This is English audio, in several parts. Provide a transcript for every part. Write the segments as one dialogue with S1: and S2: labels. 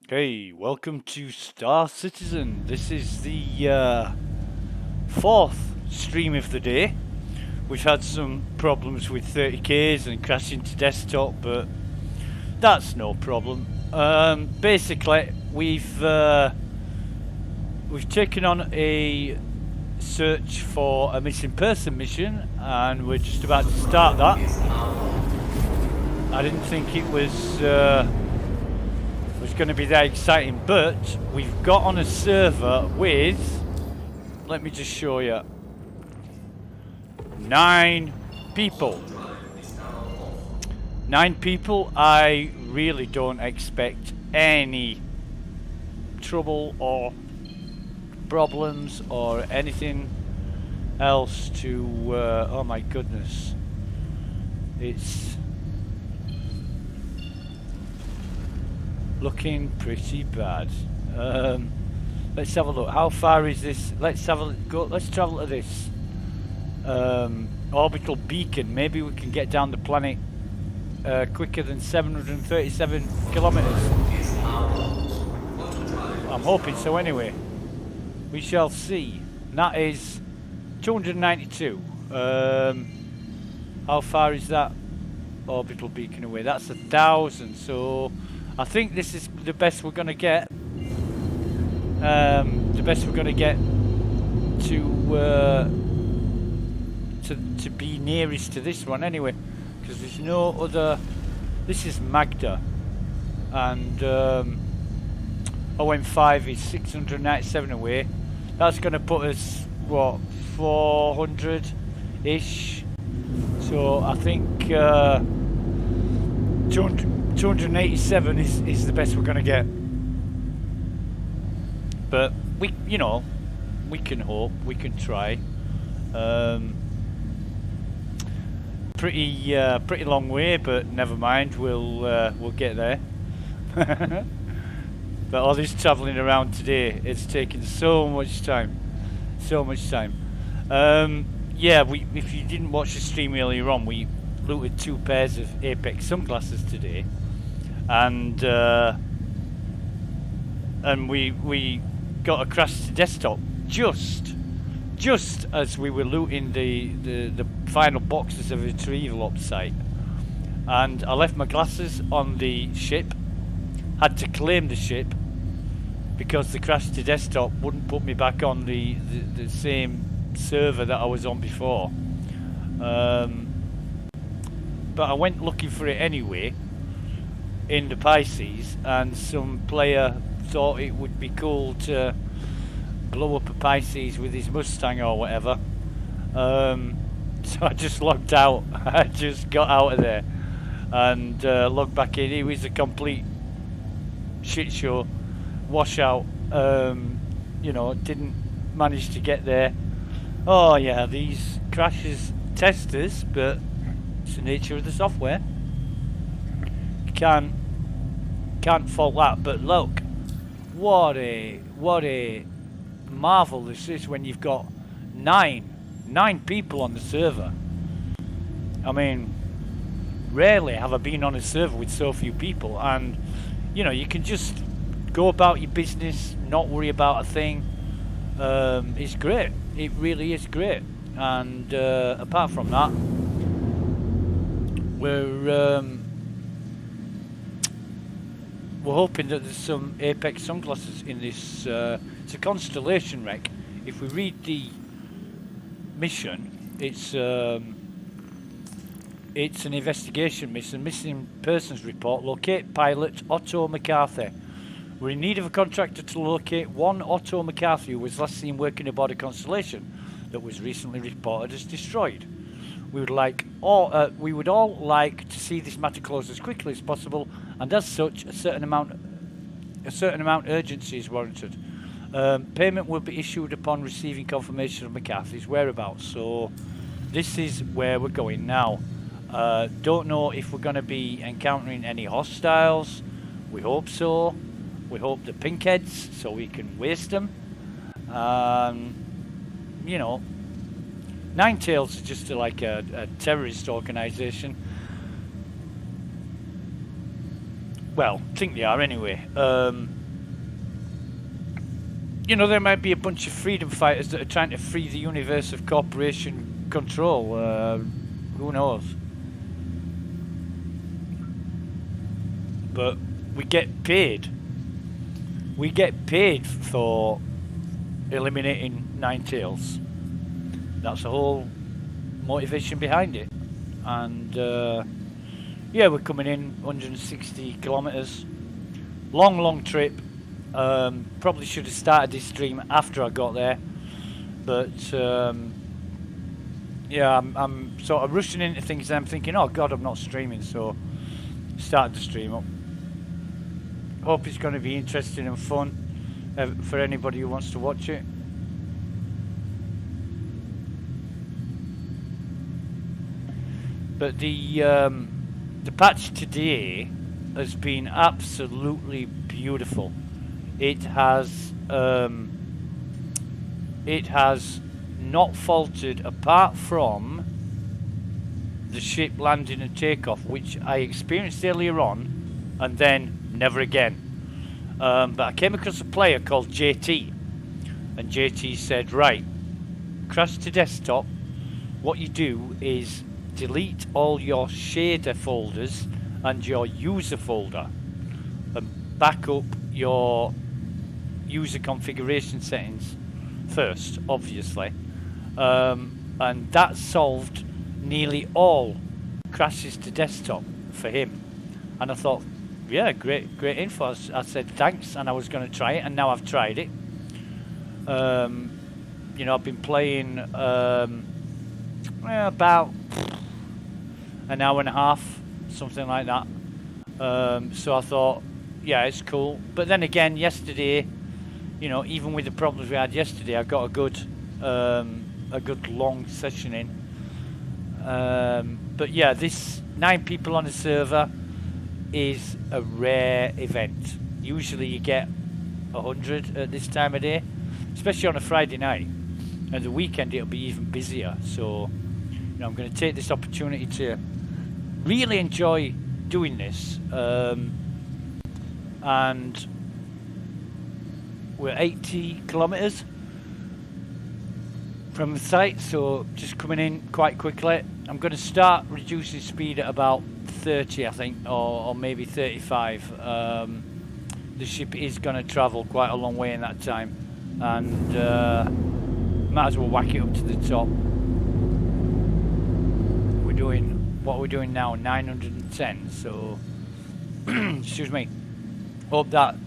S1: Hey, welcome to Star Citizen. This is the fourth stream of the day. We've had some problems with 30Ks and crashing to desktop, but that's no problem. Basically, we've taken on a search for a missing person mission, and we're just about to start that. I didn't think it was going to be that exciting, but we've got on a server with, let me just show you, 9 people. 9 people. I really don't expect any trouble or problems or anything else to oh my goodness, it's looking pretty bad. Let's have a look. How far is this? Let's have a go. Let's travel to this orbital beacon. Maybe we can get down the planet quicker than 737 kilometers. I'm hoping so anyway. We shall see. And that is 292. How far is that orbital beacon away? That's 1,000. So I think this is the best we're going to get. The best we're going to get to be nearest to this one anyway, because there's no other. This is Magda, and OM5 is 697 away. That's going to put us what, 400-ish. So I think 287 is the best we're going to get. But we can hope, we can try. Pretty long way, but never mind. We'll get there. But all this travelling around today, it's taken so much time. Yeah, if you didn't watch the stream earlier on, we looted 2 pairs of Apex sunglasses today, and we got a crash to desktop just as we were looting the final boxes of retrieval op site, and I left my glasses on the ship. Had to claim the ship because the crash to desktop wouldn't put me back on the same server that I was on before. But I went looking for it anyway in the Pisces, and some player thought it would be cool to blow up a Pisces with his Mustang or whatever. So I just logged out. I just got out of there and logged back in. It was a complete shit show, washout. Didn't manage to get there. Oh yeah, these crashes testers, but it's the nature of the software. You can't fault that. But look, what a marvel this is when you've got nine people on the server. I mean, rarely have I been on a server with so few people, and you can just go about your business, not worry about a thing. It's great. It really is great. And apart from that, we're hoping that there's some Apex sunglasses in this. It's a constellation wreck. If we read the mission, it's an investigation mission, missing persons report. Locate pilot Otto McCarthy. We're in need of a contractor to locate one Otto McCarthy who was last seen working aboard a constellation that was recently reported as destroyed. We would all like to see this matter closed as quickly as possible, and as such, a certain amount urgency is warranted. Payment will be issued upon receiving confirmation of McCarthy's whereabouts. So this is where we're going now. Don't know if we're going to be encountering any hostiles. We hope so. We hope the pinkheads, so we can waste them. Ninetales is just like a terrorist organisation. Well, I think they are anyway. you know, there might be a bunch of freedom fighters that are trying to free the universe of corporation control. Who knows? But we get paid. We get paid for eliminating Ninetales. That's the whole motivation behind it. And yeah, we're coming in 160 kilometers. Long trip. Probably should have started this stream after I got there, but yeah, I'm sort of rushing into things and I'm thinking, oh god, I'm not streaming, so started the stream up. Hope it's going to be interesting and fun for anybody who wants to watch it. But the patch today has been absolutely beautiful. It has not faltered apart from the ship landing and takeoff, which I experienced earlier on and then never again. But I came across a player called JT, and JT said, right, crash to desktop. What you do is delete all your shader folders and your user folder and back up your user configuration settings first, obviously, and that solved nearly all crashes to desktop for him. And I thought, yeah, great info. I said thanks, and I was going to try it, and now I've tried it. You know, I've been playing about an hour and a half, something like that. So I thought, yeah, it's cool. But then again, yesterday, you know, even with the problems we had yesterday, I got a good long session in. But yeah, this 9 people on a server is a rare event. Usually you get 100 at this time of day, especially on a Friday night. And the weekend it'll be even busier. So, you know, I'm going to take this opportunity to really enjoy doing this. And we're 80 kilometers from the site, so just coming in quite quickly. I'm going to start reducing speed at about 30, I think, or maybe 35. The ship is going to travel quite a long way in that time, and might as well whack it up to the top. We're doing what we're doing now, 910. So, excuse me. Hope that.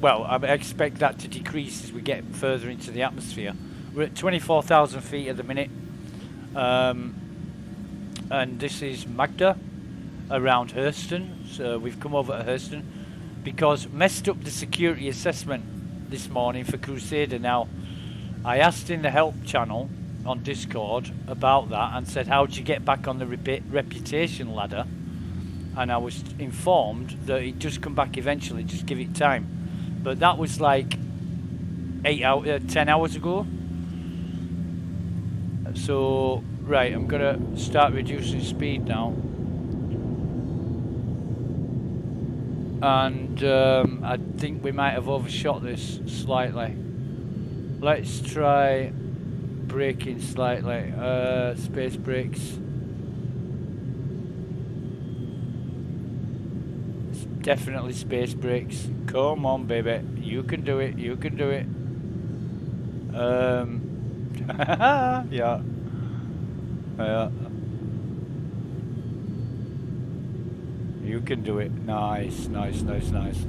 S1: Well, I expect that to decrease as we get further into the atmosphere. We're at 24,000 feet at the minute, and this is Magda around Hurston. So we've come over to Hurston because messed up the security assessment this morning for Crusader. Now, I asked in the help channel on Discord about that and said, how do you get back on the reputation ladder? And I was informed that it does come back eventually, just give it time. But that was like 10 hours ago. So, right, I'm gonna start reducing speed now. And I think we might have overshot this slightly. Let's try braking slightly. Space brakes. Definitely space brakes. Come on, baby. You can do it. You can do it. Yeah. Yeah. You can do it. Nice, nice, nice, nice.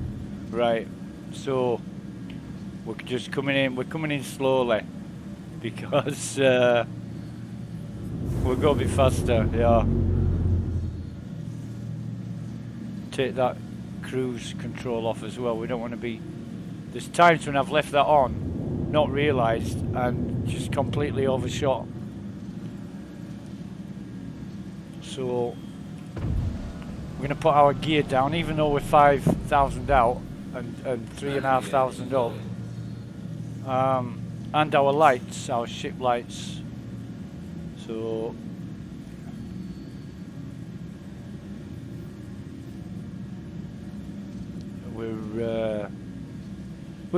S1: Right. So we're just coming in. We're coming in slowly because we're going to be faster. Yeah. Take that cruise control off as well. We don't want to be. There's times when I've left that on, not realised, and just completely overshot. So we're going to put our gear down, even though we're 5,000 out and 3,500 up. And our lights, our ship lights. So we're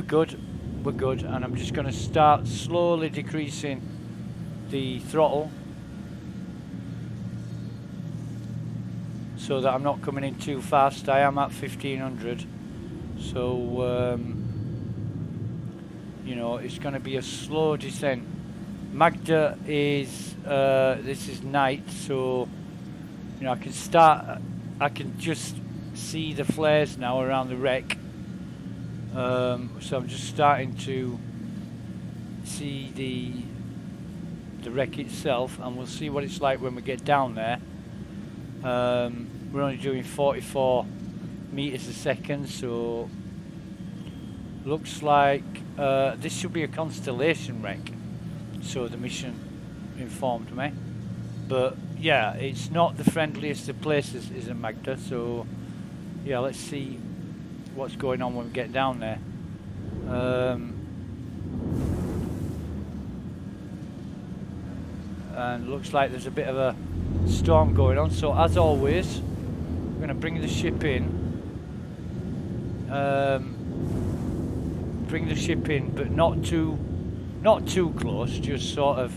S1: good. we're good, and I'm just going to start slowly decreasing the throttle so that I'm not coming in too fast. I am at 1500, so you know, it's going to be a slow descent. Magda is this is night, so you know, I can just see the flares now around the wreck. So I'm just starting to see the wreck itself, and we'll see what it's like when we get down there. We're only doing 44 meters a second, so looks like this should be a constellation wreck, so the mission informed me. But yeah, it's not the friendliest of places, isn't Magda? So yeah, let's see what's going on when we get down there. And looks like there's a bit of a storm going on, so as always we're going to bring the ship in, but not too close, just sort of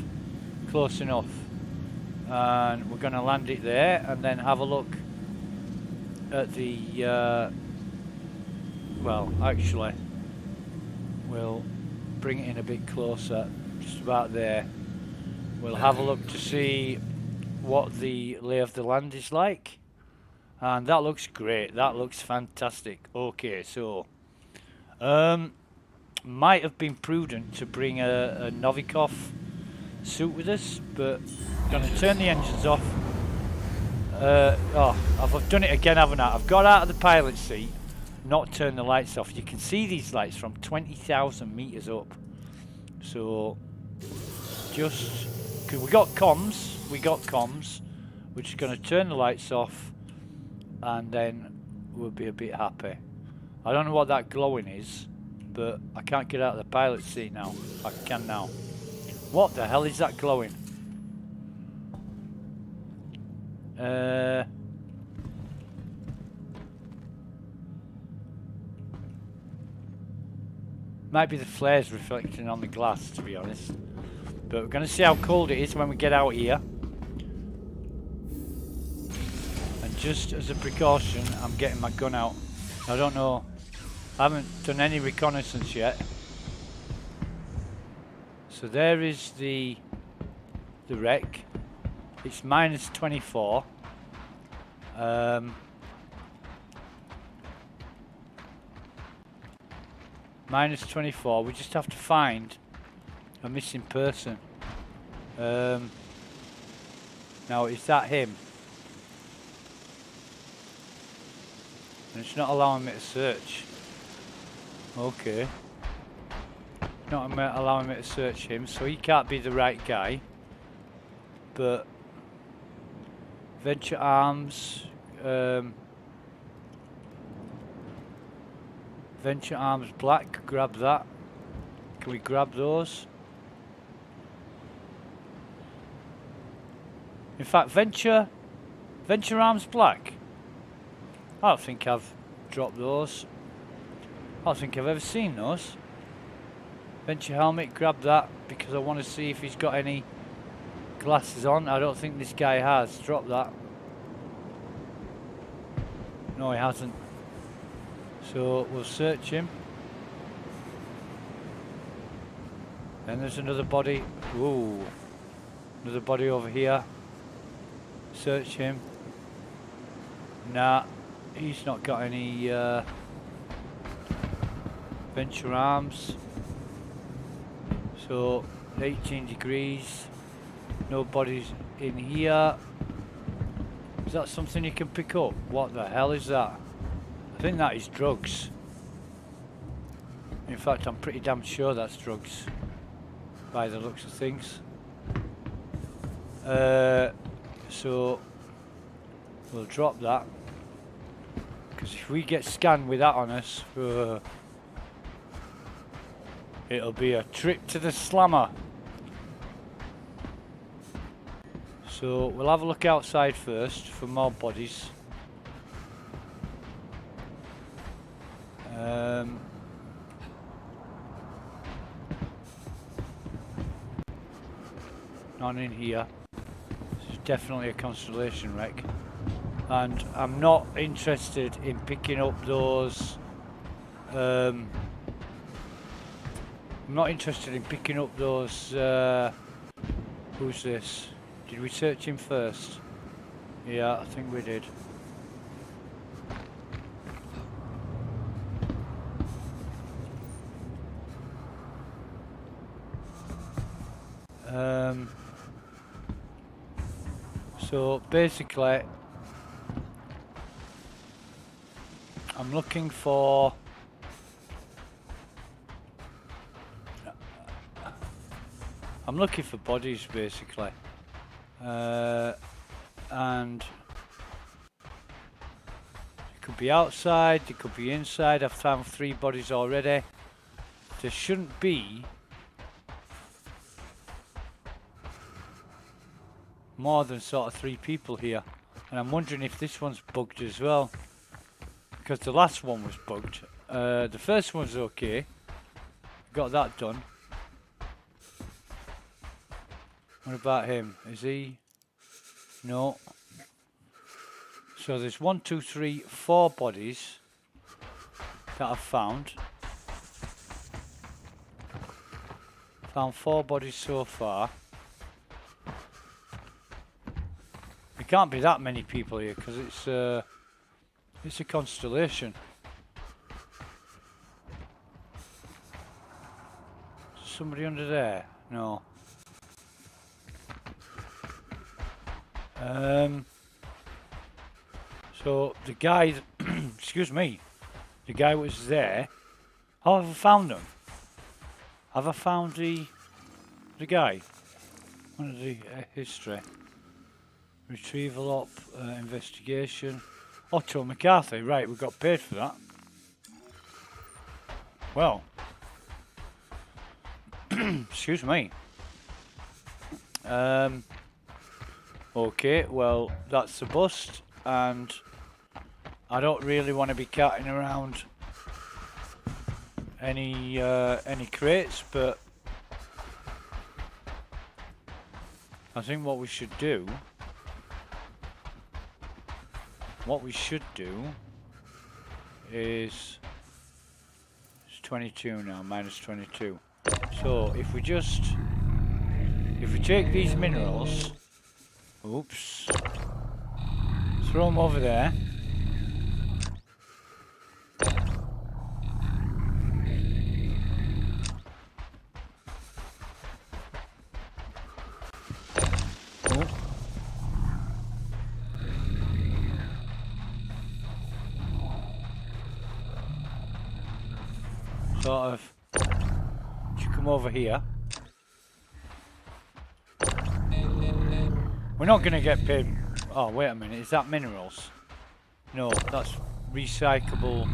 S1: close enough, and we're going to land it there and then have a look at the well, actually we'll bring it in a bit closer, just about there. We'll have a look to see what the lay of the land is like, and that looks great, that looks fantastic. Okay, so might have been prudent to bring a Novikov suit with us, but I'm going to turn the engines off. Oh, I've done it again, haven't I? I've got out of the pilot seat, not turned the lights off. You can see these lights from 20,000 meters up, so just because we got comms, we're just going to turn the lights off and then we'll be a bit happy. I don't know what that glowing is, but I can't get out of the pilot seat now. I can now. What the hell is that glowing? Might be the flares reflecting on the glass, to be honest. But we're going to see how cold it is when we get out here. And just as a precaution, I'm getting my gun out. I don't know, I haven't done any reconnaissance yet. So there is the wreck. It's minus 24. Minus 24. We just have to find a missing person. Now, is that him? And it's not allowing me to search. Okay. Not allowing me to search him, so he can't be the right guy. But Venture Arms, Venture Arms Black, grab that. Can we grab those? In fact, Venture Arms Black, I don't think I've dropped those. I don't think I've ever seen those. Venture Helmet, grab that, because I want to see if he's got any glasses on. I don't think this guy has. Drop that. No, he hasn't. So we'll search him. Then there's another body. Ooh, another body over here. Search him. Nah, he's not got any Venture Arms. So 18 degrees. No bodies in here. Is that something you can pick up? What the hell is that? I think that is drugs. In fact, I'm pretty damn sure that's drugs by the looks of things. So we'll drop that, because if we get scanned with that on us, it'll be a trip to the slammer. So we'll have a look outside first for more bodies. None in here. This is definitely a Constellation wreck. And I'm not interested in picking up those... I'm not interested in picking up those... who's this? Did we search him first? Yeah, I think we did. So basically, I'm looking for bodies basically, and it could be outside, it could be inside. I've found 3 bodies already. There shouldn't be more than sort of 3 people here, and I'm wondering if this one's bugged as well, because the last one was bugged. The first one's okay, got that done. What about him? Is he? No. So there's 1, 2, 3, 4 bodies that I've found. Found 4 bodies so far. There can't be that many people here because it's a Constellation. Somebody under there? No. So the guy, excuse me, the guy was there. Oh, have I found him? Have I found the guy? Under the history. Retrieval op, investigation. Otto McCarthy, right, we got paid for that. Well, excuse me. Okay, well, that's a bust, and I don't really want to be carting around any crates, but I think what we should do is, it's 22 now, minus 22. So if we take these minerals, oops, throw them over there. Sort of, you come over here. We're not going to get paid. Oh, wait a minute, is that minerals? No, that's recycled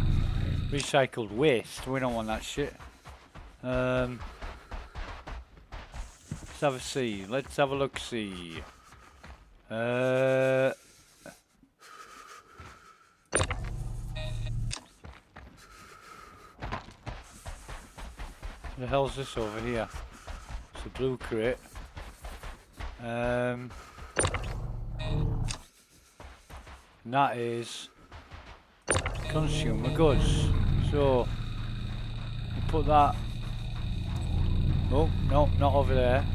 S1: waste. We don't want that shit. Let's have a see. Let's have a look see. What the hell's this over here? It's a blue crate. And that is consumer goods. So you put that. Oh no, not over there.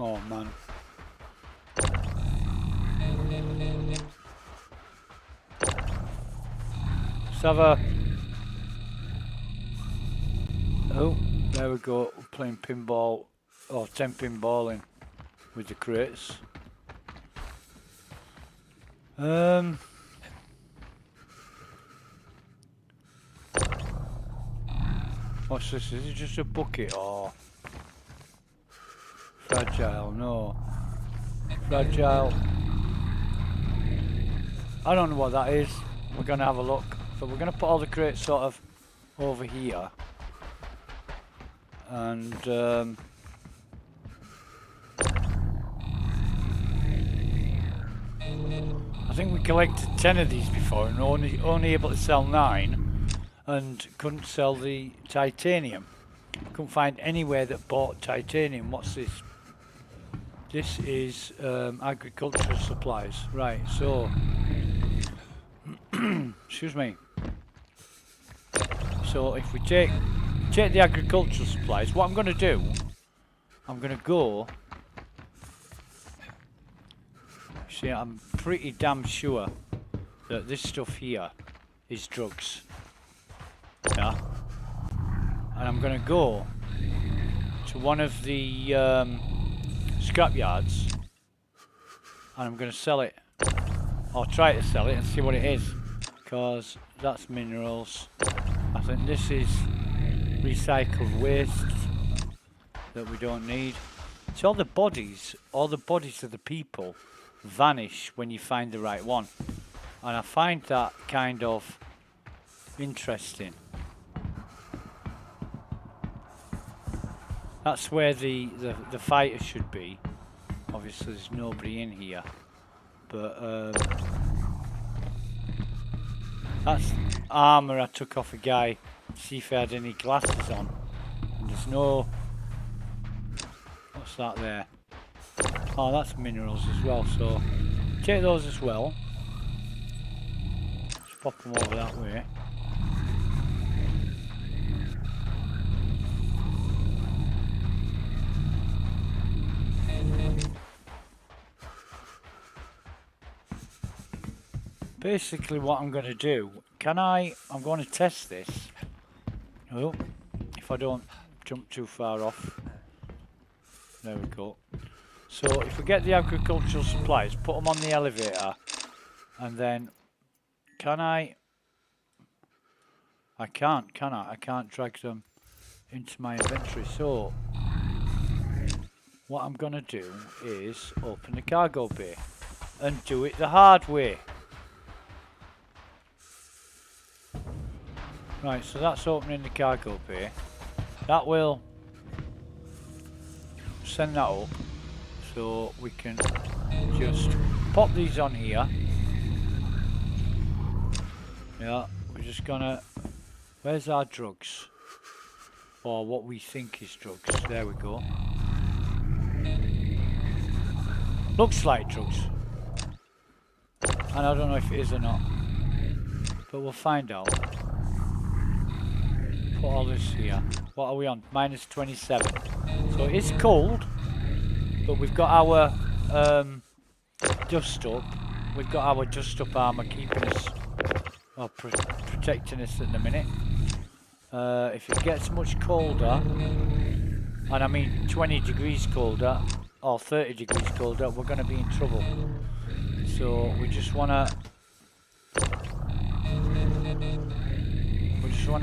S1: Oh man. Let's have a. Oh, there we go. We're playing pinball, or 10 pin bowling with the crates. What's this? Is it just a bucket or fragile? No. Fragile. I don't know what that is. We're gonna have a look. But we're gonna put all the crates sort of over here. And I think we collected 10 of these before and only able to sell 9 and couldn't sell the titanium. Couldn't find anywhere that bought titanium. What's this? This is agricultural supplies. Right, so excuse me. So if we take the agricultural supplies, what I'm going to do, I'm going to go. See, I'm pretty damn sure that this stuff here is drugs. Yeah. And I'm going to go to one of the scrap yards and I'm going to sell it, or try to sell it and see what it is, because that's minerals. I think this is recycled waste that we don't need. So all the bodies of the people vanish when you find the right one, and I find that kind of interesting. That's where the fighter should be. Obviously there's nobody in here, but that's armour I took off a guy, see if he had any glasses on, and there's no, what's that there? Oh, that's minerals as well, so take those as well. Just pop them over that way. Basically what I'm going to do, I'm going to test this. Oh, if I don't jump too far off. There we go. So if we get the agricultural supplies, put them on the elevator, and then I can't, can I? I can't drag them into my inventory. So what I'm going to do is open the cargo bay and do it the hard way. Right, so that's opening the cargo bay. That will send that up, so we can just pop these on here. Yeah, we're just gonna, where's our drugs? Or what we think is drugs. There we go. Looks like drugs. And I don't know if it is or not, but we'll find out. Put all this here. What are we on? Minus 27. So it's cold, but we've got our dust up. We've got our dust up armour keeping us, or protecting us at the minute. If it gets much colder, and I mean 20 degrees colder or 30 degrees colder, we're going to be in trouble. So we just want to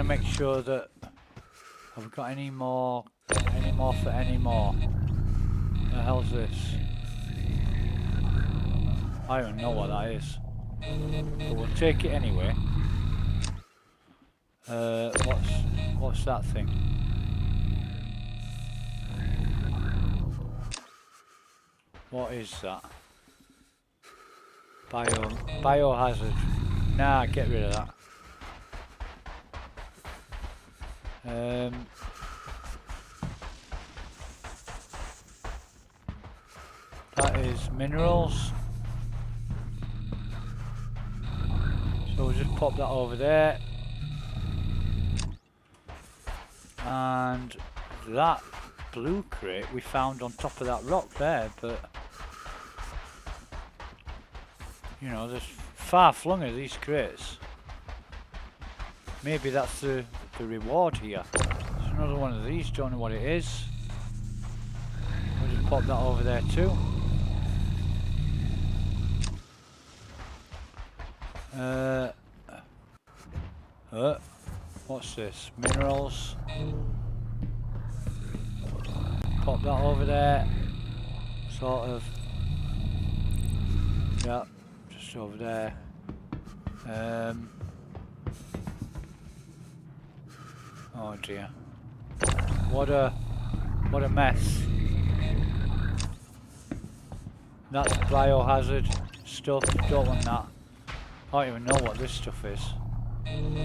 S1: make sure that, have we got any more for any more? The hell's this? I don't know what that is, but we'll take it anyway. What's that thing? What is that? Biohazard. Nah, get rid of that. That is minerals. So we'll just pop that over there. And that blue crate we found on top of that rock there, but you know, there's far flung of these crates. Maybe that's the reward here. There's another one of these, don't know what it is. We'll just pop that over there too. What's this? Minerals. Pop that over there. Sort of. Yeah, just over there. Oh dear. What a mess. That's biohazard stuff. Don't want that. I don't even know what this stuff is.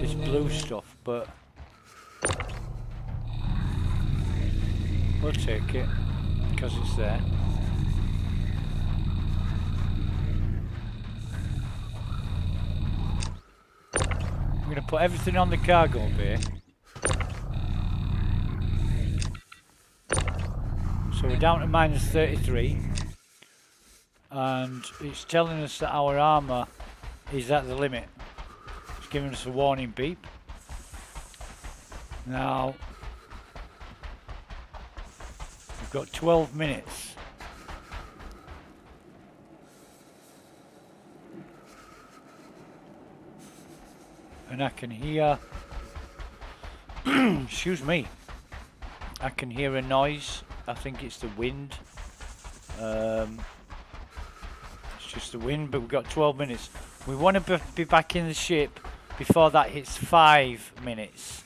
S1: This blue stuff, but We'll take it because it's there. I'm going to put everything on the cargo bay. So we're down to minus 33. And it's telling us that our armour is at the limit. It's giving us a warning beep. Now, we've got 12 minutes. And I can hear, excuse me, I can hear a noise. I think it's the wind. It's just the wind, but we've got 12 minutes. We want to be back in the ship before that hits 5 minutes.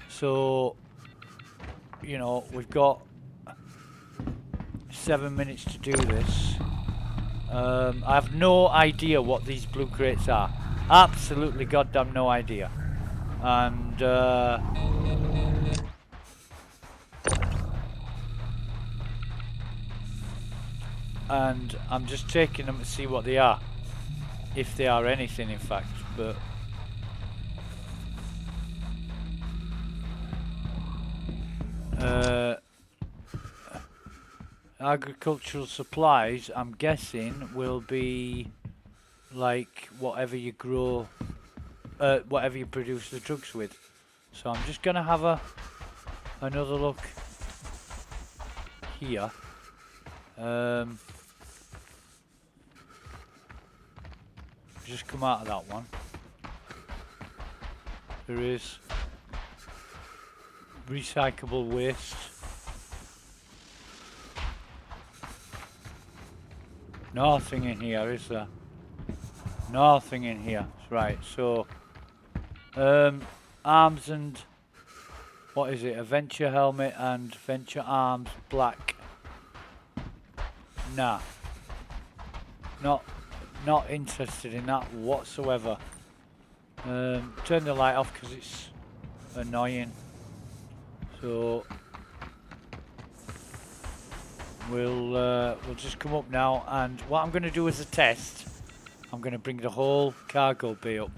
S1: So, you know, we've got 7 minutes to do this. I have no idea what these blue crates are. Absolutely goddamn no idea. And I'm just taking them to see what they are. If they are anything, in fact. But agricultural supplies, I'm guessing, will be like whatever you grow, whatever you produce the drugs with. So I'm just gonna have another look here. Just come out of that one. There is recyclable waste. Nothing in here, is there? Nothing in here. Right, so arms and what is it? A Venture helmet and Venture arms black. Nah. Not interested in that whatsoever. Turn the light off because it's annoying. So we'll just come up now, and what I'm going to do as a test, I'm going to bring the whole cargo bay up,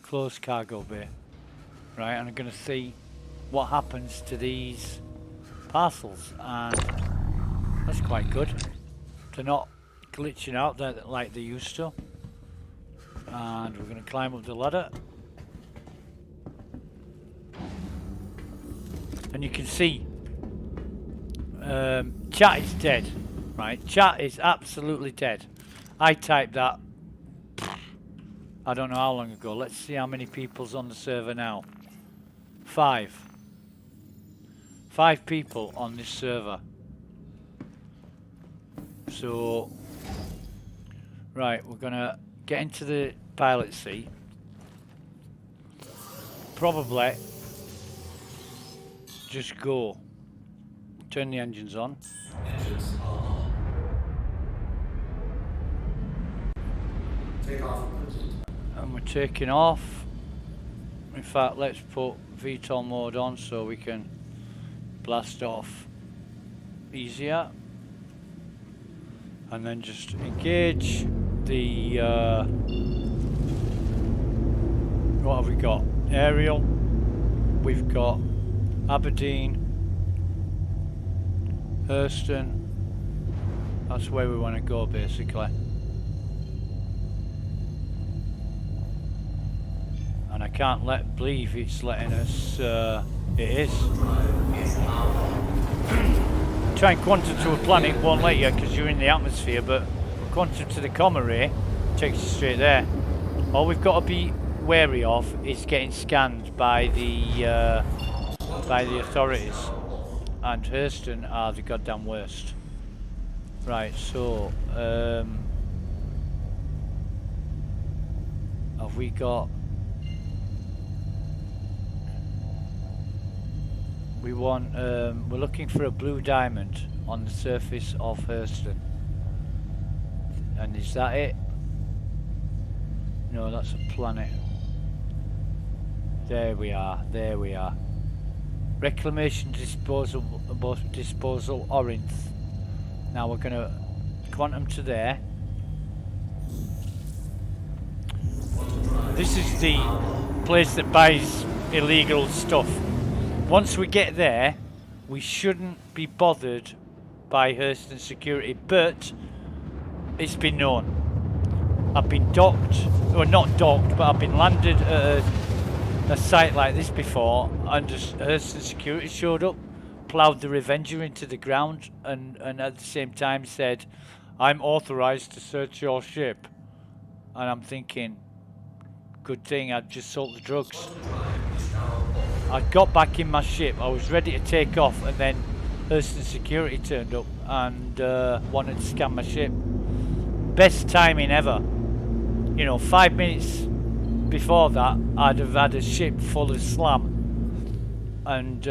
S1: closed cargo bay, right? And I'm going to see what happens to these parcels, and that's quite good. They're not glitching out there like they used to. And we're going to climb up the ladder. And you can see chat is dead, right? Chat is absolutely dead. I typed that I don't know how long ago. Let's see how many people's on the server now. 5 people on this server. So right, we're gonna get into the pilot seat. Probably just go. Turn the engines on.
S2: Engines on. Take off.
S1: And we're taking off. In fact, let's put VTOL mode on so we can blast off easier. And then just engage the what have we got? Aerial. We've got Aberdeen, Hurston. That's where we want to go basically. And I can't believe it's letting us. It is. Trying quantum to a planet won't let you because you're in the atmosphere, but quantum to the comma ray takes you straight there. All we've got to be wary of is getting scanned by the authorities, and Hurston are the goddamn worst. Right, so have we got? We want, we're looking for a blue diamond on the surface of Hurston. And is that it? No, that's a planet. There we are, there we are. Reclamation disposal Orinth. Now we're gonna quantum to there. This is the place that buys illegal stuff. Once we get there, we shouldn't be bothered by Hurston security, but it's been known. I've been docked, or not docked, but I've been landed at a site like this before, and Hurston security showed up, ploughed the Revenger into the ground, and at the same time said, "I'm authorised to search your ship." And I'm thinking, good thing I'd just sold the drugs. I got back in my ship, I was ready to take off, and then Hurston security turned up and wanted to scan my ship. Best timing ever. You know, 5 minutes before that, I'd have had a ship full of slam. And,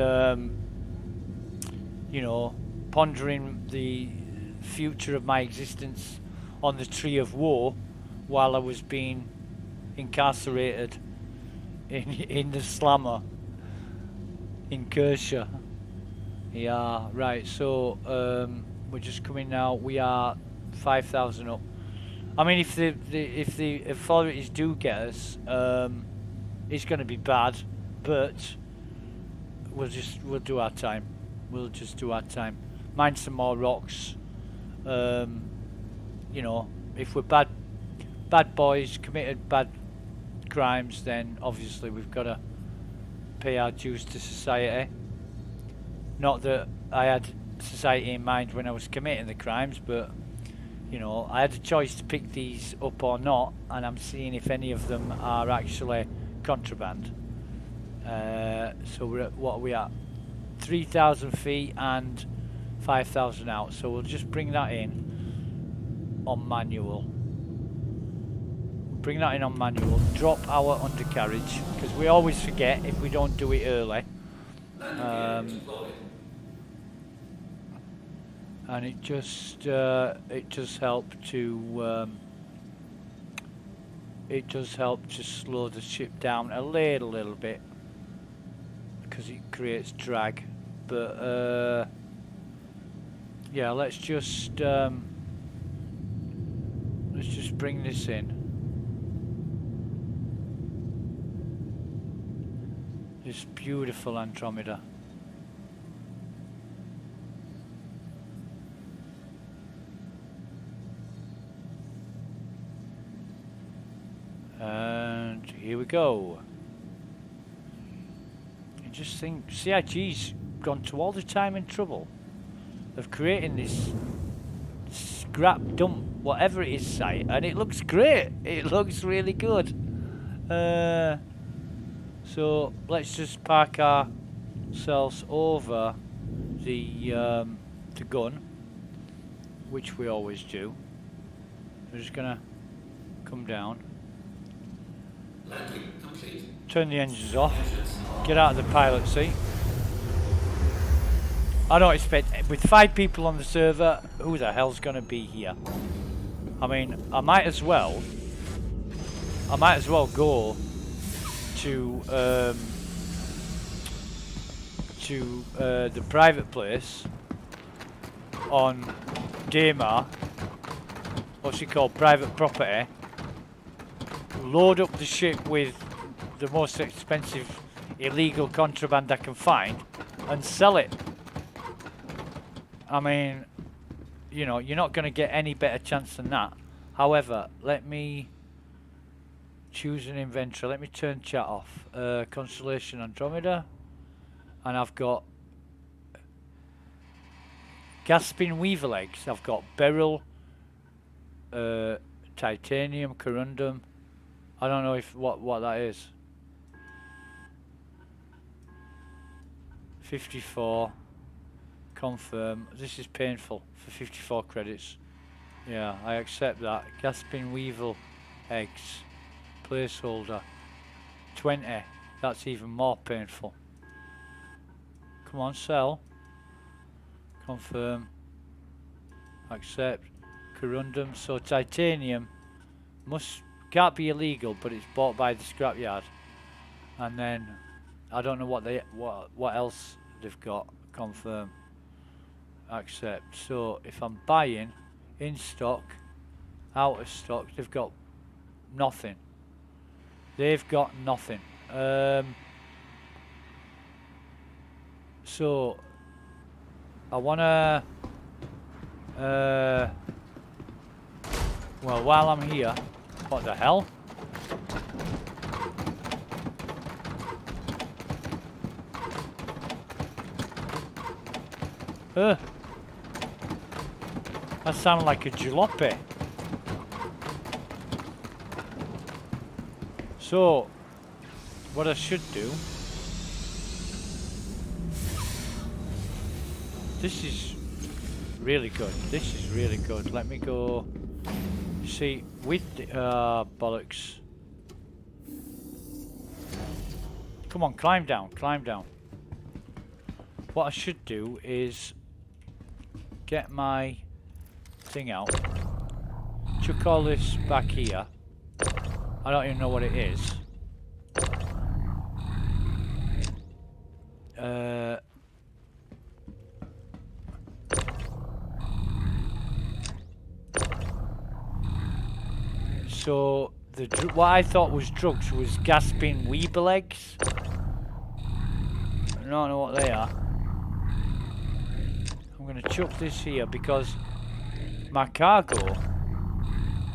S1: you know, pondering the future of my existence on the Tree of Woe while I was being incarcerated in the slammer in Kershaw. Yeah, right, so we're just coming now. We are 5,000 up. I mean, if the authorities do get us, it's going to be bad, but we'll do our time. We'll just do our time. Mine some more rocks. You know, if we're bad boys, committed bad crimes, then obviously we've got to pay our dues to society. Not that I had society in mind when I was committing the crimes, but you know, I had a choice to pick these up or not, and I'm seeing if any of them are actually contraband. So we're at, what are we at? 3,000 feet and 5,000 out. So we'll just bring that in on manual. Bring that in on manual. Drop our undercarriage, because we always forget if we don't do it early. And it just help to slow the ship down a little bit, because it creates drag. But yeah, let's just bring this in. This beautiful Andromeda. And here we go. I just think CIG's gone to all the time and trouble of creating this scrap dump, whatever it is, site, and it looks great. It looks really good. So let's just park ourselves over the gun, which we always do. We're just gonna come down. Turn the engines off. Get out of the pilot seat. I don't expect, with 5 people on the server, who the hell's going to be here? I mean, I might as well go to the private place on Daymar. What's it called? Private property. Load up the ship with the most expensive illegal contraband I can find and sell it. I mean, you know, you're not going to get any better chance than that. However, let me choose an inventory. Let me turn chat off. Constellation Andromeda. And I've got gasping weevil eggs. I've got beryl, titanium, corundum. I don't know if what that is. 54. Confirm. This is painful for 54 credits. Yeah, I accept that. Gasping weevil eggs. Placeholder. 20. That's even more painful. Come on, sell. Confirm. Accept. Corundum. So titanium can't be illegal, but it's bought by the scrapyard. And then I don't know what else they've got. Confirm. Accept. So if I'm buying in stock, out of stock, they've got nothing. They've got nothing. So I wanna well, while I'm here, what the hell? That sounded like a jalopy. So, what I should do... This is really good. This is really good. Let me go... See, with the... bollocks. Come on, climb down, climb down. What I should do is... Get my... thing out. Chuck all this back here. I don't even know what it is. So the what I thought was drugs was gasping weeble eggs. I don't know what they are. I'm gonna chuck this here because my cargo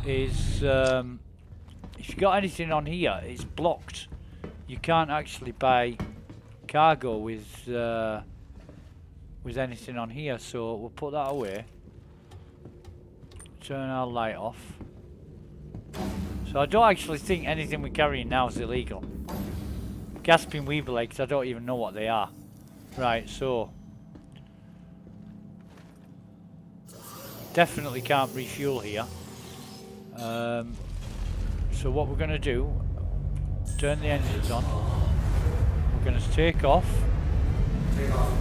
S1: is if you got anything on here, it's blocked. You can't actually buy cargo with anything on here, so we'll put that away. Turn our light off. So I don't actually think anything we're carrying now is illegal. Gasping weeble eggs, I don't even know what they are. Right, so definitely can't refuel here. So what we're going to do, turn the engines on. We're going to take off.
S2: Take off.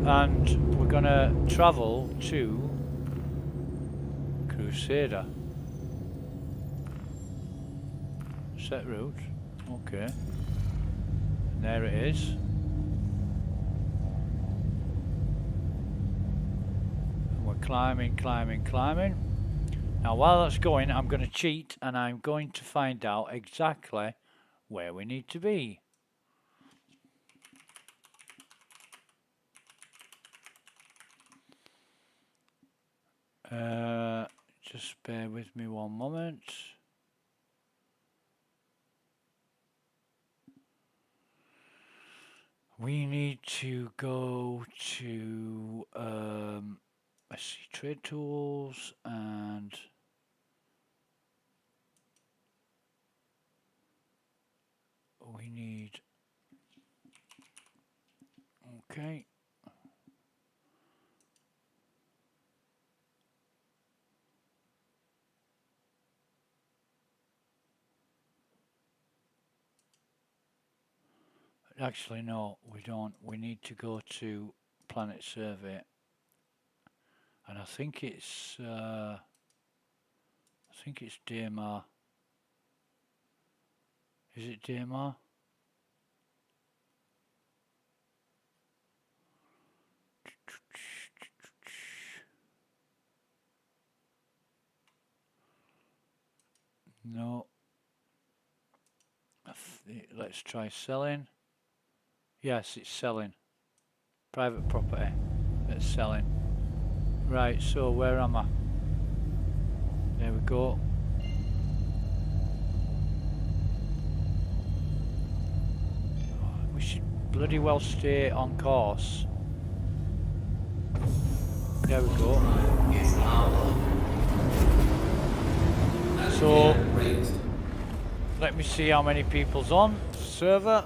S1: And we're going to travel to Crusader. Set route. Okay. And there it is. And we're climbing, climbing, climbing. Now while that's going, I'm going to cheat and I'm going to find out exactly where we need to be. Just bear with me one moment. We need to go to let's see, trade tools, and we need, okay. Actually, no, we don't. We need to go to Planet Survey, and I think it's Daymar. Is it Daymar? No. Let's try selling. Yes, it's selling. Private property. It's selling. Right, so where am I? There we go. We should bloody well stay on course. There we go. So, let me see how many people's on server.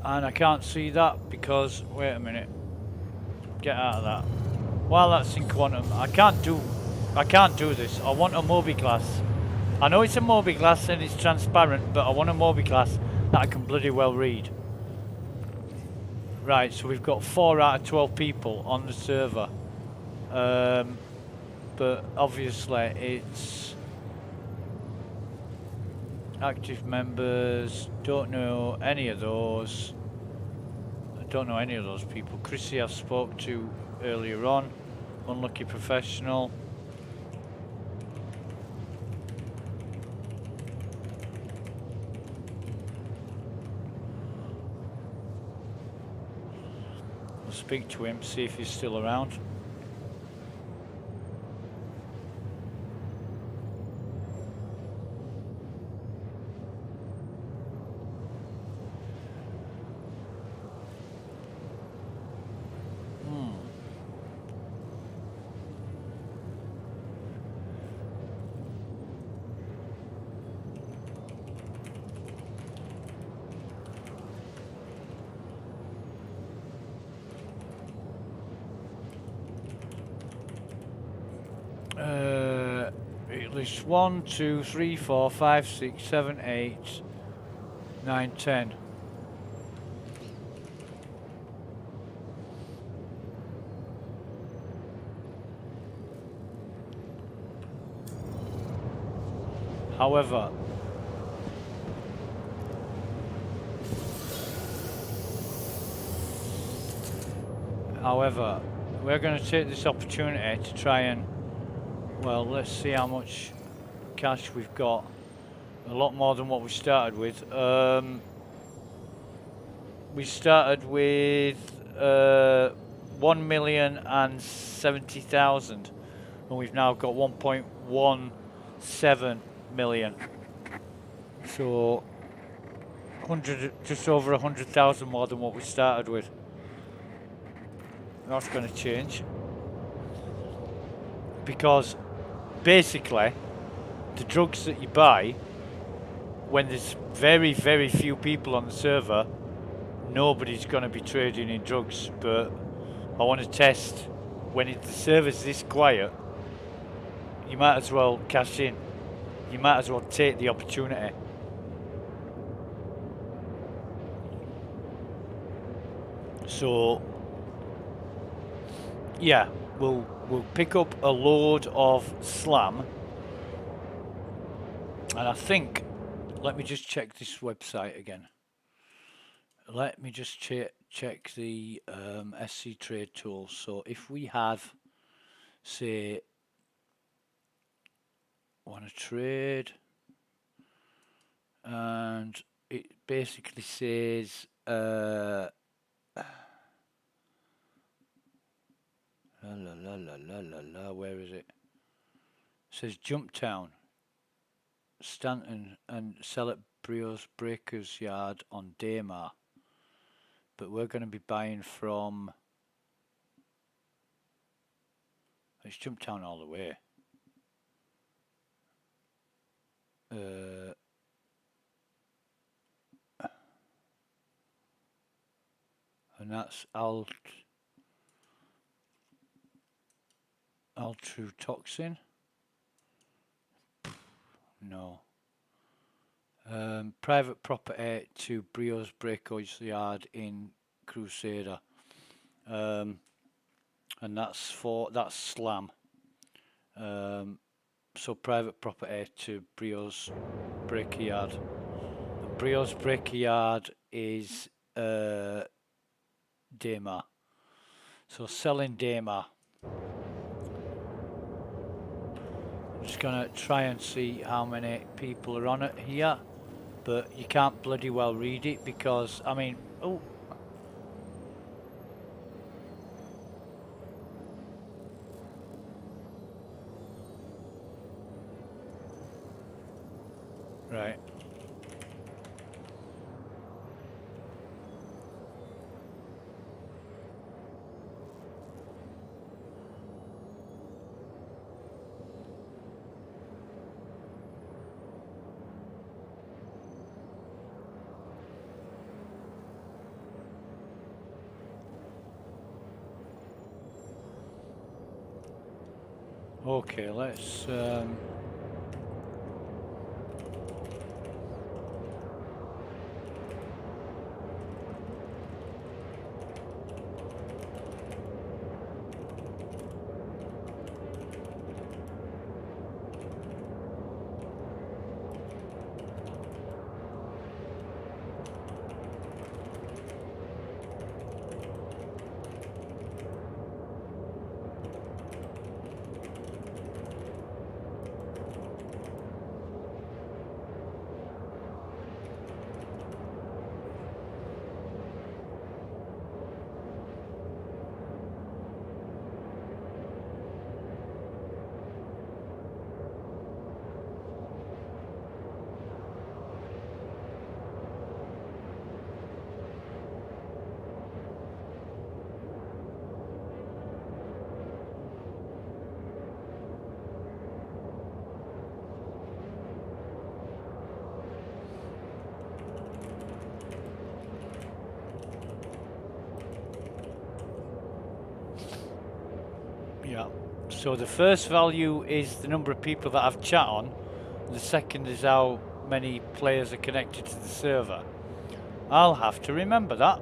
S1: And I can't see that because, wait a minute, get out of that. While that's in quantum, I can't do this. I want a Mobi class. I know it's a Mobi class and it's transparent, but I want a Mobi class that I can bloody well read. Right, so we've got 4 out of 12 people on the server. but obviously it's active members. Don't know any of those. I don't know any of those people. Chrissy I've spoke to earlier on. Unlucky professional. I'll speak to him, see if he's still around. At least 1, 2, 3, 4, 5, 6, 7, 8, 9, 10. However, we're going to take this opportunity to try and, well, let's see how much cash we've got. A lot more than what we started with. We started with 1,070,000, and we've now got 1.17 million. So, just over 100,000 more than what we started with. That's going to change, because basically the drugs that you buy when there's very, very few people on the server, nobody's going to be trading in drugs. But I want to test, when the server's this quiet, you might as well cash in. You might as well take the opportunity. So yeah, we'll pick up a load of slam, and I think, let me just check this website again. Let me just check the SC trade tools. So if we have, say, want to trade, and it basically says where is it? It says Jumptown, Stanton, and sell at Brio's Breakers Yard on Daymar. But we're going to be buying from, it's Jumptown all the way. And that's Altrutoxin. No. Private property to Brio's Breakers Yard in Crusader. And that's slam. So private property to Brio's Breaker Yard. And Brio's Breaker Yard is Daymar. So selling Daymar. I'm just gonna try and see how many people are on it here, but you can't bloody well read it because, I mean, oh. Right. Okay, let's So the first value is the number of people that have chat on. The second is how many players are connected to the server. I'll have to remember that.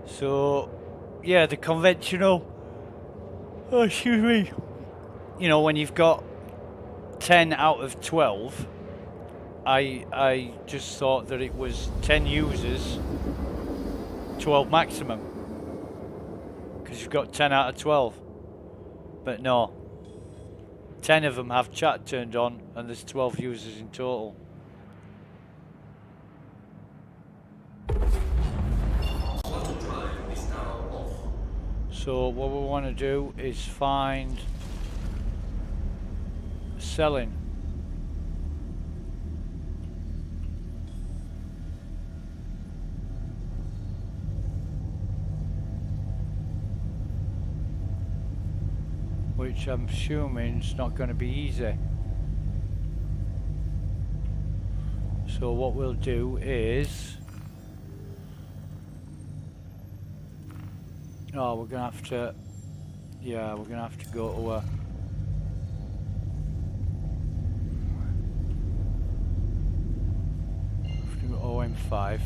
S1: So, yeah, the conventional, oh, excuse me, you know, when you've got 10 out of 12, I just thought that it was 10 users, 12 maximum, because you've got 10 out of 12, but no, 10 of them have chat turned on and there's 12 users in total. So what we want to do is find selling. Which I'm assuming is not going to be easy. So what we'll do is, oh, we're gonna have to, yeah, we're gonna have to go to a OM5.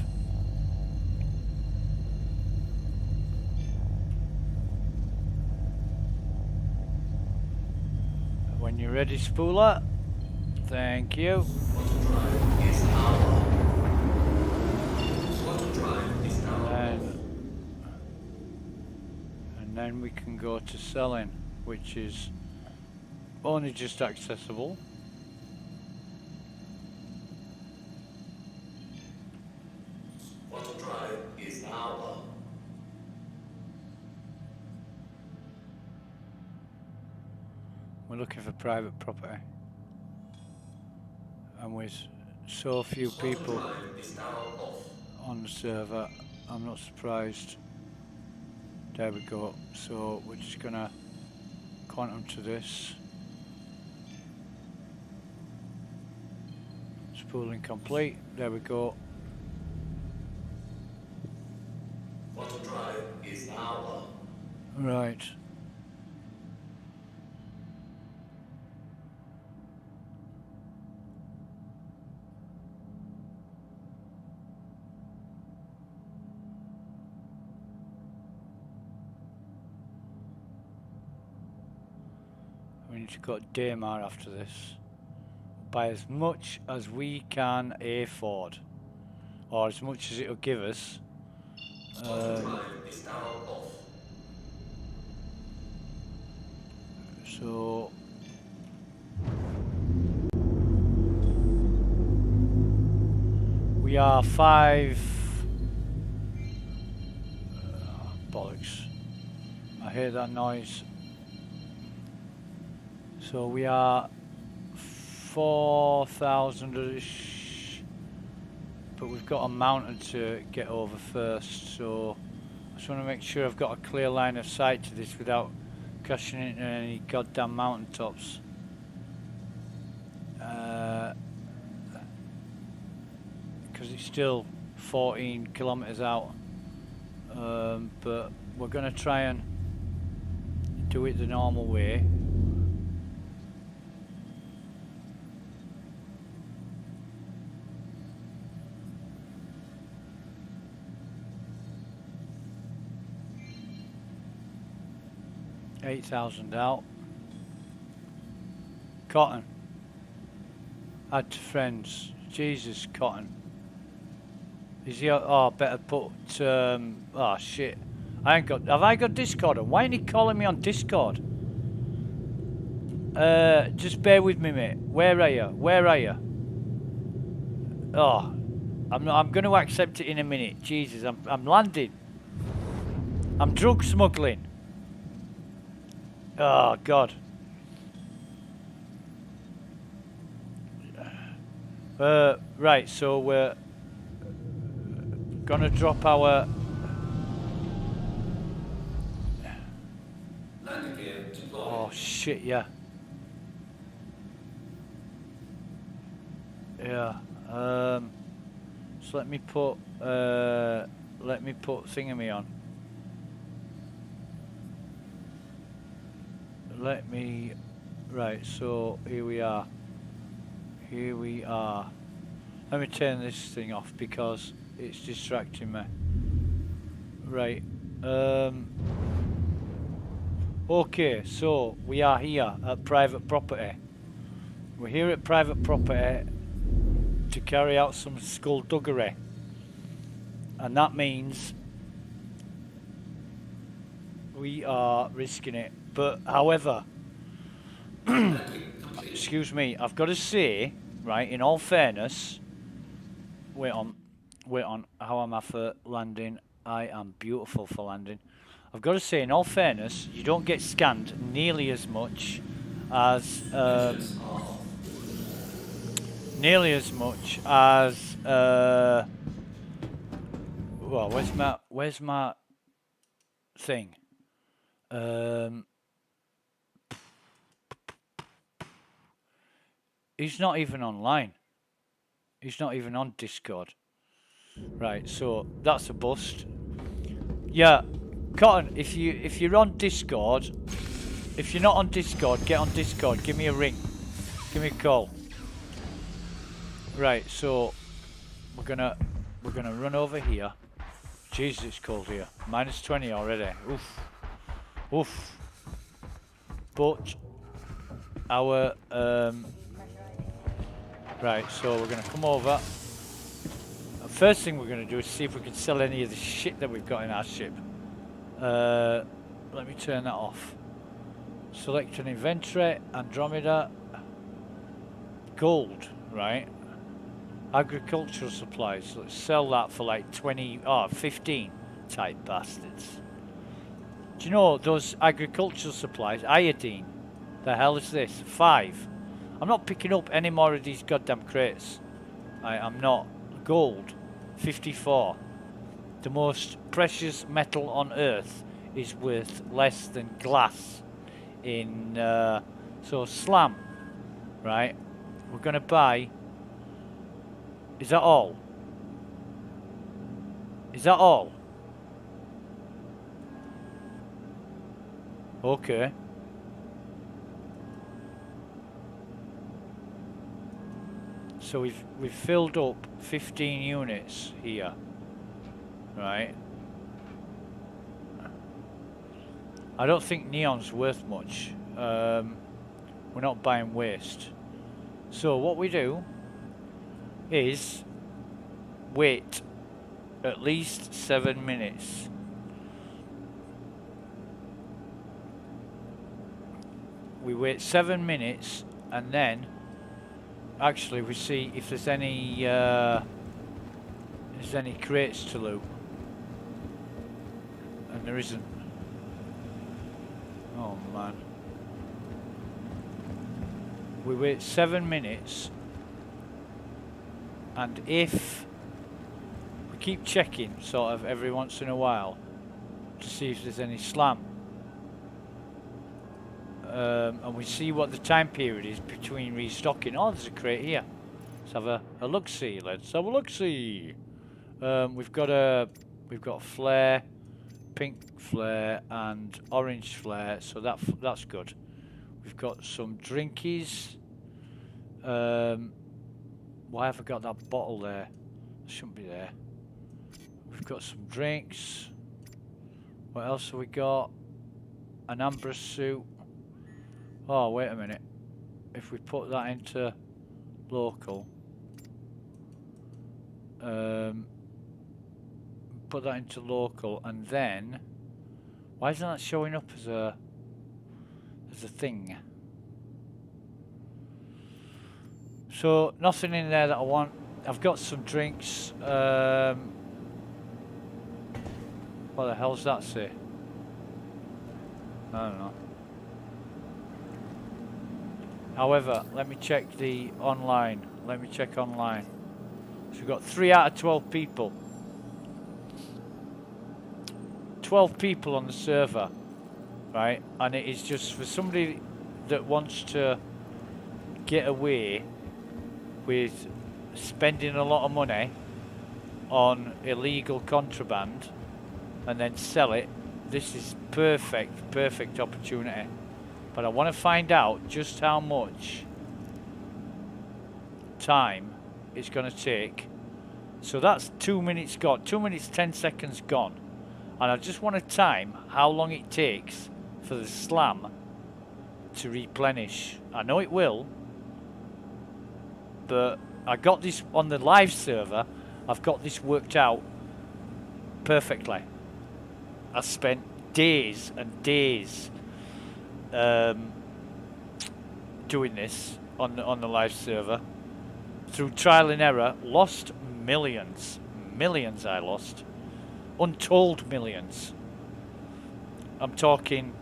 S1: When you're ready, Spooler. Thank you. And then we can go to selling, which is only just accessible. We're looking for private property, and with so few people on the server, I'm not surprised. There we go. So we're just gonna quantum to this. Spooling complete. There we go.
S3: Auto drive is now on.
S1: Right. We need to go to Daymar after this. Buy as much as we can afford, or as much as it'll give us. So we are bollocks. I hear that noise. So we are 4,000-ish, but we've got a mountain to get over first, so I just want to make sure I've got a clear line of sight to this without crashing into any goddamn mountain tops. Because it's still 14 kilometers out, but we're going to try and do it the normal way. $8,000 out. Cotton. Add to friends. Jesus, Cotton. Is he? Oh, better put. Oh shit. I ain't got. Have I got Discord on? Why ain't he calling me on Discord? Just bear with me, mate. Where are you? Where are you? Oh, I'm not. I'm going to accept it in a minute. Jesus, I'm landing. I'm drug smuggling. Oh God. Right, so we're gonna drop our shit, yeah. Yeah. So let me put thingamy on. Right, so here we are. Here we are. Let me turn this thing off because it's distracting me. Right. Okay, so we are here at private property. We're here at private property to carry out some skullduggery. And that means we are risking it. But however, excuse me, I've got to say, right, in all fairness, wait on, how am I for landing? I am beautiful for landing. I've got to say, in all fairness, you don't get scanned nearly as much as, well, where's my thing? He's not even online. He's not even on Discord. Right, so that's a bust. Yeah, Cotton, if you're on Discord, if you're not on Discord, get on Discord. Give me a ring. Give me a call. Right, so we're gonna run over here. Jesus, it's cold here. -20 already. Oof. Oof. But our right, so we're gonna come over. The first thing we're gonna do is see if we can sell any of the shit that we've got in our ship. Let me turn that off. Select an inventory, Andromeda, gold, right? Agricultural supplies. Let's sell that for like 15 type bastards. Do you know those agricultural supplies? Iodine. The hell is this? 5. I'm not picking up any more of these goddamn crates. I'm not. Gold. 54. The most precious metal on Earth is worth less than glass. In so slam, right? We're gonna buy. Is that all? Is that all? Okay. So we've filled up 15 units here, right? I don't think neon's worth much. We're not buying waste. So what we do is wait at least 7 minutes. We wait 7 minutes and then actually we see if there's any crates to loot. And there isn't. Oh man. We wait 7 minutes, and if we keep checking sort of every once in a while to see if there's any slam, and we see what the time period is between restocking. Oh, there's a crate here. Let's have a look-see. Let's have a look-see. We've got a flare, pink flare and orange flare, so that's good. We've got some drinkies. Why have I got that bottle there? It shouldn't be there. We've got some drinks. What else have we got? An amber suit. Oh, wait a minute. If we put that into local, put that into local, and then why isn't that showing up as a thing? So nothing in there that I want. I've got some drinks. What the hell's that say? I don't know. However, let me check the online. Let me check online. So we've got 3 out of 12 people. 12 people on the server, right? And it is just for somebody that wants to get away with spending a lot of money on illegal contraband and then sell it, this is perfect opportunity. But I want to find out just how much time it's going to take. So that's 2 minutes gone, 2 minutes 10 seconds gone, and I just want to time how long it takes for the slam to replenish. I know it will, but I got this on the live server. I've got this worked out perfectly. I spent days and days doing this on the live server through trial and error. Lost millions I lost, untold millions. I'm talking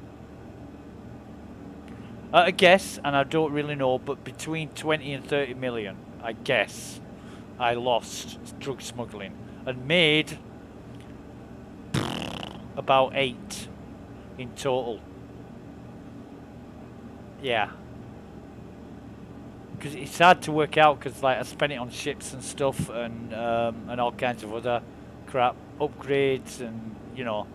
S1: at a guess, and I don't really know, but between 20 and 30 million, I guess, I lost drug smuggling and made about 8 in total. Yeah, because it's hard to work out, because like I spent it on ships and stuff, and all kinds of other crap, upgrades, and you know,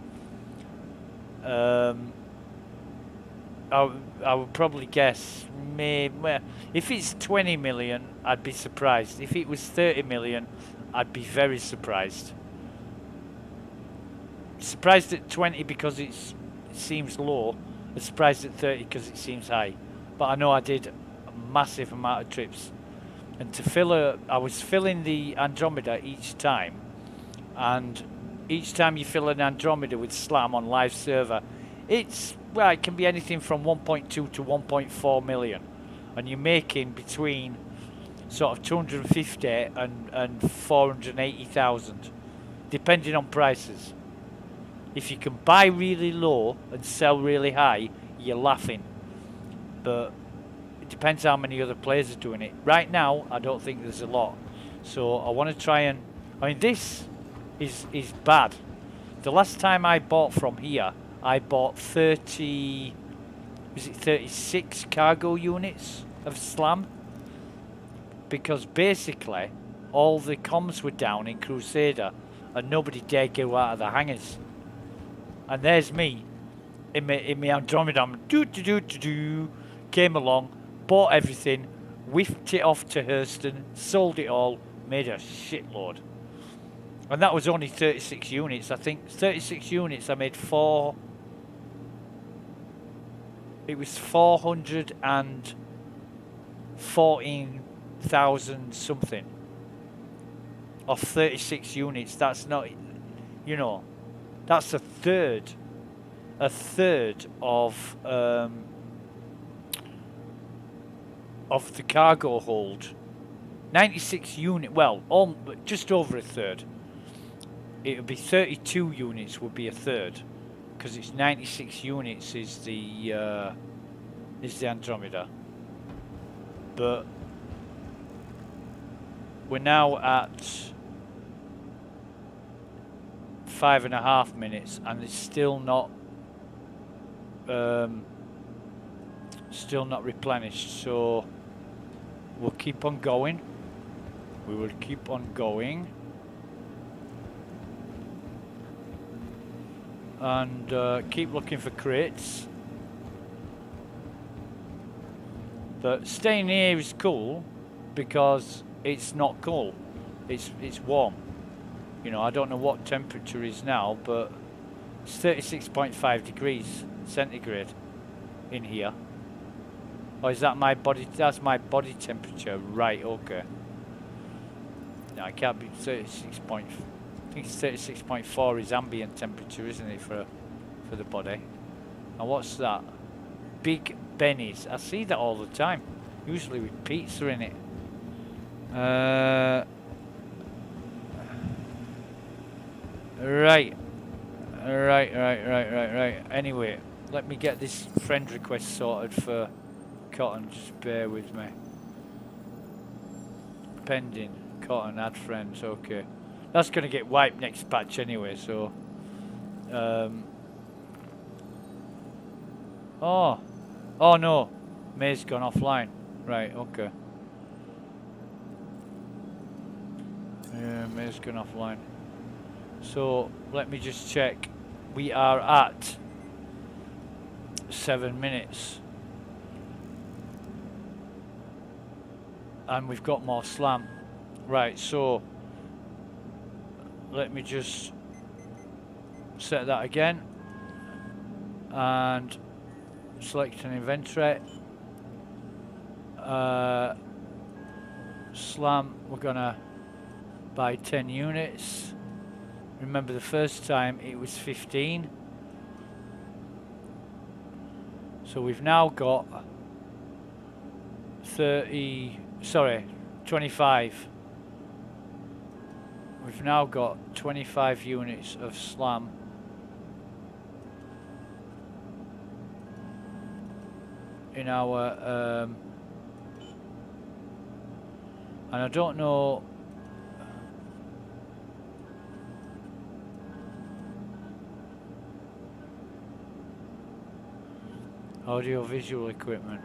S1: I would probably guess maybe, if it's 20 million, I'd be surprised. If it was 30 million, I'd be very surprised. Surprised at 20 because it seems low. Surprised at 30 because it seems high. But I know I did a massive amount of trips, and to fill I was filling the Andromeda each time, and each time you fill an Andromeda with slam on live server, it can be anything from 1.2 to 1.4 million, and you're making between sort of 250 and 480,000, depending on prices. If you can buy really low and sell really high, you're laughing. But it depends how many other players are doing it. Right now, I don't think there's a lot. So I want to try and... I mean, this is bad. The last time I bought from here, I bought 36 cargo units of slam. Because basically, all the comms were down in Crusader, and nobody dared go out of the hangars. And there's me in my Andromeda. Came along, bought everything, whiffed it off to Hurston, sold it all, made a shitload. And that was only 36 units. I think 36 units, I made it was 414,000 something. Of 36 units, that's not, you know, that's a third of the cargo hold. 96 unit, well, just over a third. It would be 32 units would be a third, because it's 96 units is the Andromeda. But we're now at 5.5 minutes, and it's still not replenished. So we'll keep on going. We will keep on going, and keep looking for crates. But staying here is cool because it's not cold. It's warm. You know, I don't know what temperature is now, but it's 36.5 degrees centigrade in here. Or is that my body? That's my body temperature, right? Okay. No, it can't be 36. I think it's 36.4 is ambient temperature, isn't it, for the body? And what's that? Big Benny's. I see that all the time. Usually with pizza in it. Right. Anyway, let me get this friend request sorted for Cotton. Just bear with me. Pending. Cotton, add friends. Okay. That's going to get wiped next patch anyway, so... Oh no. May's gone offline. Right, okay. Yeah, May's gone offline. So let me just check. We are at 7 minutes. And we've got more slam. Right, so let me just set that again. And select an inventory. Slam, we're gonna buy 10 units. Remember the first time it was 15. So we've now got 25. We've now got 25 units of slam. In our, and I don't know, audio visual equipment.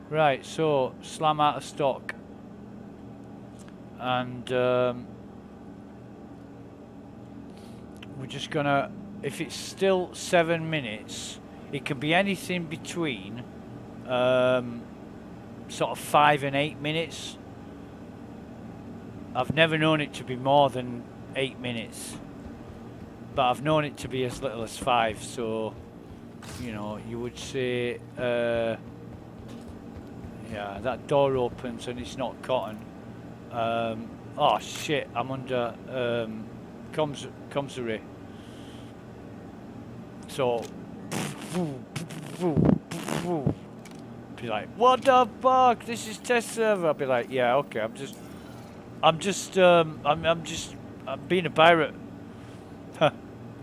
S1: Right, so slam out of stock. And we're just gonna, if it's still 7 minutes, it can be anything between sort of 5 and 8 minutes. I've never known it to be more than 8 minutes, but I've known it to be as little as 5. So, you know, you would say, yeah, that door opens and it's not cotton. Oh shit, I'm under commissary. So, be like, what the fuck? This is test server. I'll be like, yeah, okay. I'm being a pirate.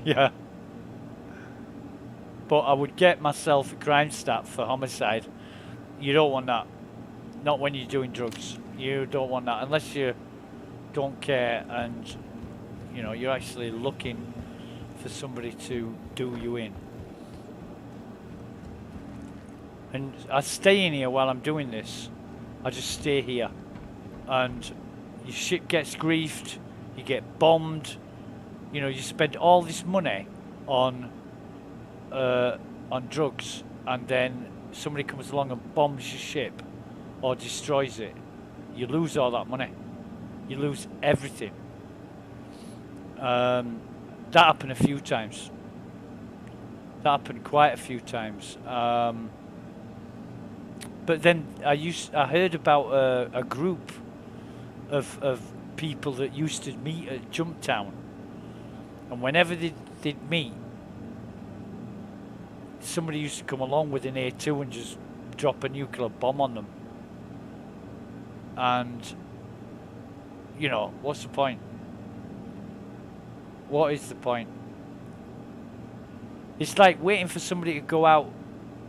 S1: Yeah. But I would get myself a crime stat for homicide. You don't want that. Not when you're doing drugs. You don't want that unless you don't care and, you know, you're actually looking for somebody to do you in. And I stay in here while I'm doing this. I just stay here. And your ship gets griefed, you get bombed, you know, you spend all this money on drugs, and then somebody comes along and bombs your ship or destroys it. You lose all that money. You lose everything. That happened a few times. That happened quite a few times. But then I heard about a group of people that used to meet at Jumptown, and whenever they'd meet, somebody used to come along with an A2 and just drop a nuclear bomb on them. And, you know, what's the point? What is the point? It's like waiting for somebody to go out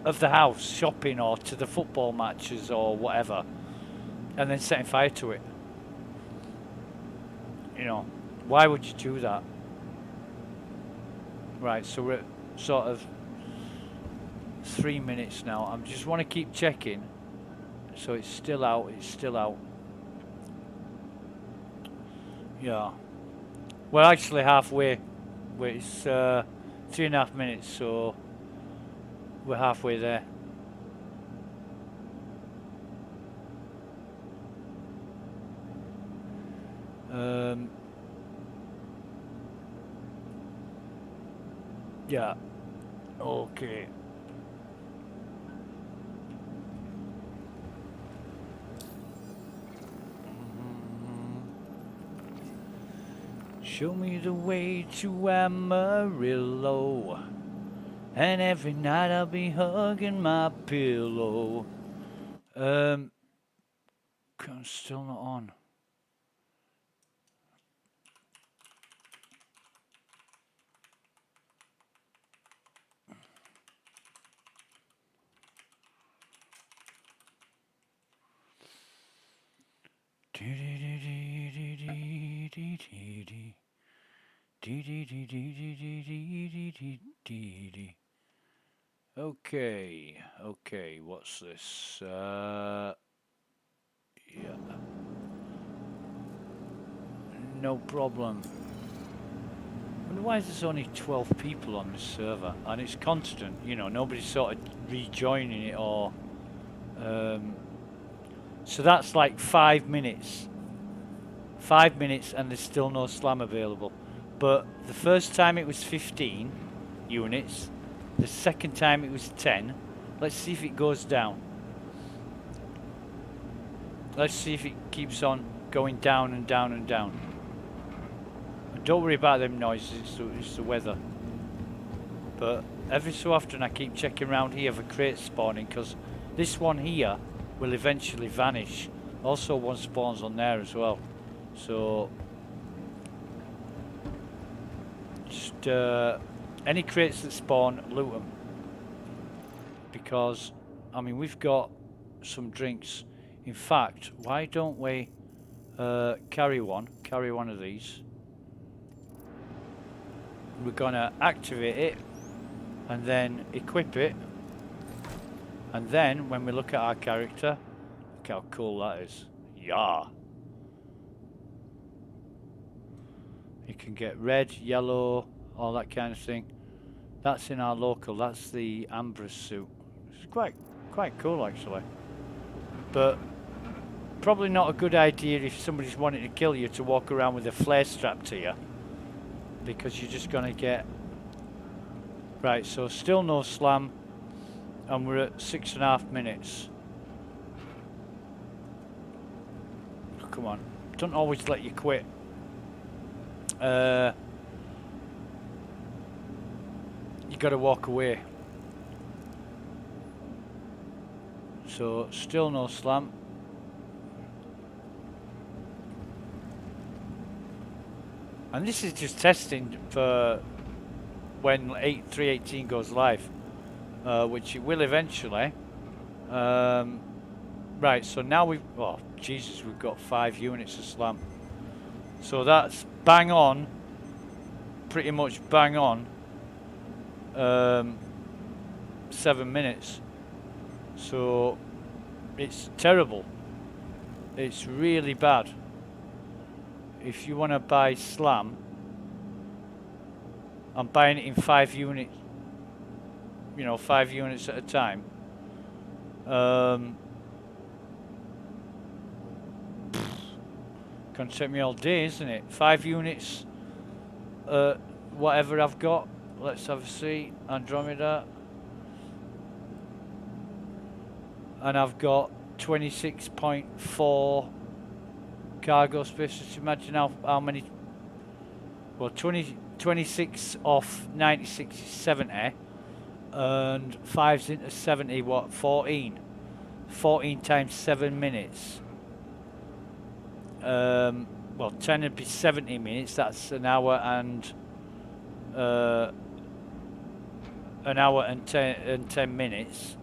S1: of the house shopping or to the football matches or whatever, and then setting fire to it. You know, why would you do that? Right, so we're at sort of 3 minutes now. I just want to keep checking. So it's still out, it's still out. Yeah. We're actually halfway. It's 3.5 minutes, so we're halfway there. Yeah. Okay. Show me the way to Amarillo, and every night I'll be hugging my pillow. I'm still not on. Okay, okay, what's this? Yeah. No problem. I wonder why there's only 12 people on this server, and it's constant, you know, nobody's sort of rejoining it or... so that's like 5 minutes. 5 minutes and there's still no slam available. But the first time it was 15 units, the second time it was 10. Let's see if it goes down. Let's see if it keeps on going down and down and down. And don't worry about them noises, it's the weather. But every so often I keep checking around here for crates spawning, because this one here will eventually vanish. Also one spawns on there as well. So just any crates that spawn, loot them. Because I mean, we've got some drinks. In fact, why don't we carry one of these? We're gonna activate it and then equip it, and then when we look at our character, look how cool that is. Yeah. You can get red, yellow, all that kind of thing. That's in our local. That's the Ambrose suit. It's quite cool actually. But probably not a good idea if somebody's wanting to kill you to walk around with a flare strapped to you, because you're just gonna get... Right, so still no slam, and we're at 6.5 minutes. Come on, don't always let you quit. You gotta walk away. So still no slam. And this is just testing for when 3.18 goes live, which it will eventually. Right, so now we've... Oh, Jesus, we've got 5 units of slam. So that's bang on, pretty much bang on, 7 minutes. So it's terrible. It's really bad. If you want to buy slam, I'm buying it in 5 units, you know, 5 units at a time. Gonna take me all day, isn't it? 5 units, whatever I've got. Let's have a see. Andromeda. And I've got 26.4 cargo space. Just imagine how many... Well, 26 off 96 is 70. And 5's into 70, what? 14. 14 times 7 minutes. Well, 10 would be 70 minutes. That's an hour and 10 minutes.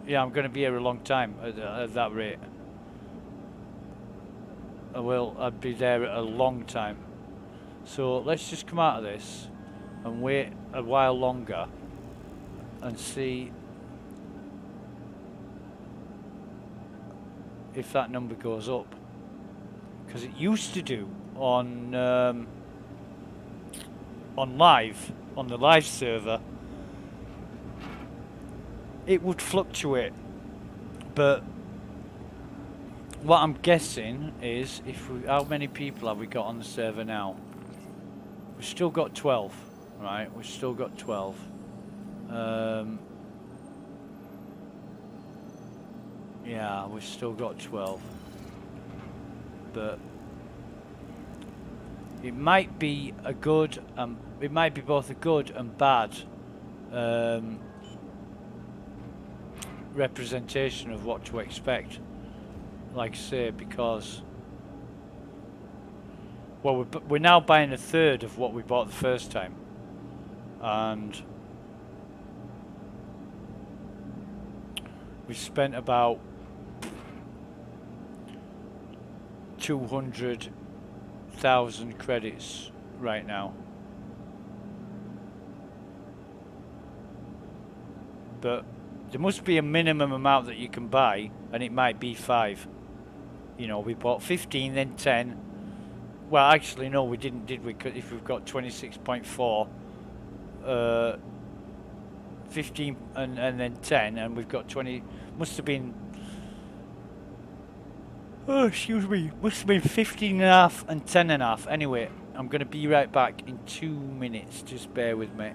S1: Yeah, I'm going to be here a long time at that rate. I'd be there a long time. So let's just come out of this and wait a while longer and see if that number goes up, because it used to do on the live server. It would fluctuate, but what I'm guessing is how many people have we got on the server now? We've still got 12, right? We've still got 12. Yeah, we've still got 12, but it might be a good, it might be both a good and bad representation of what to expect. Like I say, because well, we're now buying a third of what we bought the first time, and we spent about 200 1,000 credits right now. But there must be a minimum amount that you can buy, and it might be 5. You know, we bought 15, then 10. Well, actually, no, we didn't, did we? 'Cause if we've got 26.4, 15 and then 10, and we've got 20, must have been, oh, excuse me, must have been 15 and a half and 10 and a half. Anyway, I'm going to be right back in 2 minutes. Just bear with me.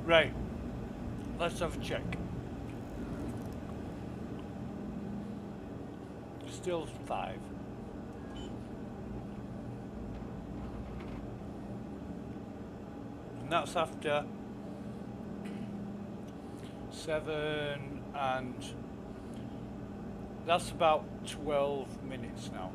S1: Right, let's have a check. Still 5. And that's after 7, and that's about 12 minutes now.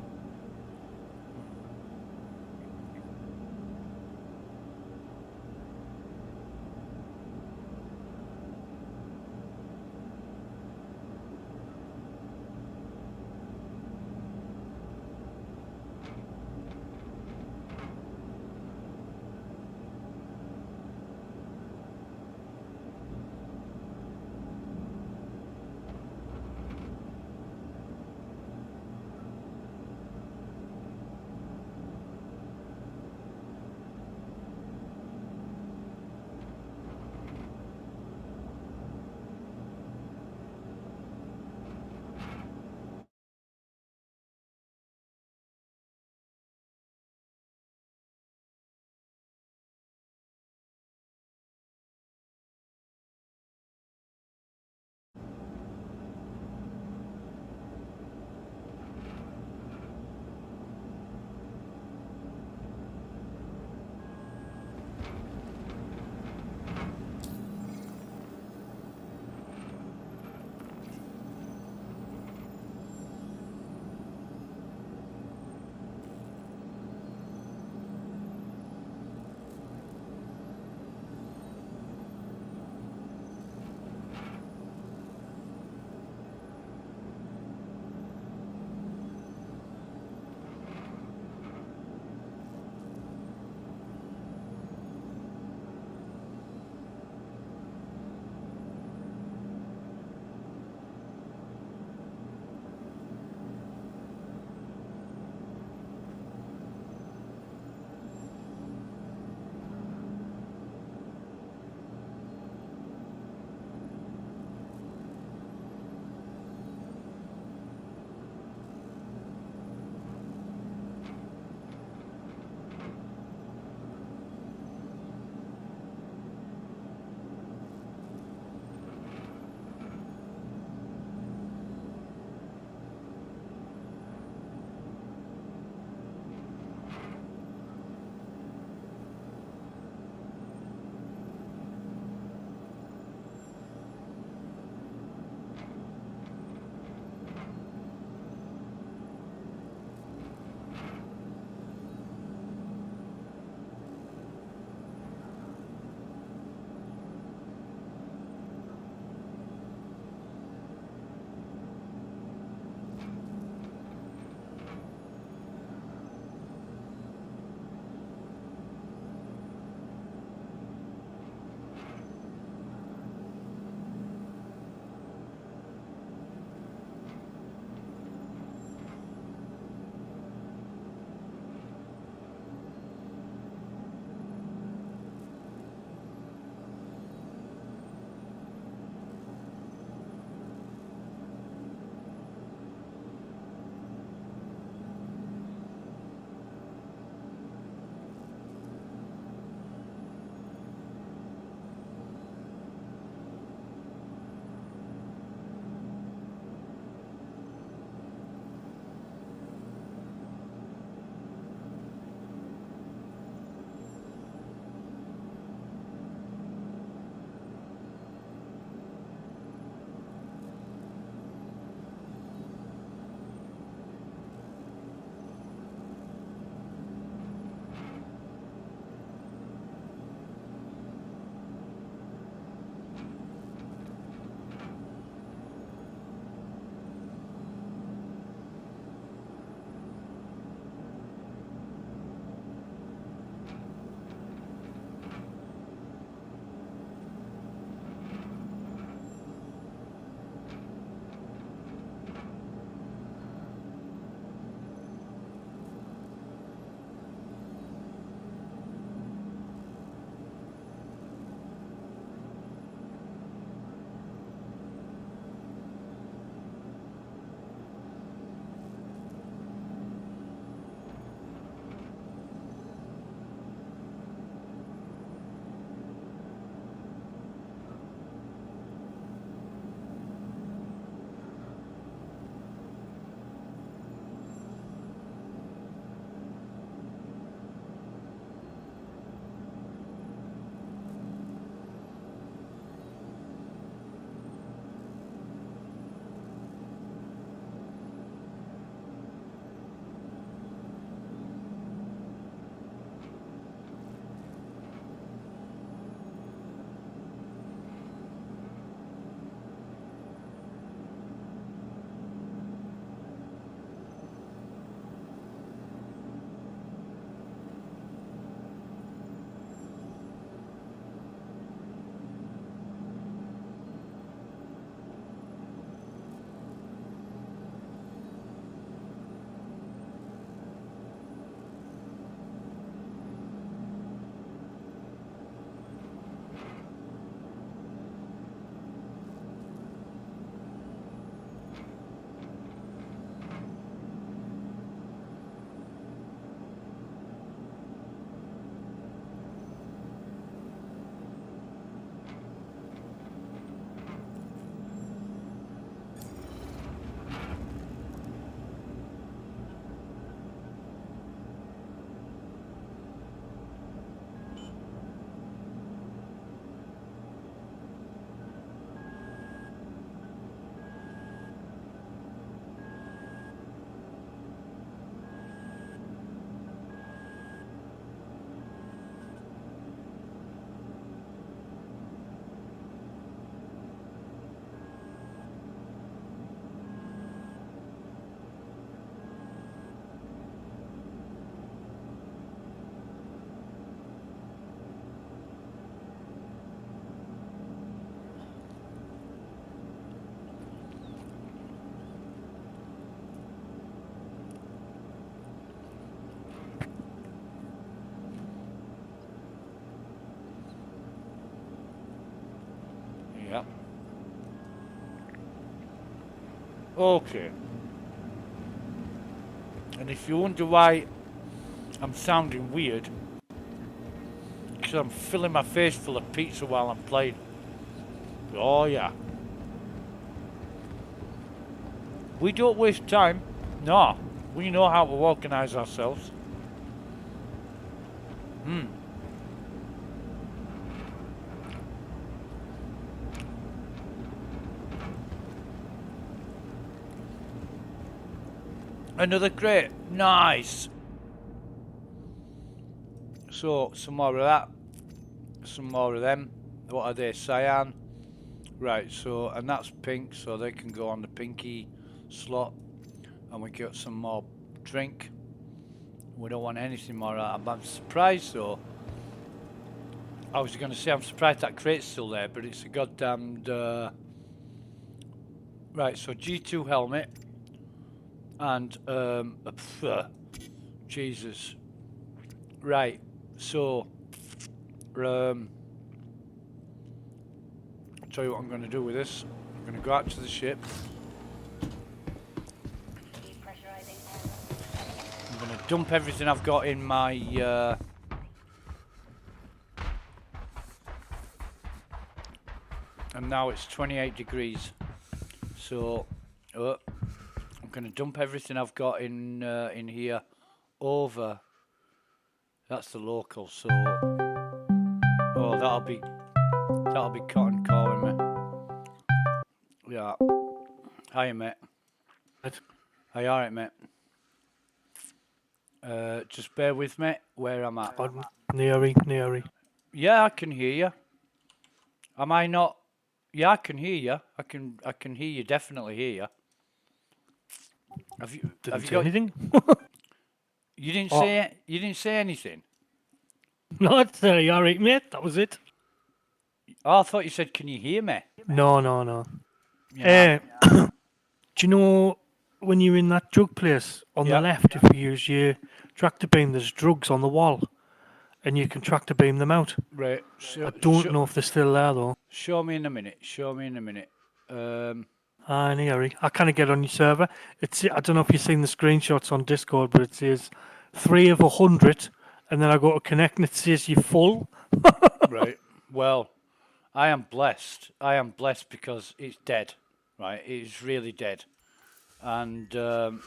S1: Okay. And if you wonder why I'm sounding weird, because I'm filling my face full of pizza while I'm playing. Oh yeah. We don't waste time. No. We know how to organise ourselves. Another crate. Nice. So, some more of that. Some more of them. What are they? Cyan. Right, so, and that's pink, so they can go on the pinky slot. And we got some more drink. We don't want anything more of that. I'm surprised though. I was going to say I'm surprised that crate's still there, but it's a goddamned... Right, so G2 helmet. And, Jesus. Right, so... I'll tell you what I'm going to do with this. I'm going to go out to the ship. I'm going to dump everything I've got in my... and now it's 28 degrees. So, I'm going to dump everything I've got in here over. That's the local, so... Oh, that'll be cotton calling me. Yeah. Hiya, mate. Are you alright, mate? Just bear with me where I'm at.
S4: Neary.
S1: Yeah, I can hear you. Am I not? Yeah, I can hear you. I can hear you. Definitely hear you. Have you
S4: Didn't say
S1: got
S4: anything?
S1: You didn't say you didn't say anything.
S4: No, it's alright, mate. That was it.
S1: Oh, I thought you said, "Can you hear me?"
S4: No.
S1: Yeah.
S4: Do you know when you're in that drug place on the left, if you use your tractor beam, there's drugs on the wall, and you can tractor beam them out.
S1: Right.
S4: I don't know if they're still there though.
S1: Show me in a minute.
S4: Neary. I kind of get on your server. I don't know if you've seen the screenshots on Discord, but it says 3 of 100, and then I go to connect and it says you're full.
S1: Right. Well, I am blessed. Because it's dead. Right. It's really dead. And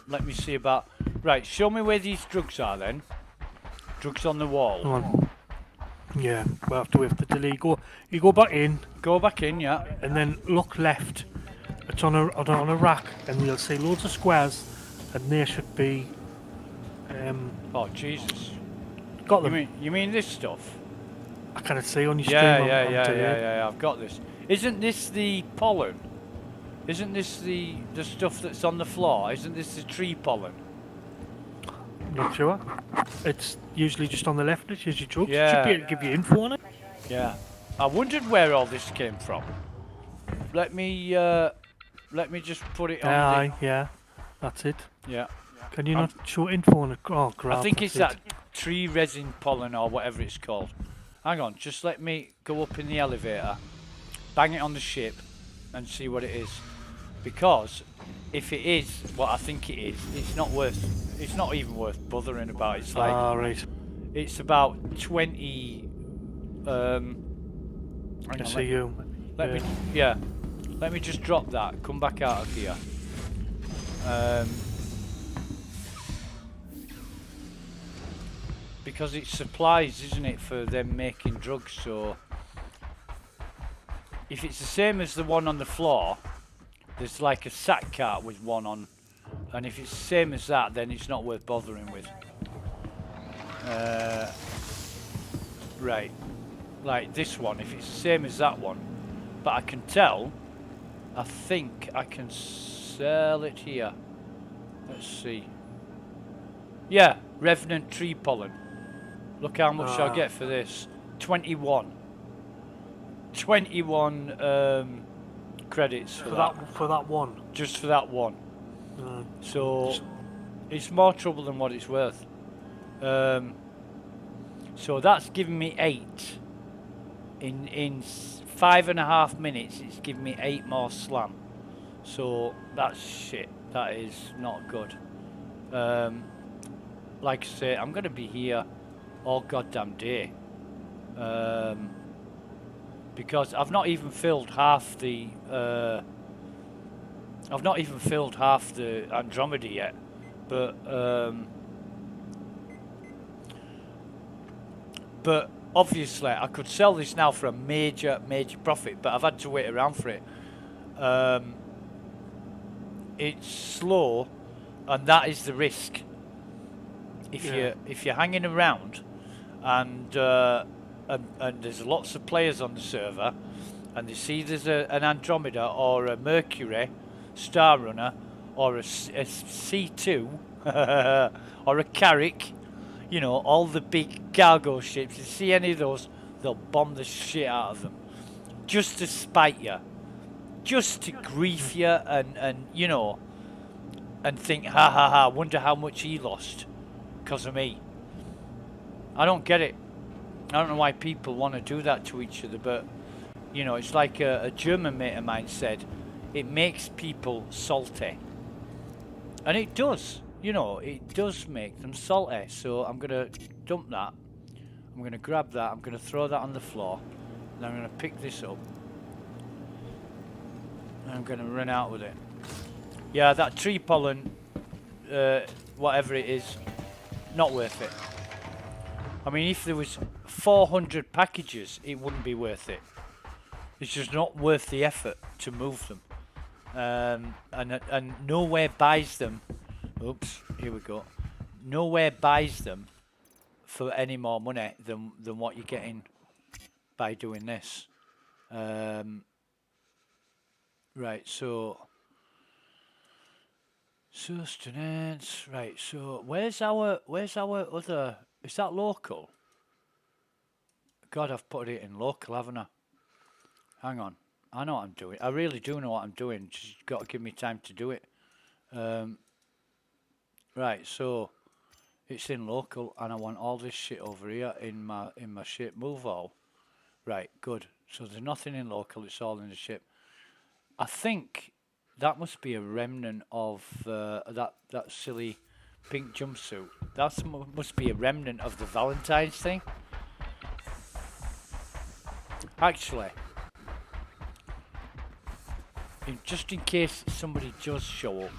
S1: let me see about... Right, show me where these drugs are then. Drugs on the wall.
S4: Come on. Yeah, we'll have to wait for the delete. You go back in.
S1: Go back in, yeah.
S4: And then look left. It's on a rack, and you'll see loads of squares, and there should be...
S1: oh, Jesus.
S4: Got them.
S1: You mean this stuff?
S4: I can't see on your stream.
S1: Yeah, I've got this. Isn't this the pollen? Isn't this the stuff that's on the floor? Isn't this the tree pollen?
S4: Not sure. It's usually just on the left, it's usually drugs.
S1: Yeah.
S4: Should be able to give you info on it.
S1: Yeah. I wondered where all this came from. Let me just put it on
S4: Yeah, that's it.
S1: Yeah.
S4: Can you not show info on it? Oh, crap.
S1: I think it's that tree resin pollen or whatever it's called. Hang on, just let me go up in the elevator, bang it on the ship, and see what it is. Because if it is what I think it is, it's not even worth bothering about. It's like
S4: right.
S1: It's about 20
S4: I see you.
S1: Let me just drop that, come back out of here. Because it's supplies, isn't it, for them making drugs, so if it's the same as the one on the floor, there's like a sack cart with one on, and if it's the same as that, then it's not worth bothering with. Right, like this one, if it's the same as that one, but I can tell, I think I can sell it here. Let's see. Yeah, Revenant Tree Pollen. Look how much I'll get for this. 21 credits for
S4: that one.
S1: Just for that one. So it's more trouble than what it's worth. So that's giving me 8. In 5.5 minutes, it's giving me 8 more slam. So that's shit. That is not good. Like I say, I'm going to be here all goddamn day. Because I've not even filled half the Andromeda yet. But obviously I could sell this now for a major profit, but I've had to wait around for it. It's slow, and that is the risk. If you're hanging around, and there's lots of players on the server, and they see there's an Andromeda or a Mercury, Star Runner, or a C2, or a Carrick, you know, all the big cargo ships. You see any of those, they'll bomb the shit out of them, just to spite you, just to grief you, and you know, and think, ha ha ha, wonder how much he lost because of me. I don't get it. I don't know why people want to do that to each other, but you know, it's like a German mate of mine said, it makes people salty. And it does, you know, it does make them salty. So I'm going to dump that. I'm going to grab that. I'm going to throw that on the floor. And I'm going to pick this up. And I'm going to run out with it. Yeah, that tree pollen, whatever it is, not worth it. I mean, if there was 400 packages, it wouldn't be worth it. It's just not worth the effort to move them. And nowhere buys them. Oops, here we go. Nowhere buys them for any more money than what you're getting by doing this. Right, so sustenance. Right, so where's our other? Is that local? God, I've put it in local, haven't I? Hang on. I know what I'm doing. I really do know what I'm doing. Just got to give me time to do it. Right, so it's in local, and I want all this shit over here in my ship. Move all. Right, good. So there's nothing in local. It's all in the ship. I think that must be a remnant of that silly pink jumpsuit. That must be a remnant of the Valentine's thing. Actually, just in case somebody does show up,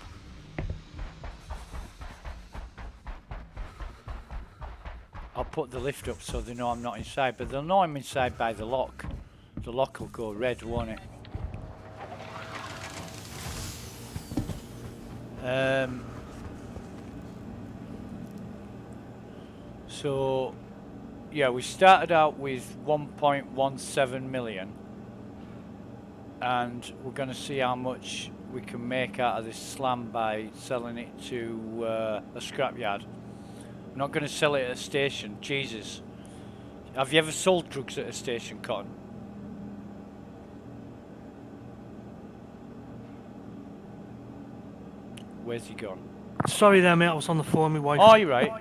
S1: I'll put the lift up so they know I'm not inside, but they'll know I'm inside by the lock. The lock will go red, won't it? So yeah, we started out with 1.17 million, and we're going to see how much we can make out of this slam by selling it to a scrapyard. I'm not going to sell it at a station. Jesus, have you ever sold drugs at a station, Cotton? Where's he gone?
S4: Sorry there, mate. I was on the phone with my wife.
S1: Oh, you're right.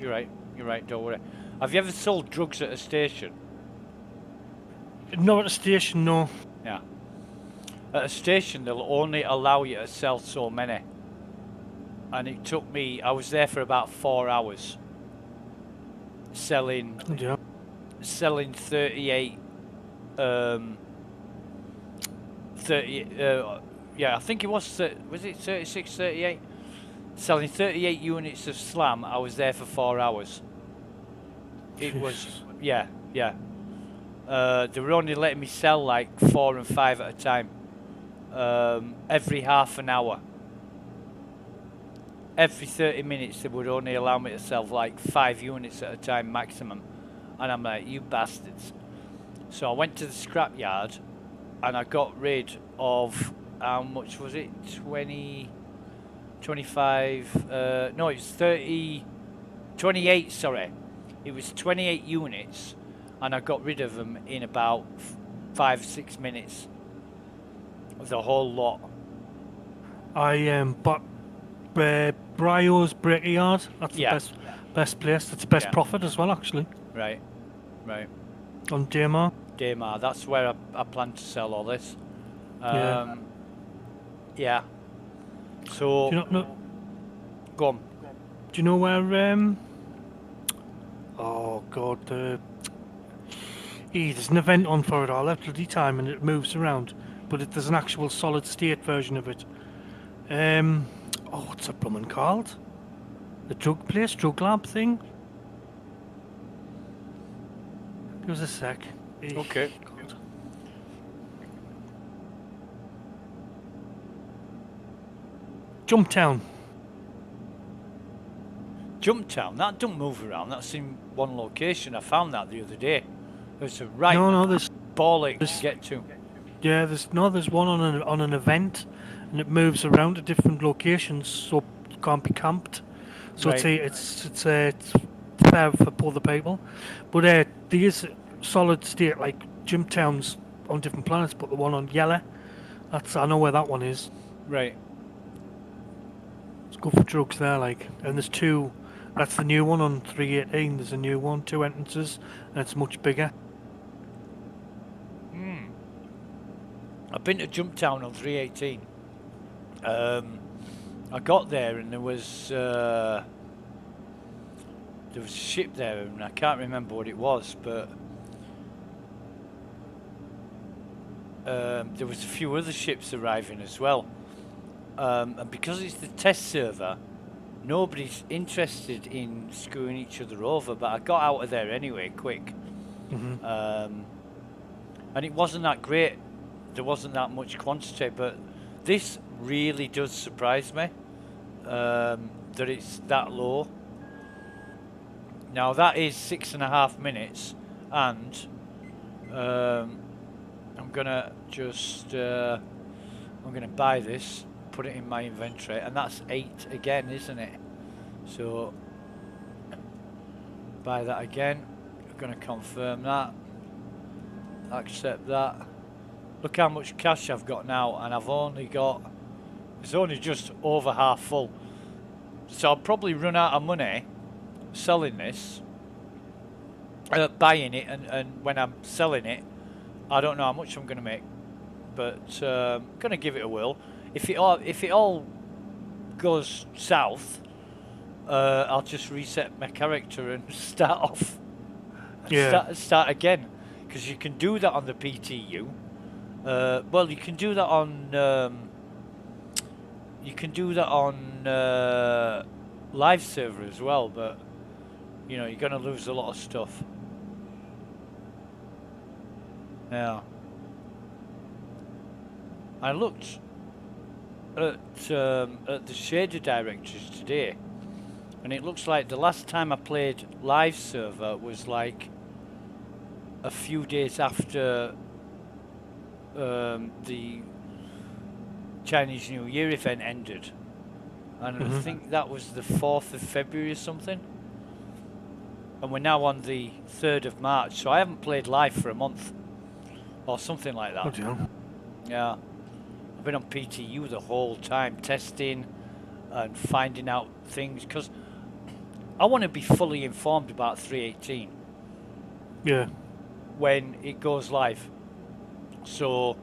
S1: Don't worry. Have you ever sold drugs at a station?
S4: No, at a station, no.
S1: Yeah. At a station, they'll only allow you to sell so many. And it took me, I was there for about 4 hours. Selling 38, yeah, I think it was it 36, 38? Selling 38 units of slam. I was there for 4 hours. It was, yeah. They were only letting me sell like 4 and 5 at a time. Every half an hour. Every 30 minutes they would only allow me to sell like 5 units at a time maximum. And I'm like, you bastards. So I went to the scrapyard and I got rid of, how much was it? 20, 25, no, it was 30, 28, sorry. It was 28 units, and I got rid of them in about 5-6 minutes. The whole lot.
S4: But Brio's Breaker Yard, that's the best place. That's the best profit as well, actually.
S1: Right.
S4: On Daymar.
S1: That's where I plan to sell all this. Yeah. So
S4: Do you not know?
S1: go on.
S4: Do you know where? Oh God, there's an event on for it all that bloody time, and it moves around. But there's an actual solid state version of it. What's that blooming called? The drug place, drug lab thing. Give us a sec.
S1: Okay.
S4: God. Jumptown.
S1: Jumptown, that don't move around. That's in one location. I found that the other day. There's a right
S4: No, there's
S1: ball ache
S4: there's-
S1: to get to.
S4: yeah, there's one on an event, and it moves around to different locations, so it can't be camped. So
S1: Right.
S4: it's fair for other people, but there is solid state like gym towns on different planets. But the one on Yella, I know where that one is.
S1: Right.
S4: It's good for drugs there, like, and there's two. That's the new one on 3.18. There's a new one, 2 entrances, and it's much bigger.
S1: I've been to Jumptown on 318. I got there and there was a ship there and I can't remember what it was, but there was a few other ships arriving as well. And because it's the test server, nobody's interested in screwing each other over, but I got out of there anyway, quick. And it wasn't that great. There wasn't that much quantity, but this really does surprise me that it's that low. Now that is 6.5 minutes, and I'm gonna just I'm gonna buy this, put it in my inventory, and that's 8 again, isn't it? So buy that again. I'm gonna confirm that, accept that. Look how much cash I've got now, and I've only got, it's only just over half full. So I'll probably run out of money selling this, buying it, and when I'm selling it, I don't know how much I'm going to make, but I'm going to give it a whirl. If it all goes south, I'll just reset my character and start off. Start again, because you can do that on the PTU. Well, you can do that on live server as well, but you know, you're gonna lose a lot of stuff. Yeah. I looked at the shader directories today, and it looks like the last time I played live server was like a few days after the Chinese New Year event ended, and I think that was the 4th of February or something, and we're now on the 3rd of March, so I haven't played live for a month or something like that. Yeah, I've been on PTU the whole time, testing and finding out things, because I want to be fully informed about 318 when it goes live. So,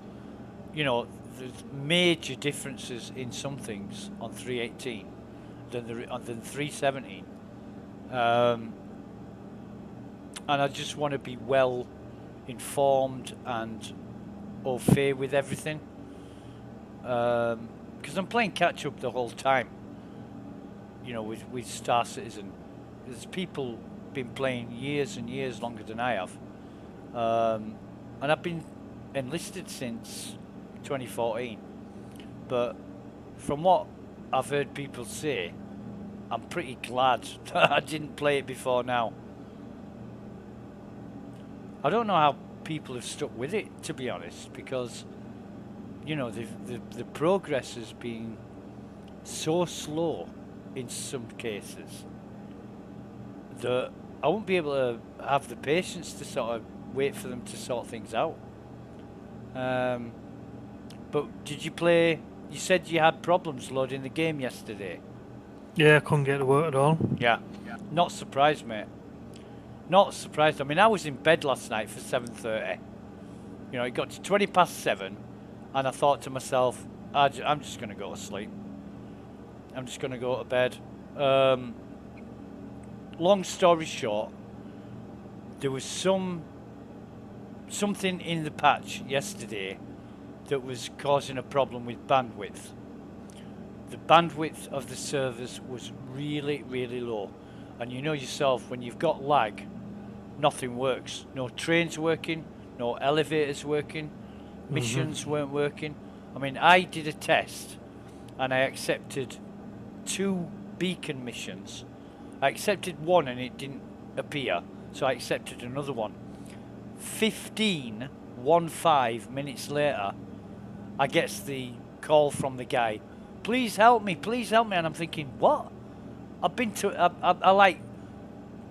S1: you know, there's major differences in some things on 318 than 317, and I just want to be well informed and au fait with everything, because I'm playing catch up the whole time. You know, with Star Citizen, there's people been playing years and years longer than I have, and I've been enlisted since 2014, but from what I've heard people say, I'm pretty glad that I didn't play it before now. I don't know how people have stuck with it, to be honest, because you know, the progress has been so slow in some cases that I won't be able to have the patience to sort of wait for them to sort things out. But did you play? You said you had problems loading the game yesterday.
S4: Yeah, I couldn't get to work at all.
S1: Yeah. Not surprised, mate. Not surprised. I mean, I was in bed last night for 7:30. You know, it got to 7:20, and I thought to myself, I'm just going to go to sleep. I'm just going to go to bed. Long story short, there was something in the patch yesterday that was causing a problem with bandwidth. The bandwidth of the servers was really, really low. And you know yourself, when you've got lag, nothing works. No trains working, no elevators working, missions weren't working. I mean, I did a test and I accepted 2 beacon missions. I accepted one and it didn't appear, so I accepted another one. 15 minutes later, I gets the call from the guy, please help me, and I'm thinking, what? I've been to, I like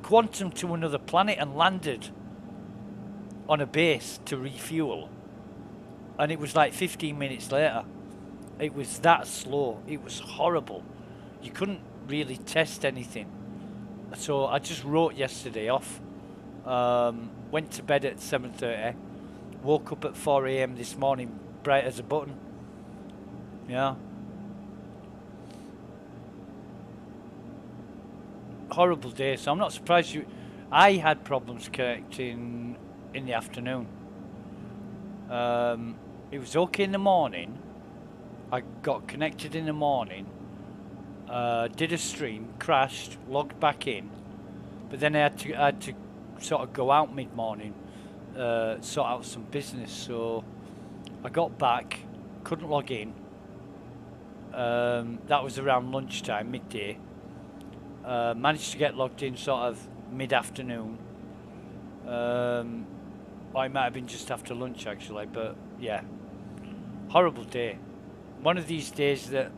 S1: quantum to another planet and landed on a base to refuel, and it was like 15 minutes later. It was that slow. It was horrible. You couldn't really test anything. So I just wrote yesterday off. Went to bed at 7:30. Woke up at 4 a.m. this morning, bright as a button. Yeah. Horrible day. So I'm not surprised you. I had problems connecting in the afternoon. It was okay in the morning. I got connected in the morning. Did a stream, crashed, logged back in, but then I had to sort of go out mid-morning, sort out some business. So I got back, couldn't log in. That was around lunchtime, midday. Managed to get logged in sort of mid-afternoon. Or it might have been just after lunch actually, but yeah, horrible day. One of these days that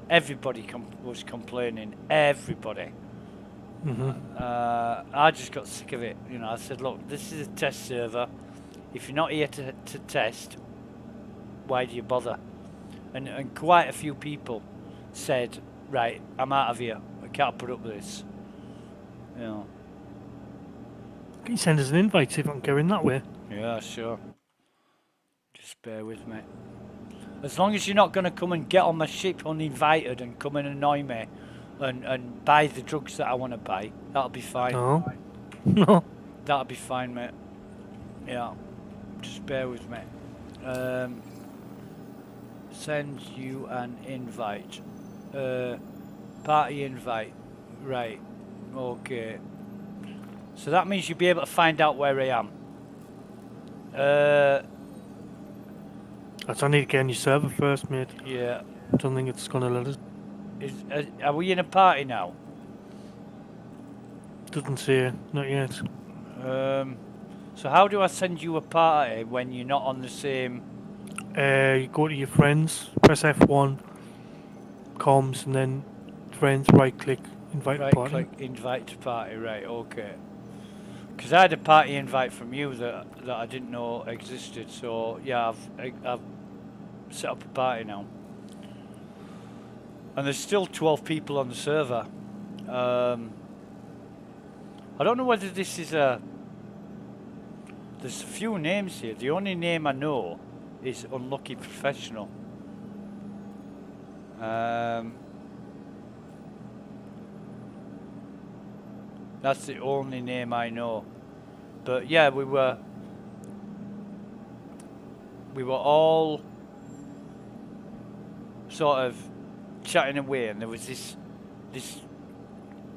S1: everybody was complaining. Everybody. I just got sick of it. You know, I said, look, this is a test server. If you're not here to test, why do you bother? And quite a few people said, right, I'm out of here. I can't put up with this. You know.
S4: Can you send us an invite, see if I can go in that way?
S1: Yeah, sure. Just bear with me. As long as you're not going to come and get on my ship uninvited and come and annoy me and buy the drugs that I want to buy, that'll be fine.
S4: No. No.
S1: That'll be fine, mate. Yeah. Just bear with me. Send you an invite. Party invite. Right. Okay. So that means you'll be able to find out where I am.
S4: I need to get on your server first, mate.
S1: Yeah.
S4: I don't think it's gonna let us.
S1: Are we in a party now?
S4: Doesn't say, not yet.
S1: So how do I send you a party when you're not on the same?
S4: You go to your friends, press F1, comms, and then friends, right click, invite to party.
S1: Right click, invite to party. Right, okay. Because I had a party invite from you that I didn't know existed. So yeah, I've set up a party now. And there's still 12 people on the server. I don't know whether this is a... There's a few names here. The only name I know is Unlucky Professional. That's the only name I know. But yeah, we were all sort of chatting away, and there was this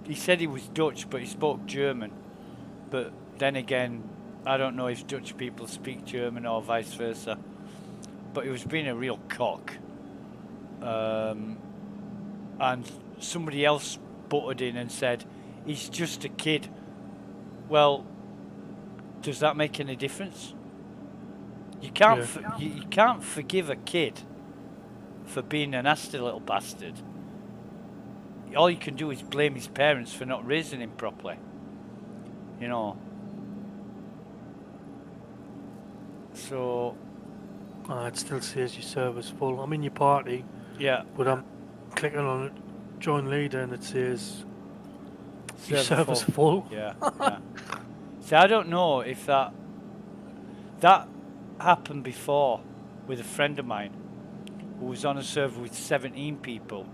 S1: he said he was Dutch but he spoke German, but then again I don't know if Dutch people speak German or vice versa, but he was being a real cock, and somebody else butted in and said he's just a kid. Well, does that make any difference? You can't you can't forgive a kid for being a nasty little bastard. All you can do is blame his parents for not raising him properly. You know. So.
S4: It still says your server's full. I'm in your party.
S1: Yeah.
S4: But I'm clicking on it, join leader, and it says your server's full.
S1: Yeah. Yeah. See, I don't know if that happened before with a friend of mine who was on a server with 17 people,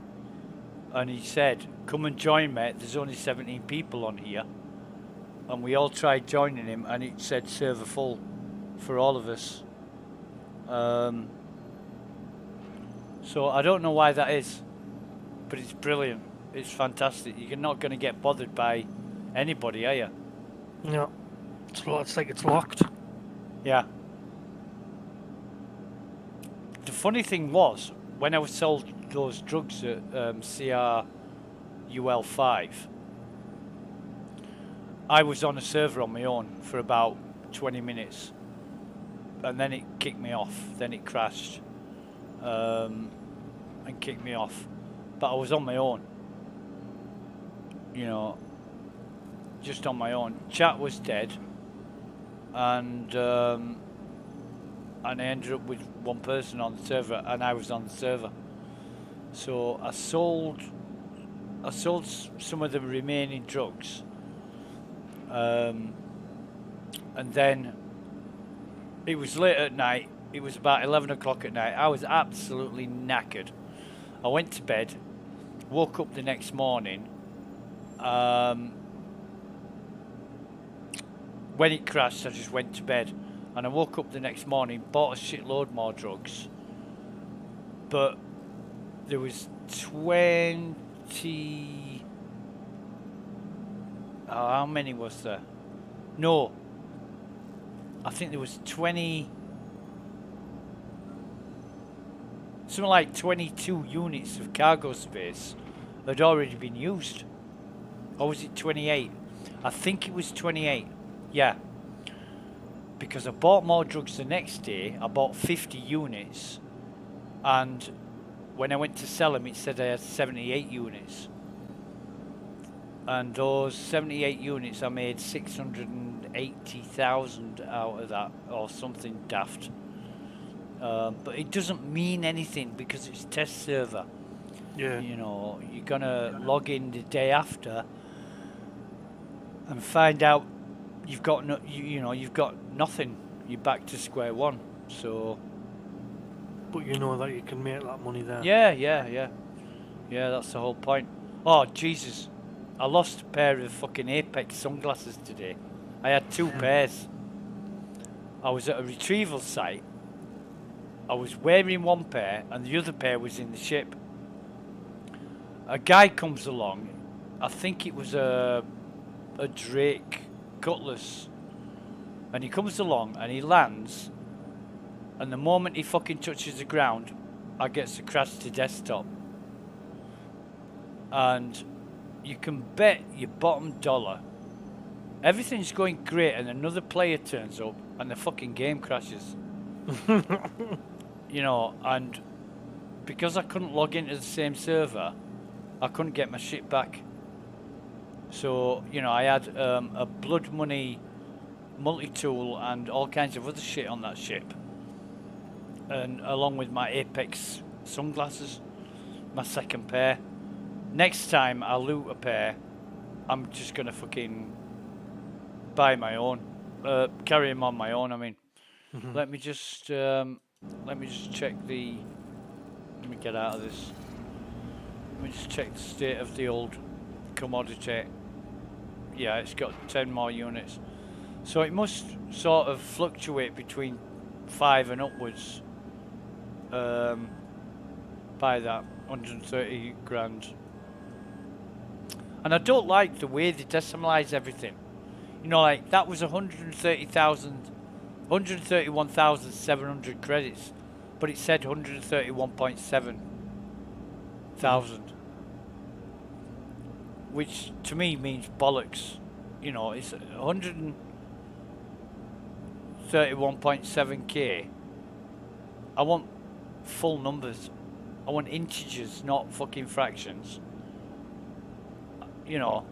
S1: and he said, "Come and join me. There's only 17 people on here." And we all tried joining him, and it said server full for all of us. So I don't know why that is, but it's brilliant. It's fantastic. You're not going to get bothered by anybody, are you?
S4: Yeah. It's like it's locked.
S1: Yeah. The funny thing was, when I was sold those drugs at CRUL5, I was on a server on my own for about 20 minutes. And then it kicked me off. Then it crashed. And kicked me off. But I was on my own. You know, just on my own. Chat was dead. And I ended up with one person on the server, and I was on the server. So I sold some of the remaining drugs, and then it was late at night. It was about 11 o'clock at night. I was absolutely knackered. I went to bed, woke up the next morning. When it crashed, I just went to bed. And I woke up the next morning, bought a shitload more drugs. But there was 20... Oh, how many was there? No. I think there was 20... Something like 22 units of cargo space had already been used. Or was it 28? I think it was 28. Yeah. Because I bought more drugs the next day. I bought 50 units. And when I went to sell them, it said I had 78 units. And those 78 units, I made 680,000 out of that, or something daft. But it doesn't mean anything because it's test server.
S4: Yeah.
S1: You know, you're gonna log in the day after and find out you've got you've got nothing. You're back to square one. So.
S4: But you know that you can make that money there.
S1: Yeah. That's the whole point. Oh Jesus, I lost a pair of fucking Apex sunglasses today. I had two pairs. I was at a retrieval site. I was wearing one pair, and the other pair was in the ship. A guy comes along. I think it was a Drake Cutlass, and he comes along and he lands, and the moment he fucking touches the ground, I gets a crash to desktop. And you can bet your bottom dollar everything's going great, and another player turns up and the fucking game crashes. You know, and because I couldn't log into the same server, I couldn't get my shit back. So, you know, I had a blood money multi-tool and all kinds of other shit on that ship. And along with my Apex sunglasses, my second pair. Next time I loot a pair, I'm just gonna fucking buy my own. Carry them on my own, I mean. Let me just check the... Let me get out of this. Let me just check the state of the old commodity. Yeah, it's got 10 more units. So it must sort of fluctuate between 5 and upwards. By that 130 grand. And I don't like the way they decimalize everything. You know, like that was 131,700 credits, but it said 131.7 thousand, which to me means bollocks. You know, it's 131.7k. I want full numbers. I want integers, not fucking fractions. You know,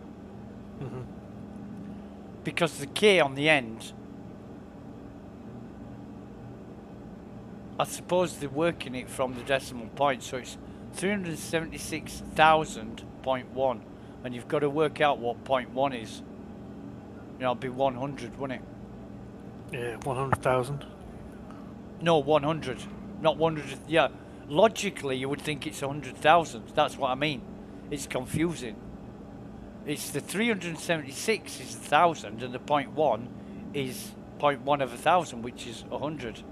S1: because the k on the end, I suppose they're working it from the decimal point, so it's 376,000.1, and you've got to work out what 0.1 is. You know, it'd be 100, wouldn't it?
S4: Yeah, 100,000.
S1: No, 100, not 100. Yeah, logically you would think it's 100,000. That's what I mean. it's confusing. It's the 376 is 1,000, and the 0.1 is 0.1 of 1,000, which is 100.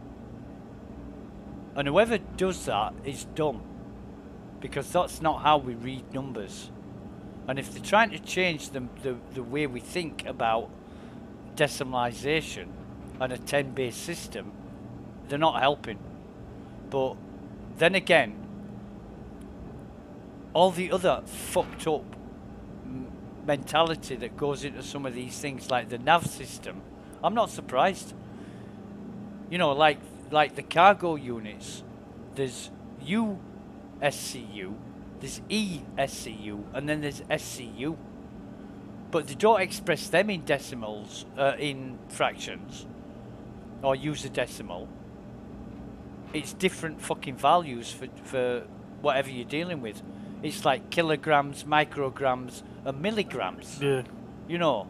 S1: And whoever does that is dumb, because that's not how we read numbers. And if they're trying to change the way we think about decimalisation and a 10-base system, they're not helping. But then again, all the other fucked up mentality that goes into some of these things, like the nav system, I'm not surprised. You know, like the cargo units, there's USCU, there's ESCU, and then there's SCU. But they don't express them in decimals, in fractions, or use a decimal. It's different fucking values for whatever you're dealing with. It's like kilograms, micrograms, and milligrams.
S4: Yeah.
S1: You know,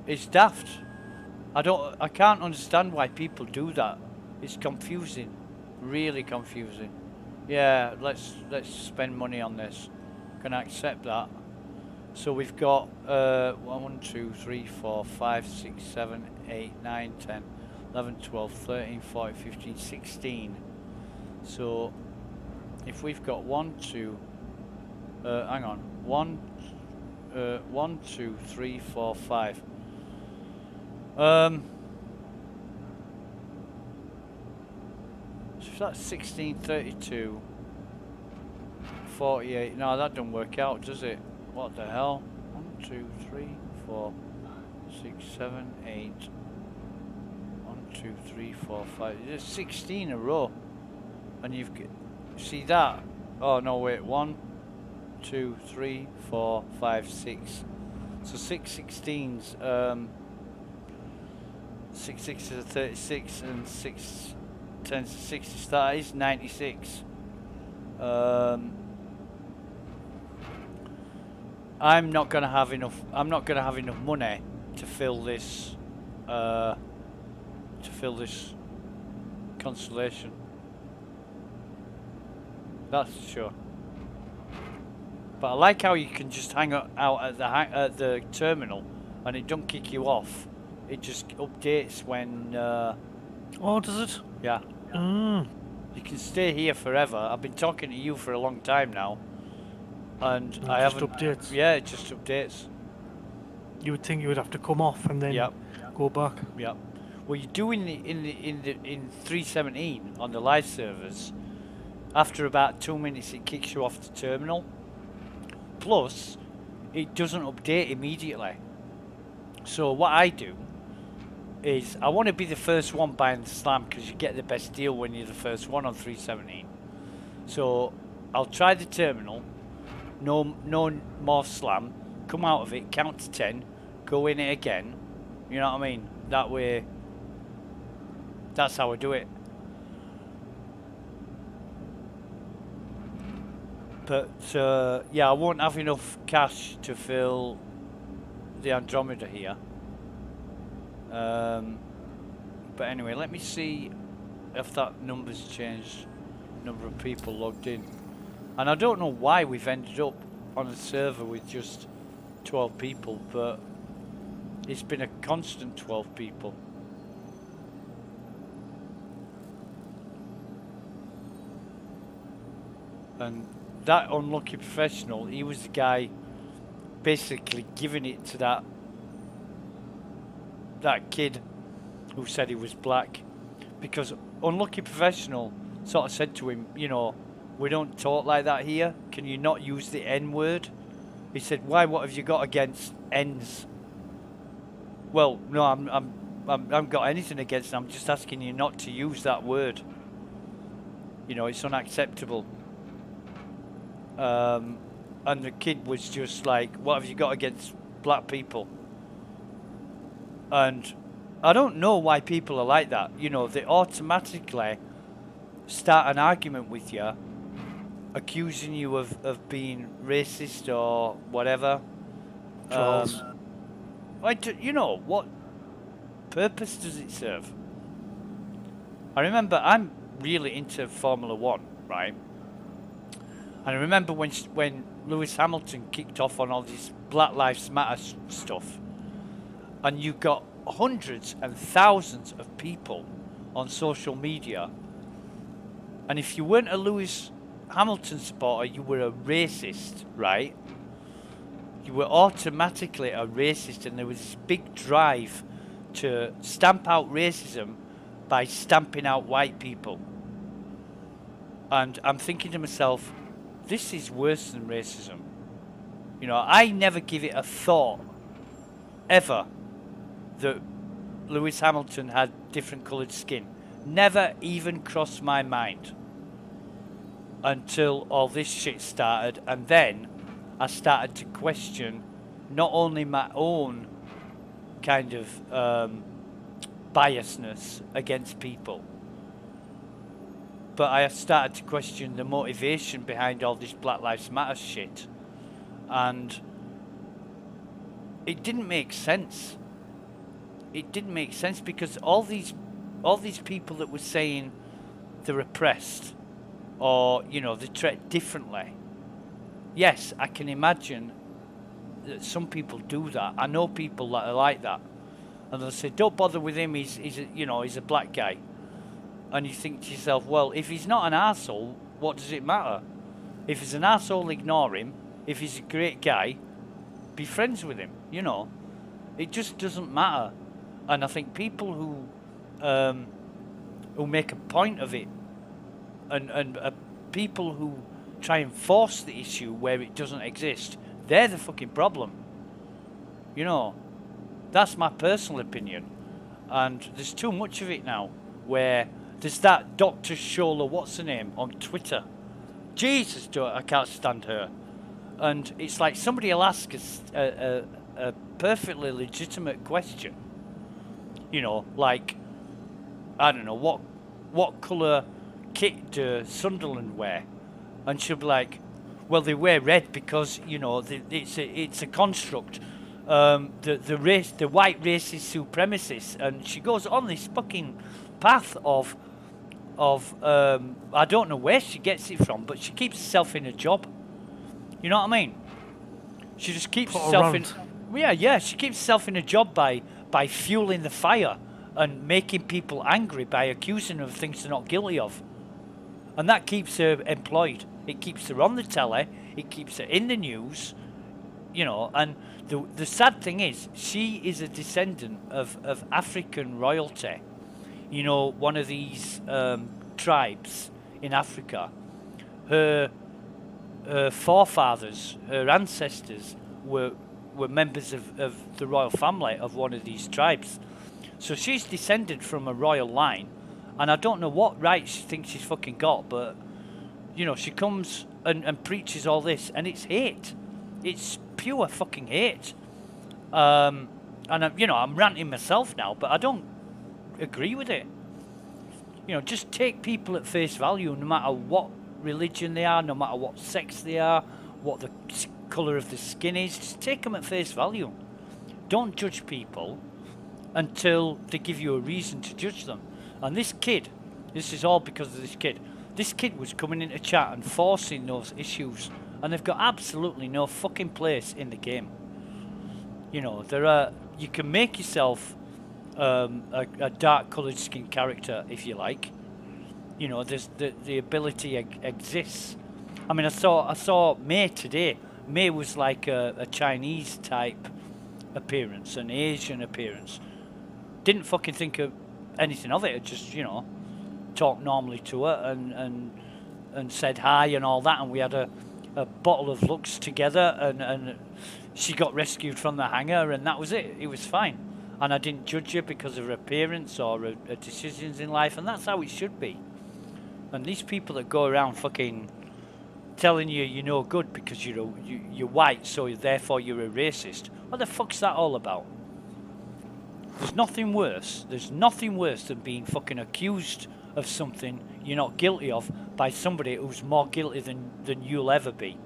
S1: it's daft. I can't understand why people do that. It's confusing, really confusing. Yeah, let's spend money on this. Can I accept that? So we've got 1, 2, 3, 4, 5, 6, 7, 8, 9, 10, 11, 12, 13, 14, 15, 16. So if we've got 1, 2, hang on, 1, 2, 3, 4, 5. So if that's 16, 32, 48. No, that doesn't work out, does it? What the hell? 1, 2, 3, 4, 6, 7, 8. 1, 2, 3, 4, 5. There's 16 in a row. And you've got, see that? Oh no, wait. 1, 2, 3, 4, 5, 6. So 6 16s. 6 6 is 36, and 6 10 is 60. So that is 96. I'm not gonna have enough. I'm not gonna have enough money to fill this. Constellation. That's sure. But I like how you can just hang out at the terminal, and it don't kick you off. It just updates when.
S4: Oh, does it?
S1: Yeah. You can stay here forever. I've been talking to you for a long time now, and I haven't.
S4: Updates.
S1: Yeah, it just updates.
S4: You would think you would have to come off and then go back.
S1: Yep. Well, you do in 3.17 on the live servers. After about 2 minutes, it kicks you off the terminal. Plus, it doesn't update immediately. So what I do is I want to be the first one buying the slam, because you get the best deal when you're the first one on 3.17. So I'll try the terminal. No more slam. Come out of it. Count to 10. Go in it again. You know what I mean? That way. That's how I do it. But yeah, I won't have enough cash to fill the Andromeda here. But anyway, let me see if that number's changed. Number of people logged in. And I don't know why we've ended up on a server with just 12 people, but it's been a constant 12 people. And that unlucky professional, he was the guy basically giving it to that kid who said he was black, because unlucky professional sort of said to him, you know, we don't talk like that here. Can you not use the N word? He said, why? What have you got against N's? Well, no, I haven't got anything against them. I'm just asking you not to use that word. You know, it's unacceptable. And the kid was just like, what have you got against black people? And I don't know why people are like that. You know, they automatically start an argument with you, accusing you of being racist or whatever. You know, what purpose does it serve? I remember I'm really into Formula 1, right? And I remember when Lewis Hamilton kicked off on all this Black Lives Matter stuff, and you got hundreds and thousands of people on social media, and if you weren't a Lewis Hamilton supporter, you were a racist, right? You were automatically a racist, and there was this big drive to stamp out racism by stamping out white people. And I'm thinking to myself, this is worse than racism. You know, I never give it a thought, ever, that Lewis Hamilton had different coloured skin. Never even crossed my mind until all this shit started, and then I started to question not only my own kind of biasness against people, but I started to question the motivation behind all this Black Lives Matter shit, and it didn't make sense. It didn't make sense because all these people that were saying they're oppressed, or you know, they treat differently. Yes, I can imagine that some people do that. I know people that are like that, and they'll say, "Don't bother with him. He's a black guy." And you think to yourself, well, if he's not an arsehole, what does it matter? If he's an arsehole, ignore him. If he's a great guy, be friends with him. You know, it just doesn't matter. And I think people who make a point of it, and people who try and force the issue where it doesn't exist, they're the fucking problem. You know, that's my personal opinion. And there's too much of it now, where there's that Dr. Shola, what's her name, on Twitter. Jesus, I can't stand her. And it's like somebody will ask us a perfectly legitimate question. You know, like, I don't know, what colour kit do Sunderland wear? And she'll be like, well, they wear red because, you know, it's a construct. The white race is supremacist. And she goes on this fucking path of I don't know where she gets it from, but she keeps herself in a job. You know what I mean? She just keeps herself in. Yeah. She keeps herself in a job by fueling the fire and making people angry by accusing her of things they're not guilty of, and that keeps her employed. It keeps her on the telly. It keeps her in the news. You know, and the sad thing is, she is a descendant of African royalty. You know, one of these tribes in Africa. Her forefathers, her ancestors, were members of the royal family of one of these tribes. So she's descended from a royal line, and I don't know what right she thinks she's fucking got, but, you know, she comes and preaches all this, and it's hate. It's pure fucking hate. And, I'm ranting myself now, but I don't agree with it. You know, just take people at face value, no matter what religion they are, no matter what sex they are, what the colour of the skin is. Just take them at face value. Don't judge people until they give you a reason to judge them. And this is all because of this kid. This kid was coming into chat and forcing those issues, and they've got absolutely no fucking place in the game. You know, you can make yourself a dark coloured skin character if you like. You know, there's the ability exists. I mean, I saw May today. May was like a Chinese type appearance, an Asian appearance. Didn't fucking think of anything of it. I just, you know, talked normally to her and said hi and all that, and we had a bottle of Lux together, and she got rescued from the hangar, and that was it. It was fine. And I didn't judge her because of her appearance or her decisions in life, and that's how it should be. And these people that go around fucking telling you you're no good because you're white, so therefore you're a racist. What the fuck's that all about? There's nothing worse than being fucking accused of something you're not guilty of by somebody who's more guilty than you'll ever be.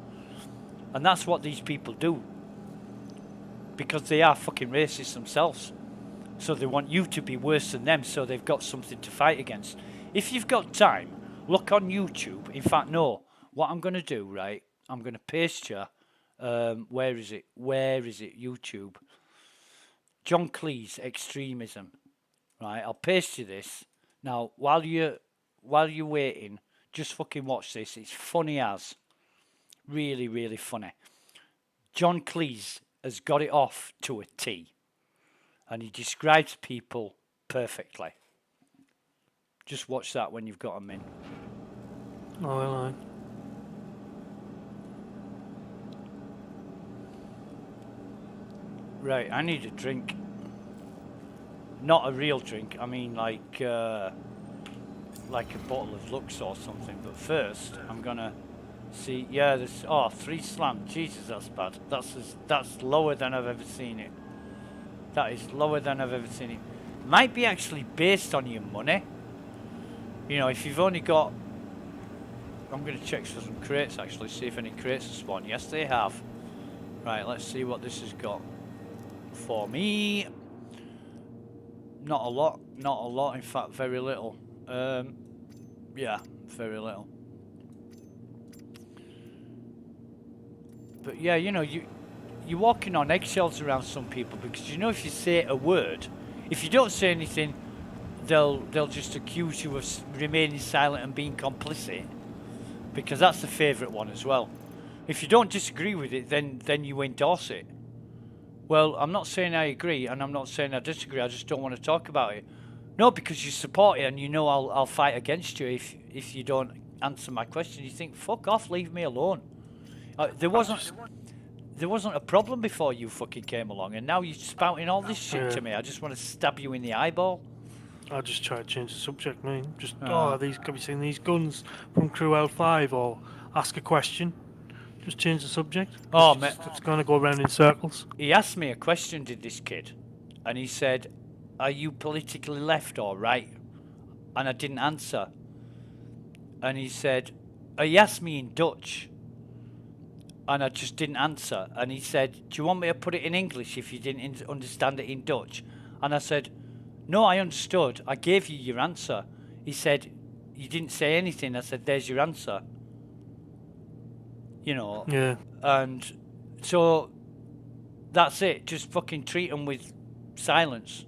S1: And that's what these people do. Because they are fucking racist themselves. So they want you to be worse than them, so they've got something to fight against. If you've got time, look on YouTube. In fact, no. What I'm going to do, right? I'm going to paste you. Where is it? YouTube. John Cleese, extremism. Right, I'll paste you this. Now, while you're waiting, just fucking watch this. It's funny as. Really, really funny. John Cleese has got it off to a T. And he describes people perfectly. Just watch that when you've got them in.
S4: Oh, well, aye.
S1: Right, I need a drink. Not a real drink. I mean, like a bottle of Lux or something. But first, I'm gonna see. Yeah, there's 3 slam. Jesus, that's bad. That's lower than I've ever seen it. That is lower than I've ever seen it. Might be actually based on your money. You know, if you've only got. I'm gonna check for some crates actually. See if any crates have spawned. Yes, they have. Right, let's see what this has got for me. Not a lot, in fact, very little. Yeah, very little. But yeah, you know, you're walking on eggshells around some people because you know if you say a word, if you don't say anything, they'll just accuse you of remaining silent and being complicit, because that's the favourite one as well. If you don't disagree with it, then you endorse it. Well, I'm not saying I agree, and I'm not saying I disagree. I just don't want to talk about it. No, because you support it, and you know I'll fight against you if you don't answer my question. You think, fuck off, leave me alone. There wasn't a problem before you fucking came along, and now you're spouting all this shit to me. I just want to stab you in the eyeball.
S4: I just try to change the subject, mate. Just, have you seen these guns from Crew L5? Or ask a question. Just change the subject.
S1: Oh, mate.
S4: It's going to go around in circles.
S1: He asked me a question, did this kid? And he said, are you politically left or right? And I didn't answer. And he said, he asked me in Dutch. And I just didn't answer. And he said, do you want me to put it in English if you didn't understand it in Dutch? And I said, no, I understood. I gave you your answer. He said, you didn't say anything. I said, there's your answer. You know.
S4: Yeah.
S1: And so that's it. Just fucking treat them with silence.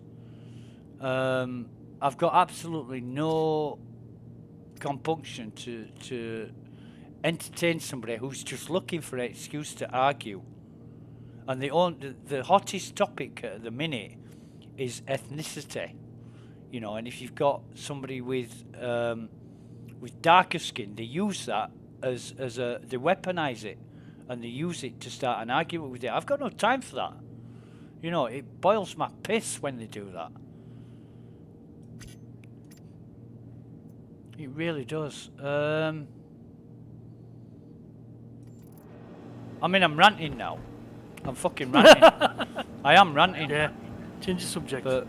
S1: I've got absolutely no compunction to entertain somebody who's just looking for an excuse to argue. And the hottest topic at the minute is ethnicity. You know, and if you've got somebody with darker skin, they use that as they weaponize it, and they use it to start an argument with it. I've got no time for that. You know, it boils my piss when they do that. It really does. I mean, I'm ranting now. I'm fucking ranting. I am ranting.
S4: Yeah. Change the subject.
S1: But,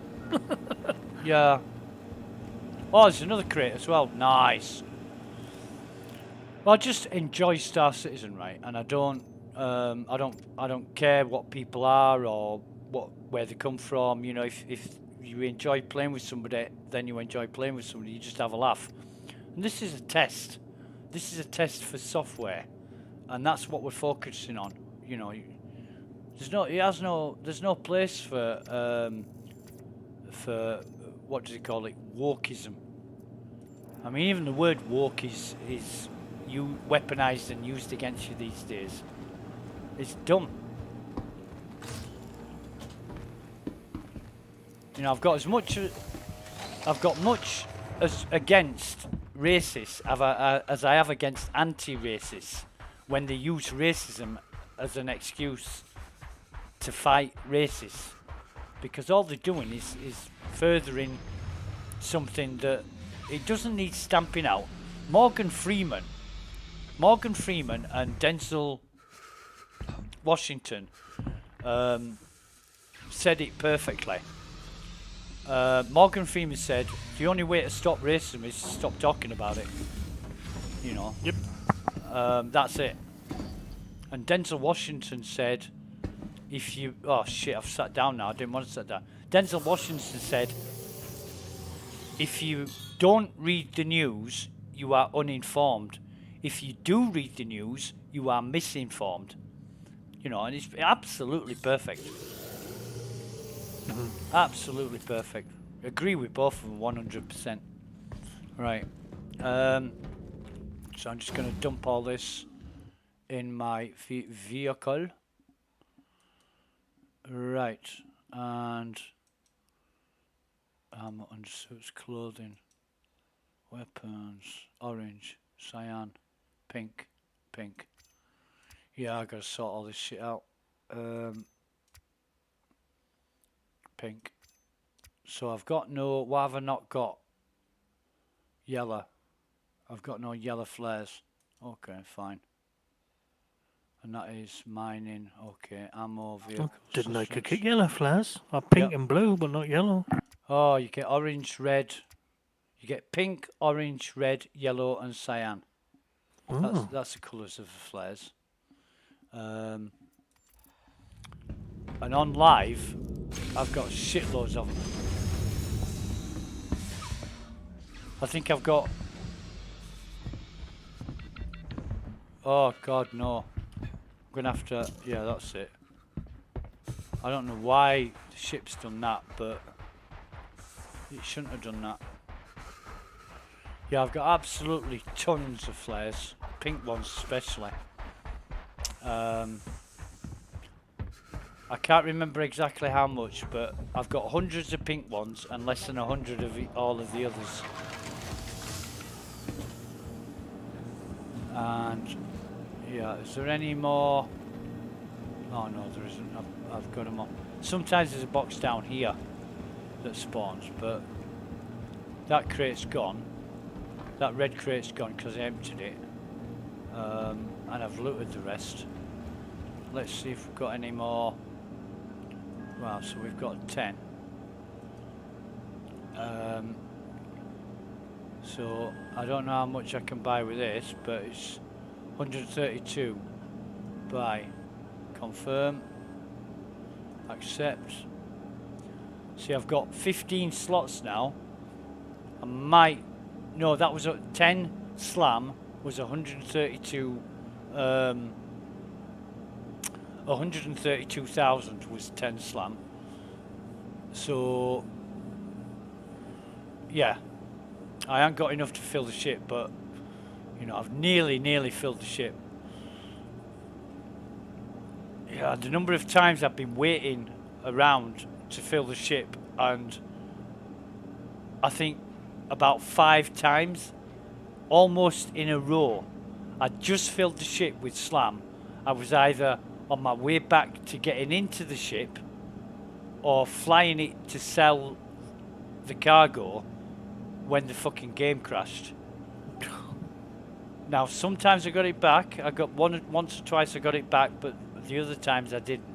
S1: yeah. Oh, there's another crate as well. Nice. Well, I just enjoy Star Citizen, right? And I don't care what people are or where they come from. You know, if you enjoy playing with somebody, then you enjoy playing with somebody. You just have a laugh. And this is a test. This is a test for software, and that's what we're focusing on. You know, there's no place for what does he call it? Wokeism. I mean, even the word woke is weaponized and used against you these days. It's dumb. You know, I've got much as against racists as I have against anti-racists when they use racism as an excuse to fight racists, because all they're doing is furthering something that it doesn't need stamping out. Morgan Freeman and Denzel Washington said it perfectly. Morgan Freeman said, the only way to stop racism is to stop talking about it. You know?
S4: Yep.
S1: That's it. And Denzel Washington said, if you... Oh, shit, I've sat down now. I didn't want to sit down. Denzel Washington said, if you don't read the news, you are uninformed. if you do read the news, you are misinformed. You know, and it's absolutely perfect. Absolutely perfect. Agree with both of them 100%. Right. So I'm just going to dump all this in my vehicle. Right. And undersuits, clothing, weapons, orange, cyan, pink. Yeah, I gotta sort all this shit out. Pink. So I've got no. Why have I not got yellow? I've got no yellow flares. Okay, fine. And that is mining. Okay, ammo, vehicle.
S4: Didn't I
S1: substance.
S4: get yellow flares? Pink
S1: Yep.
S4: and blue, but not yellow.
S1: Oh, you get orange, red. You get pink, orange, red, yellow, and cyan. That's the colours of the flares. And on live, I've got shitloads of them. I think I've got... Oh God, no. I'm gonna have to... Yeah, that's it. I don't know why the ship's done that, but it shouldn't have done that. Yeah, I've got absolutely tons of flares, pink ones especially. I can't remember exactly how much, but I've got hundreds of pink ones and less than 100 of all of the others. And yeah, is there any more? Oh no, there isn't. I've got them all. Sometimes there's a box down here that spawns, but that crate's gone. That red crate's gone because I emptied it. And I've looted the rest. Let's see if we've got any more. Wow, so we've got 10. So I don't know how much I can buy with this, but it's 132. Buy. Confirm. Accept. See, I've got 15 slots now. I might... No, that was 10 slam was 132... 132,000 was 10 slam. So... Yeah. I haven't got enough to fill the ship, but... You know, I've nearly filled the ship. Yeah, the number of times I've been waiting around to fill the ship, and I think about 5 times, almost in a row, I just filled the ship with slam. I was either on my way back to getting into the ship or flying it to sell the cargo when the fucking game crashed. Now, sometimes I got it back. I got once or twice I got it back, but the other times I didn't.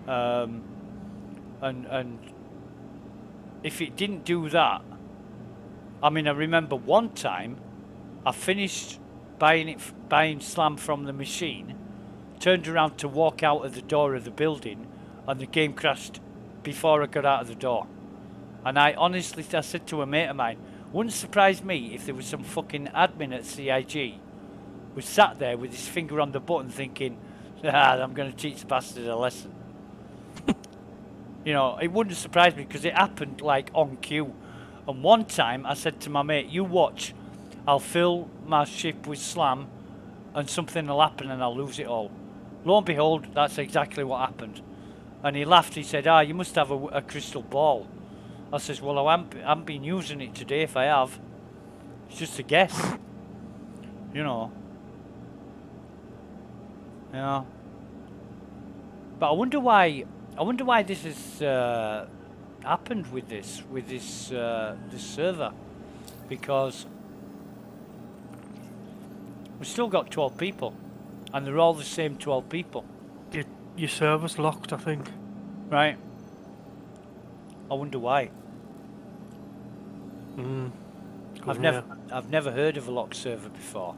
S1: And if it didn't do that, I mean, I remember one time I finished buying slam from the machine, turned around to walk out of the door of the building, and the game crashed before I got out of the door. And I said to a mate of mine, wouldn't surprise me if there was some fucking admin at CIG was sat there with his finger on the button thinking, I'm going to teach the bastard a lesson. You know, it wouldn't surprise me because it happened like on cue. And one time I said to my mate, you watch, I'll fill my ship with slam and something will happen and I'll lose it all. Lo and behold, that's exactly what happened. And he laughed, he said, you must have a crystal ball. I says, well, I haven't been using it today if I have. It's just a guess. You know. Yeah. But I wonder why this has happened with this server, because we've still got 12 people, and they're all the same 12 people.
S4: Your server's locked, I think.
S1: Right. I wonder why. I've never heard of a locked server before.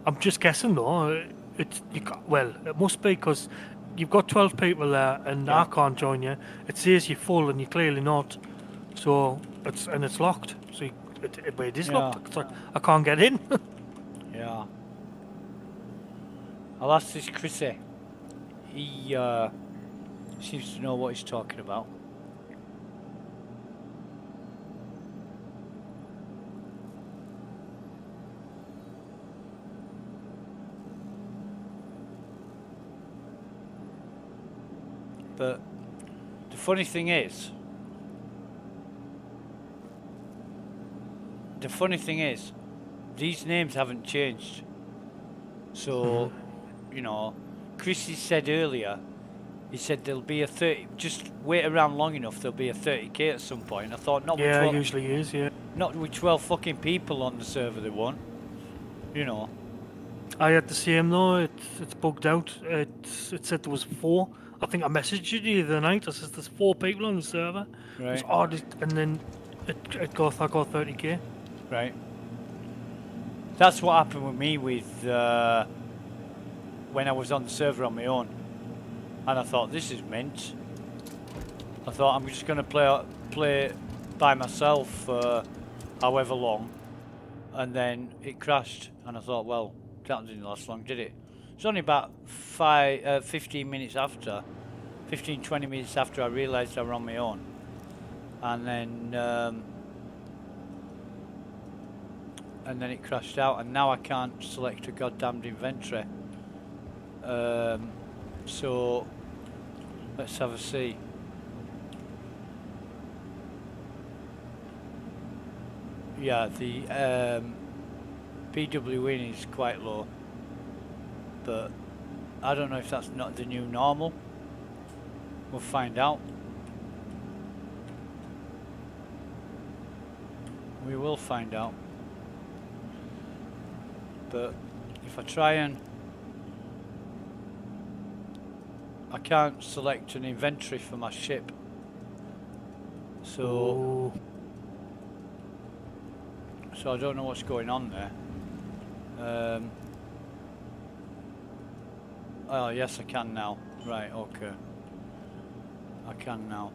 S4: I'm just guessing though. It must be because you've got 12 people there, and I can't join you. It says you're full, and you're clearly not. So it's locked. So it is
S1: Yeah.
S4: locked. So I can't get in.
S1: Yeah. I'll ask this Chrissy. He seems to know what he's talking about. But the funny thing is, these names haven't changed. So, you know, Chrissy said earlier, he said there'll be a 30, just wait around long enough, there'll be a 30k at some point. I thought, not with
S4: Yeah,
S1: 12,
S4: usually is. Yeah.
S1: not with 12 fucking people on the server they won't. You know.
S4: I had the same though. It's bugged out. It said there was 4. I think I messaged you the other night. I says there's 4 people on the server.
S1: Right.
S4: It's odd, and then I got 30k.
S1: Right. That's what happened with me with when I was on the server on my own, and I thought this is mint. I thought I'm just going to play by myself for however long, and then it crashed, and I thought, well, that didn't last long, did it? It's only about 15 minutes after, 20 minutes after I realised I were on my own, and then it crashed out, and now I can't select a goddamned inventory. So let's have a see. Yeah, the PW win is quite low, but I don't know if that's not the new normal. We'll find out. We will find out. But if I try and I can't select an inventory for my ship, so
S4: Ooh.
S1: I don't know what's going on there. Oh yes, I can now. Right, okay, I can now.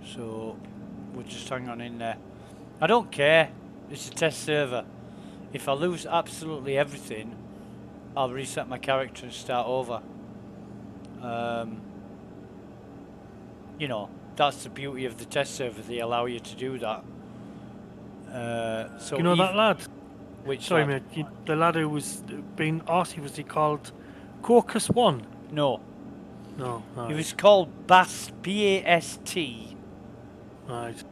S1: So we'll just hang on in there. I don't care. It's a test server. If I lose absolutely everything, I'll reset my character and start over. You know, that's the beauty of the test server. They allow you to do that. So
S4: You know that lad?
S1: Which
S4: Sorry,
S1: lad?
S4: mate. The lad who was being asked, was he called Caucus One?
S1: No.
S4: No. Right.
S1: He was called Bast, B-A-S-T.
S4: Right.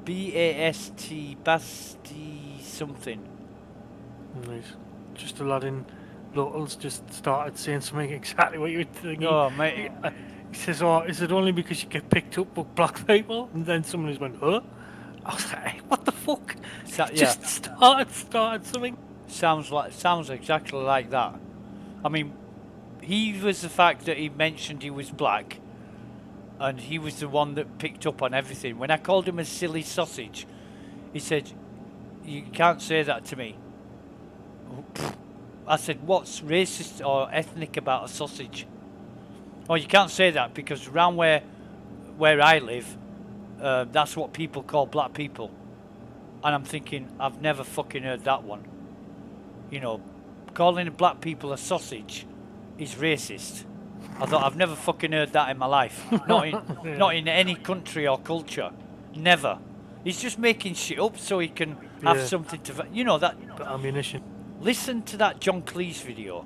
S1: B-A-S-T, Basti something.
S4: Right. Just a lad in locals just started saying something exactly what you were thinking.
S1: Oh, mate.
S4: He says, "Oh, is it only because you get picked up with black people?" And then someone just went, "Huh?" I was like, hey, "What the fuck?"
S1: Yeah.
S4: Just started something.
S1: Sounds exactly like that. I mean, he was the fact that he mentioned he was black, and he was the one that picked up on everything. When I called him a silly sausage, he said, "You can't say that to me." I said, "What's racist or ethnic about a sausage?" "Oh, you can't say that because around where I live, that's what people call black people." And I'm thinking, I've never fucking heard that one. You know, calling black people a sausage is racist. I thought, I've never fucking heard that in my life. Not in any country or culture. Never. He's just making shit up so he can have something to... You know, that...
S4: But ammunition.
S1: Listen to that John Cleese video,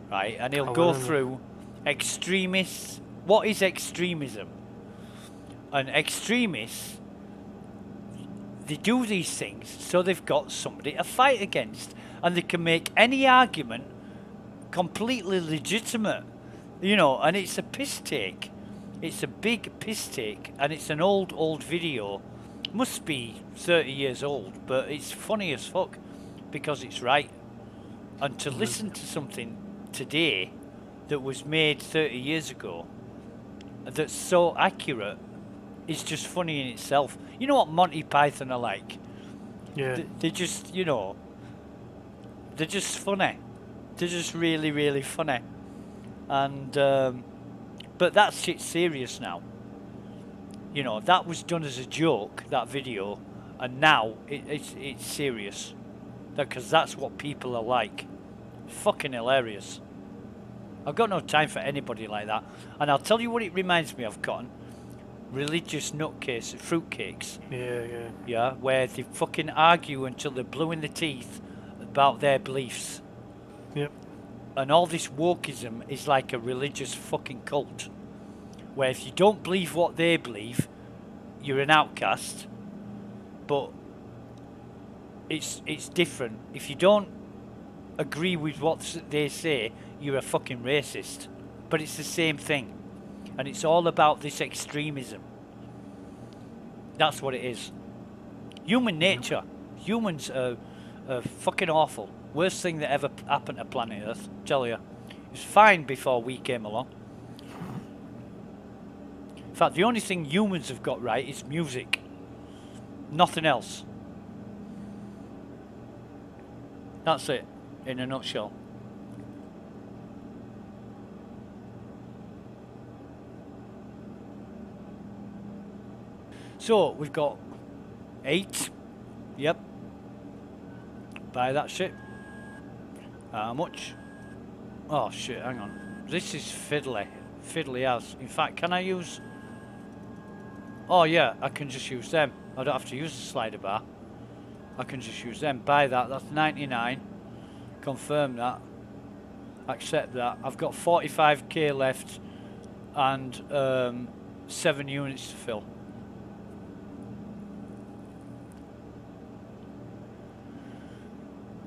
S1: right? And he'll go through extremists. What is extremism? And extremists, they do these things so they've got somebody to fight against, and they can make any argument completely legitimate, you know. And it's a piss take. It's a big piss take, and it's an old video. Must be 30 years old, but it's funny as fuck because it's right. And to listen to something today that was made 30 years ago that's so accurate is just funny in itself. You know what Monty Python are like?
S4: Yeah.
S1: They just, you know, they're just funny. They're just really, really funny. And, but that shit's serious now. You know, that was done as a joke, that video, And now it's serious, because that's what people are like. Fucking hilarious. I've got no time for anybody like that. And I'll tell you what it reminds me of, Cotton. Religious nutcase, fruitcakes.
S4: Yeah.
S1: Yeah, where they fucking argue until they're blue in the teeth about their beliefs.
S4: Yep.
S1: And all this wokeism is like a religious fucking cult, where if you don't believe what they believe, you're an outcast. But it's different. If you don't agree with what they say, you're a fucking racist. But it's the same thing. And it's all about this extremism. That's what it is. Human nature. Humans are fucking awful. Worst thing that ever happened to planet Earth. Tell you. It was fine before we came along. In fact, the only thing humans have got right is music. Nothing else. That's it, in a nutshell. So, we've got 8. Yep. Buy that shit. How much? Oh shit, hang on. This is fiddly. Fiddly as. In fact, can I use... Oh yeah, I can just use them. I don't have to use the slider bar. I can just use them. Buy that. That's 99. Confirm that. Accept that. I've got 45k left and 7 units to fill.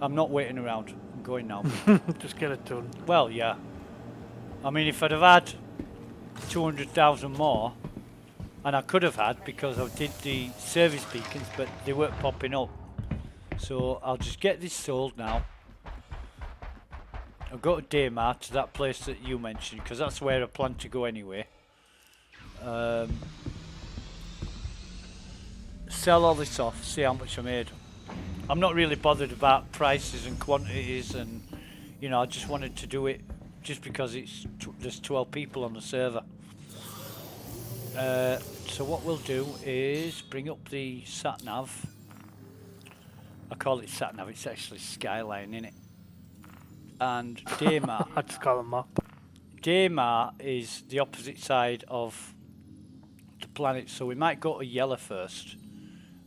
S1: I'm not waiting around. I'm going now.
S4: Just get it done.
S1: Well, yeah. I mean, if I'd have had 200,000 more, and I could have had because I did the service beacons, but they weren't popping up. So I'll just get this sold now. I'll go to Daymar, to that place that you mentioned, because that's where I plan to go anyway. Sell all this off, see how much I made. I'm not really bothered about prices and quantities, and you know, I just wanted to do it just because there's 12 people on the server. So what we'll do is bring up the sat nav. I call it sat nav, it's actually Skyline, innit? And Daymar.
S4: I just call them map.
S1: Daymar is the opposite side of the planet, so we might go to Yellow first.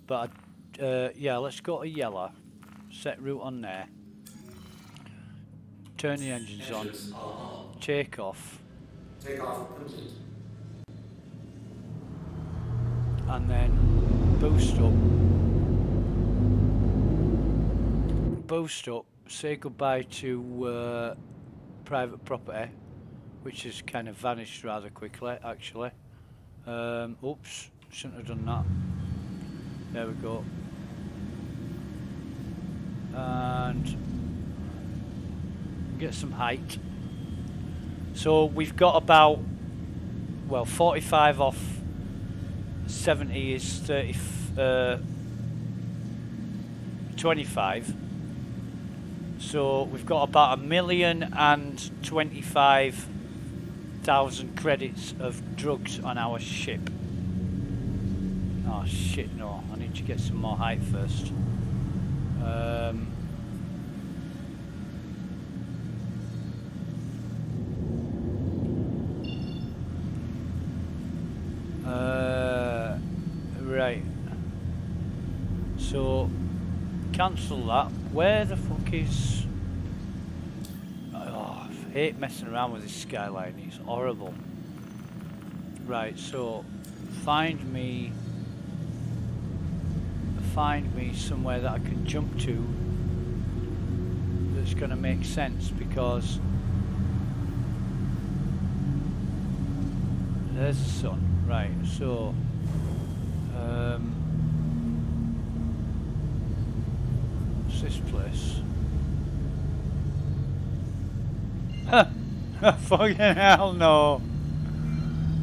S1: But yeah, let's go to Yellow. Set route on there. Turn the engines on. Take off.
S2: Take off complete.
S1: And then boost up. Boost up. Say goodbye to private property, which has kind of vanished rather quickly, actually. Oops, shouldn't have done that. There we go. And get some height. So we've got about, well, 45 off 70 is 25. So we've got about 1,025,000 credits of drugs on our ship. Oh shit, no, I need to get some more height first. Right. So cancel that. Where the fuck is... Oh, I hate messing around with this Skyline, it's horrible. Right, so find me somewhere that I can jump to that's going to make sense, because there's the sun. Right, so what's this place? Fucking hell, no.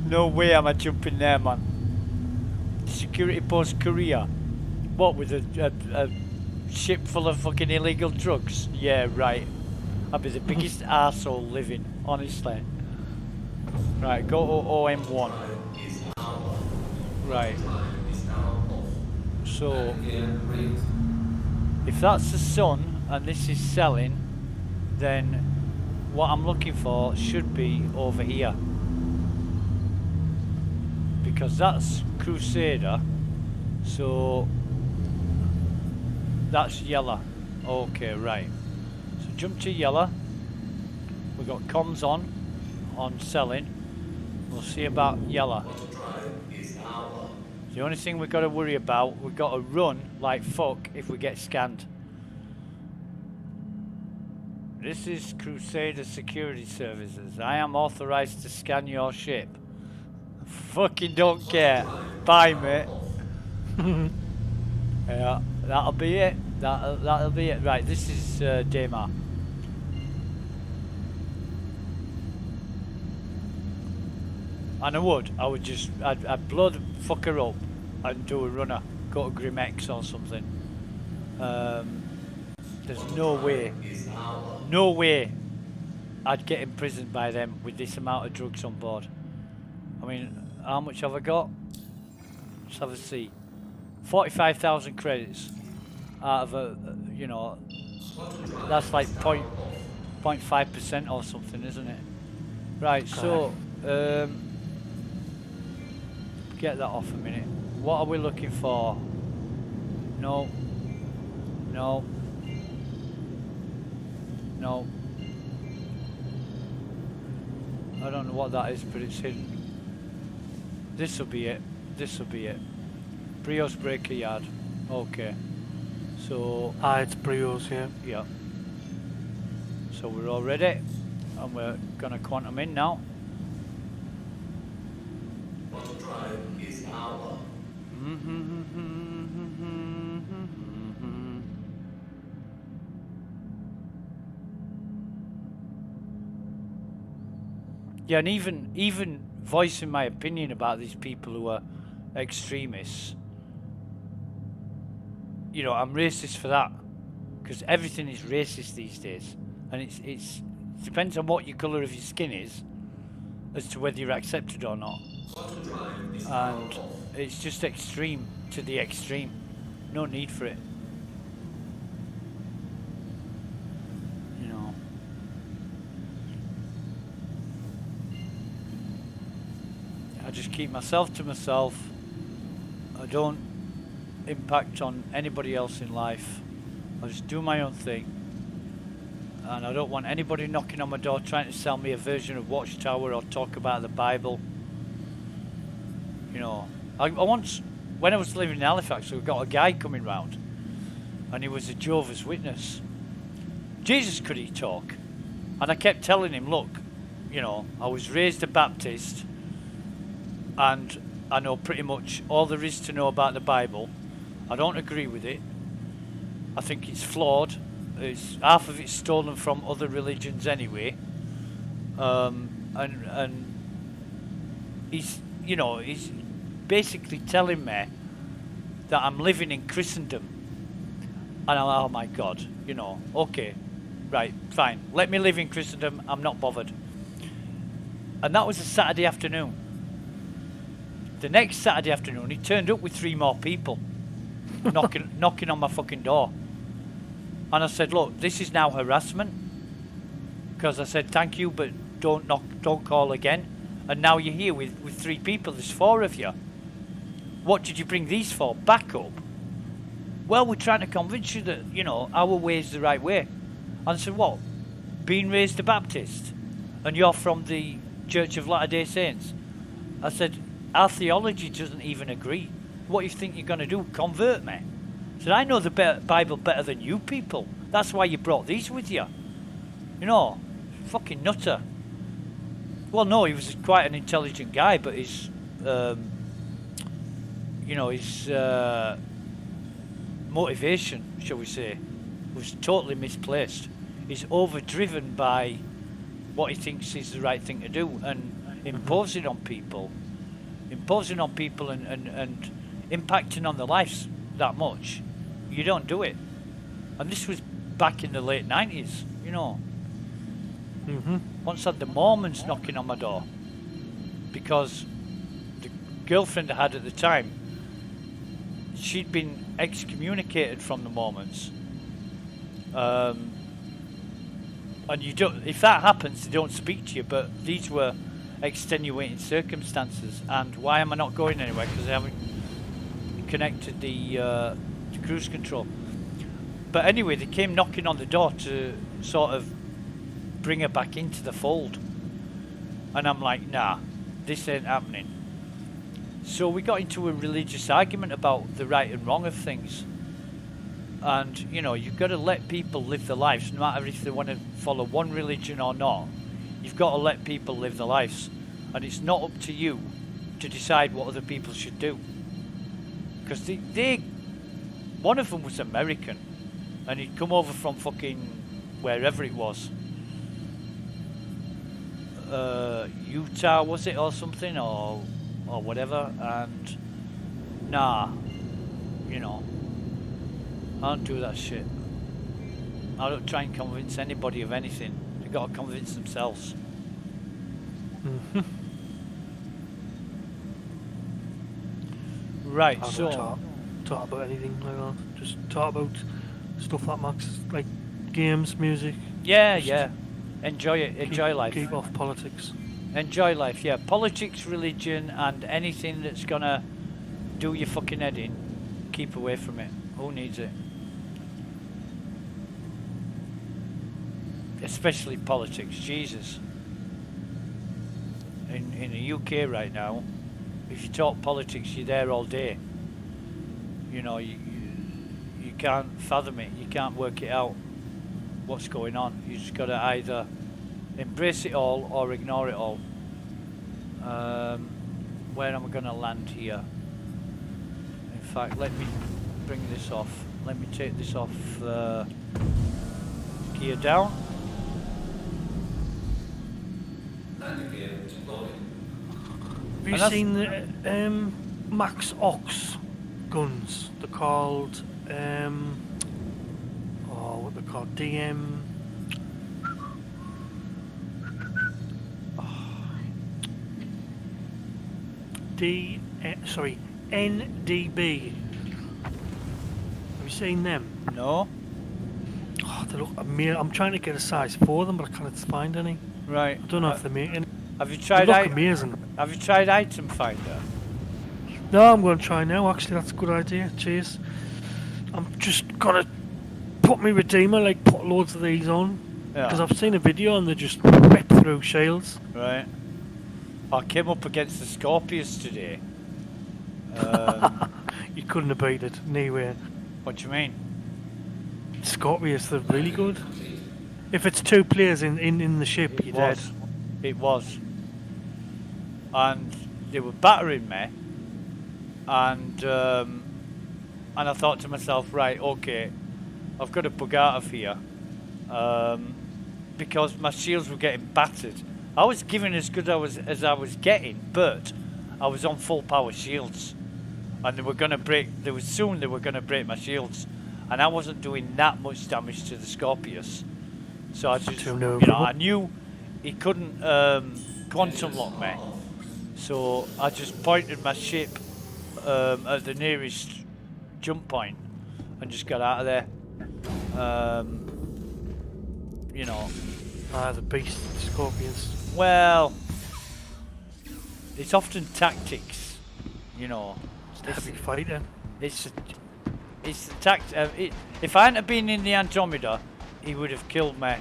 S1: No way am I jumping there, man. Security post Korea. What, with a ship full of fucking illegal drugs? Yeah, right. I'd be the biggest arsehole living, honestly. Right, go to OM1. Right. So
S2: Again, raised.
S1: if that's the sun and this is selling, then what I'm looking for should be over here. Because that's Crusader. So that's yellow. Okay, right. So jump to yellow. We've got comms on selling. We'll see about yellow.
S3: Bottle drive is our.
S1: The only thing we've got to worry about, we've got to run like fuck if we get scanned. This is Crusader Security Services. I am authorized to scan your ship. Fucking don't care. Bye, mate. Yeah, that'll be it. That'll be it. Right, this is Daymar. And I would just, I'd blow the fucker up and do a runner, go to Grimex or something. There's no way I'd get imprisoned by them with this amount of drugs on board. I mean, how much have I got? Let's have a see. 45,000 credits out of a, you know, that's like 0.5% or something, isn't it? Right, so, get that off a minute. What are we looking for? No. No. No. I don't know what that is, but it's hidden. This'll be it. This'll be it. Brios Breaker Yard. Okay. So...
S4: It's Brios, yeah.
S1: Yeah. So we're all ready. And we're gonna quantum in now.
S3: Bottle drive is our.
S1: Yeah, and even voicing my opinion about these people who are extremists, you know, I'm racist for that, because everything is racist these days, and it depends on what your colour of your skin is as to whether you're accepted or not. And it's just extreme to the extreme. No need for it. You know. I just keep myself to myself. I don't impact on anybody else in life. I just do my own thing. And I don't want anybody knocking on my door trying to sell me a version of Watchtower or talk about the Bible. You know, I once, when I was living in Halifax, we got a guy coming round, and he was a Jehovah's Witness. Jesus, could he talk? And I kept telling him, look, you know, I was raised a Baptist, and I know pretty much all there is to know about the Bible. I don't agree with it. I think it's flawed. Half of it's stolen from other religions anyway. And he's, you know, he's basically telling me that I'm living in Christendom. And I'm like, oh my God, you know, okay, right, fine. Let me live in Christendom, I'm not bothered. And that was a Saturday afternoon. The next Saturday afternoon, he turned up with 3 more people knocking on my fucking door. And I said, look, this is now harassment. Because I said, thank you, but don't knock, don't call again. And now you're here with 3 people, there's 4 of you. What did you bring these for? Backup? Well, we're trying to convince you that, you know, our way is the right way. And I said, what? Being raised a Baptist? And you're from the Church of Latter-day Saints? I said, our theology doesn't even agree. What do you think you're going to do? Convert me? I said, I know the Bible better than you people. That's why you brought these with you. You know, fucking nutter. Well, no, he was quite an intelligent guy, but his, you know, his motivation, shall we say, was totally misplaced. He's overdriven by what he thinks is the right thing to do, and imposing on people and impacting on their lives that much. You don't do it. And this was back in the late 90s, you know. Once had the Mormons knocking on my door because the girlfriend I had at the time, she'd been excommunicated from the Mormons. And you don't, if that happens, they don't speak to you, but these were extenuating circumstances. And why am I not going anywhere? Because I haven't connected the cruise control. But anyway, they came knocking on the door to sort of bring her back into the fold. And I'm like, nah, this ain't happening. So we got into a religious argument about the right and wrong of things. And, you know, you've got to let people live their lives, no matter if they want to follow one religion or not. You've got to let people live their lives. And it's not up to you to decide what other people should do. Because one of them was American. And he'd come over from fucking wherever it was. Utah, was it, or something? Or whatever. And, nah, you know. I don't do that shit. I don't try and convince anybody of anything. They've got to convince themselves. Right,
S4: I don't
S1: so...
S4: talk about anything like that. Just talk about stuff that Max, like games, music.
S1: Yeah, yeah. Enjoy it. Enjoy life.
S4: Keep off politics.
S1: Enjoy life, yeah. Politics, religion, and anything that's gonna do your fucking head in, keep away from it. Who needs it? Especially politics, Jesus. In the UK right now, if you talk politics, you're there all day. You know, you can't fathom it. You can't work it out. What's going on? You just got to either embrace it all or ignore it all. Where am I going to land here? In fact, let me bring this off. Let me take this off. Gear down.
S2: Landing gear deployed.
S4: Have you seen the Max Ox guns? They're called what they're called? DM. NDB. Have you seen them?
S1: No.
S4: Oh, they look amazing. I'm trying to get a size for them, but I can't find any.
S1: Right.
S4: I don't know if they're making.
S1: Have you
S4: They
S1: tried?
S4: look amazing.
S1: Have you tried Item Finder?
S4: No, I'm going to try now. Actually, that's a good idea. Cheers. I'm just gonna put my Redeemer, like put loads of these on, because
S1: Yeah.
S4: I've seen a video and they just rip through shields.
S1: Right. I came up against the Scorpius today.
S4: You couldn't have beat it, anyway.
S1: What do you mean?
S4: Scorpius, they're really good. If it's two players in the ship, you're dead.
S1: It was. And they were battering me. And I thought to myself, right, okay, I've got to bug out of here. Because my shields were getting battered. I was giving as good as I was getting, but I was on full power shields. And they were going to break, they were going to break my shields. And I wasn't doing that much damage to the Scorpius. So I just, I knew he couldn't quantum lock me. So I just pointed my ship at the nearest jump point and just got out of there. You know.
S4: The beast Scorpions.
S1: Well, it's often tactics, you know.
S4: It's a heavy fighter.
S1: It's the tactic. If I hadn't been in the Andromeda, he would have killed me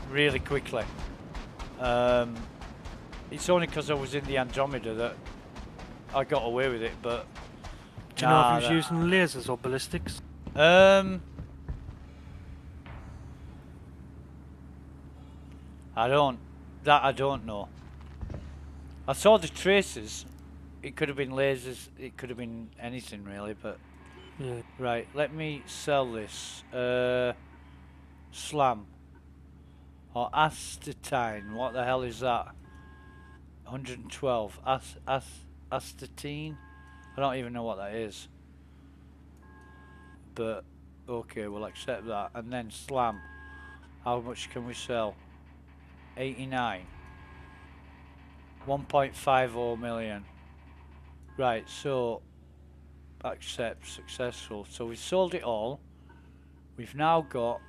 S1: really quickly. It's only because I was in the Andromeda that I got away with it. But
S4: do you know if he was using lasers or ballistics?
S1: I don't know. I saw the traces. It could have been lasers. It could have been anything really. But
S4: yeah.
S1: Right, let me sell this. Slam or astatine. What the hell is that? 112. Astatine. I don't even know what that is. But okay, we'll accept that. And then slam. How much can we sell? 89. 1.50 million. Right, so accept, successful. So we sold it all. We've now got,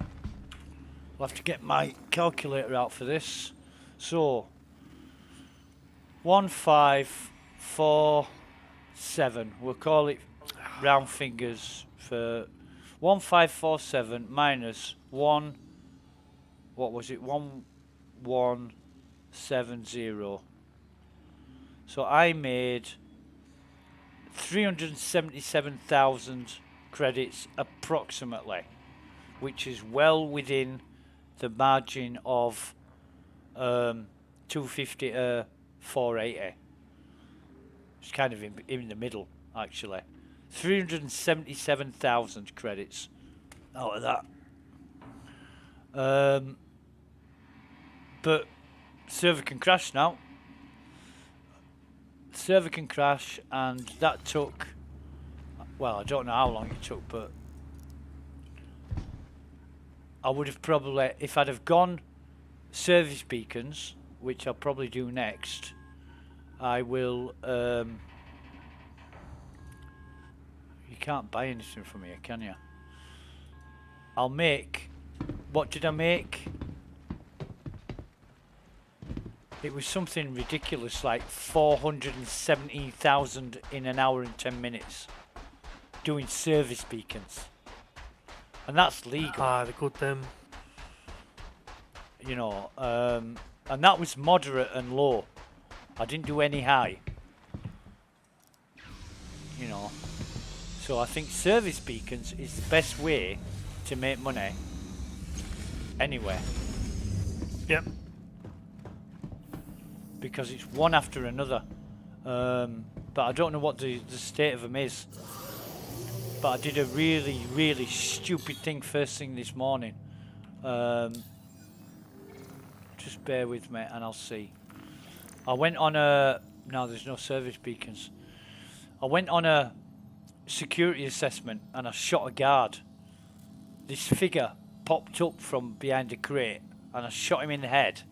S1: I'll have to get my calculator out for this. So 1547, we'll call it round fingers for 1547 minus 1, what was it, 1170. So I made 377,000 credits approximately, which is well within the margin of 250 to 480. It's kind of in the middle, actually. 377,000 credits out of that. But server can crash now. Server can crash, and that took, well, I don't know how long it took, but I would have probably, if I'd have gone service beacons, which I'll probably do next, I will, you can't buy anything from here, can you? I'll make, what did I make? It was something ridiculous, like 417,000 in an hour and 10 minutes doing service beacons, and that's legal.
S4: Ah, they're good them.
S1: You know, and that was moderate and low. I didn't do any high. You know, so I think service beacons is the best way to make money. Anyway.
S4: Yep.
S1: Because it's one after another, but I don't know what the state of them is. But I did a really stupid thing first thing this morning. Just bear with me and I'll see. I went on a, no, there's no service beacons. I went on a security assessment and I shot a guard. This figure popped up from behind a crate and I shot him in the head,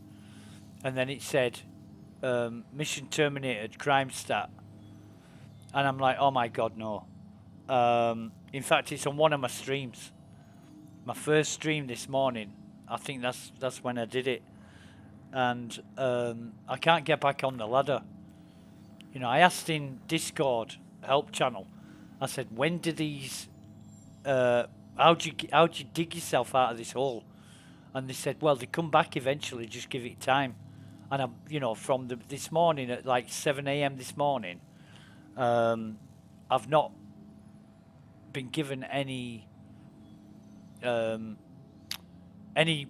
S1: and then it said mission terminated, crime stat, and I'm like, oh my god, no. In fact, it's on one of my streams, my first stream this morning. I think that's when I did it, and I can't get back on the ladder. You know, I asked in Discord help channel, I said, when do these how'd you dig yourself out of this hole? And they said, well, they come back eventually, just give it time. And I'm, you know, from this morning at like 7 a.m. this morning, I've not been given any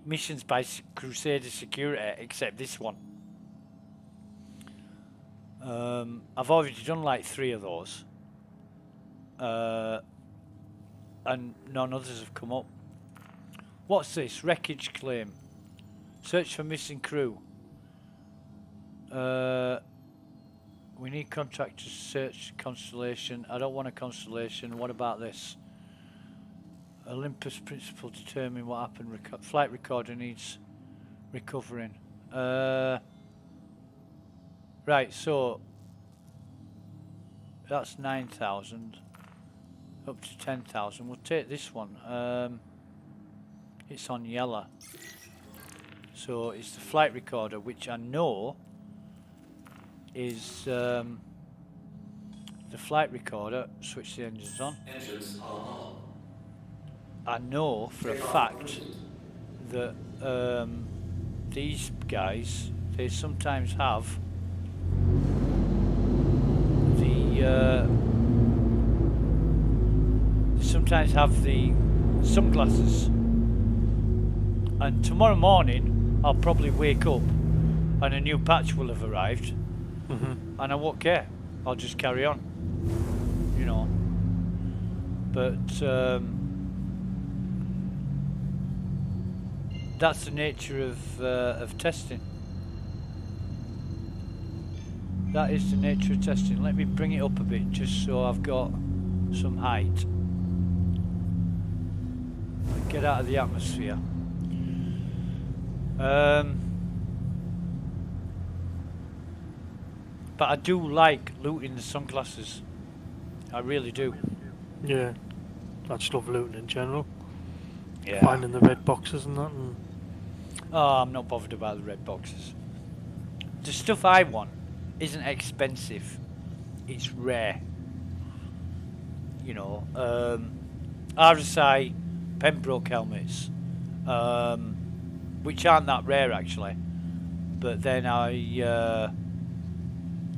S1: missions by Crusader Security except this one. I've already done like 3 of those, and none others have come up. What's this? Wreckage claim. Search for missing crew. We need contractors to search constellation. I don't want a constellation. What about this? Olympus principle determine what happened. Flight recorder needs recovering. Right, so that's 9,000 up to 10,000. We'll take this one. It's on yellow, so it's the flight recorder, which I know is the flight recorder. Switch the engines on.
S3: Engines are on.
S1: I know for a fact that these guys, they sometimes have the sunglasses, and tomorrow morning I'll probably wake up and a new patch will have arrived, and I won't care. I'll just carry on, you know. But that's the nature of testing. That is the nature of testing. Let me bring it up a bit just so I've got some height. Get out of the atmosphere. But I do like looting the sunglasses. I really do.
S4: Yeah. I just love looting in general.
S1: Yeah.
S4: Finding the red boxes and that. And
S1: Oh, I'm not bothered about the red boxes. The stuff I want isn't expensive. It's rare. You know, RSI Pembroke helmets, which aren't that rare actually. But then I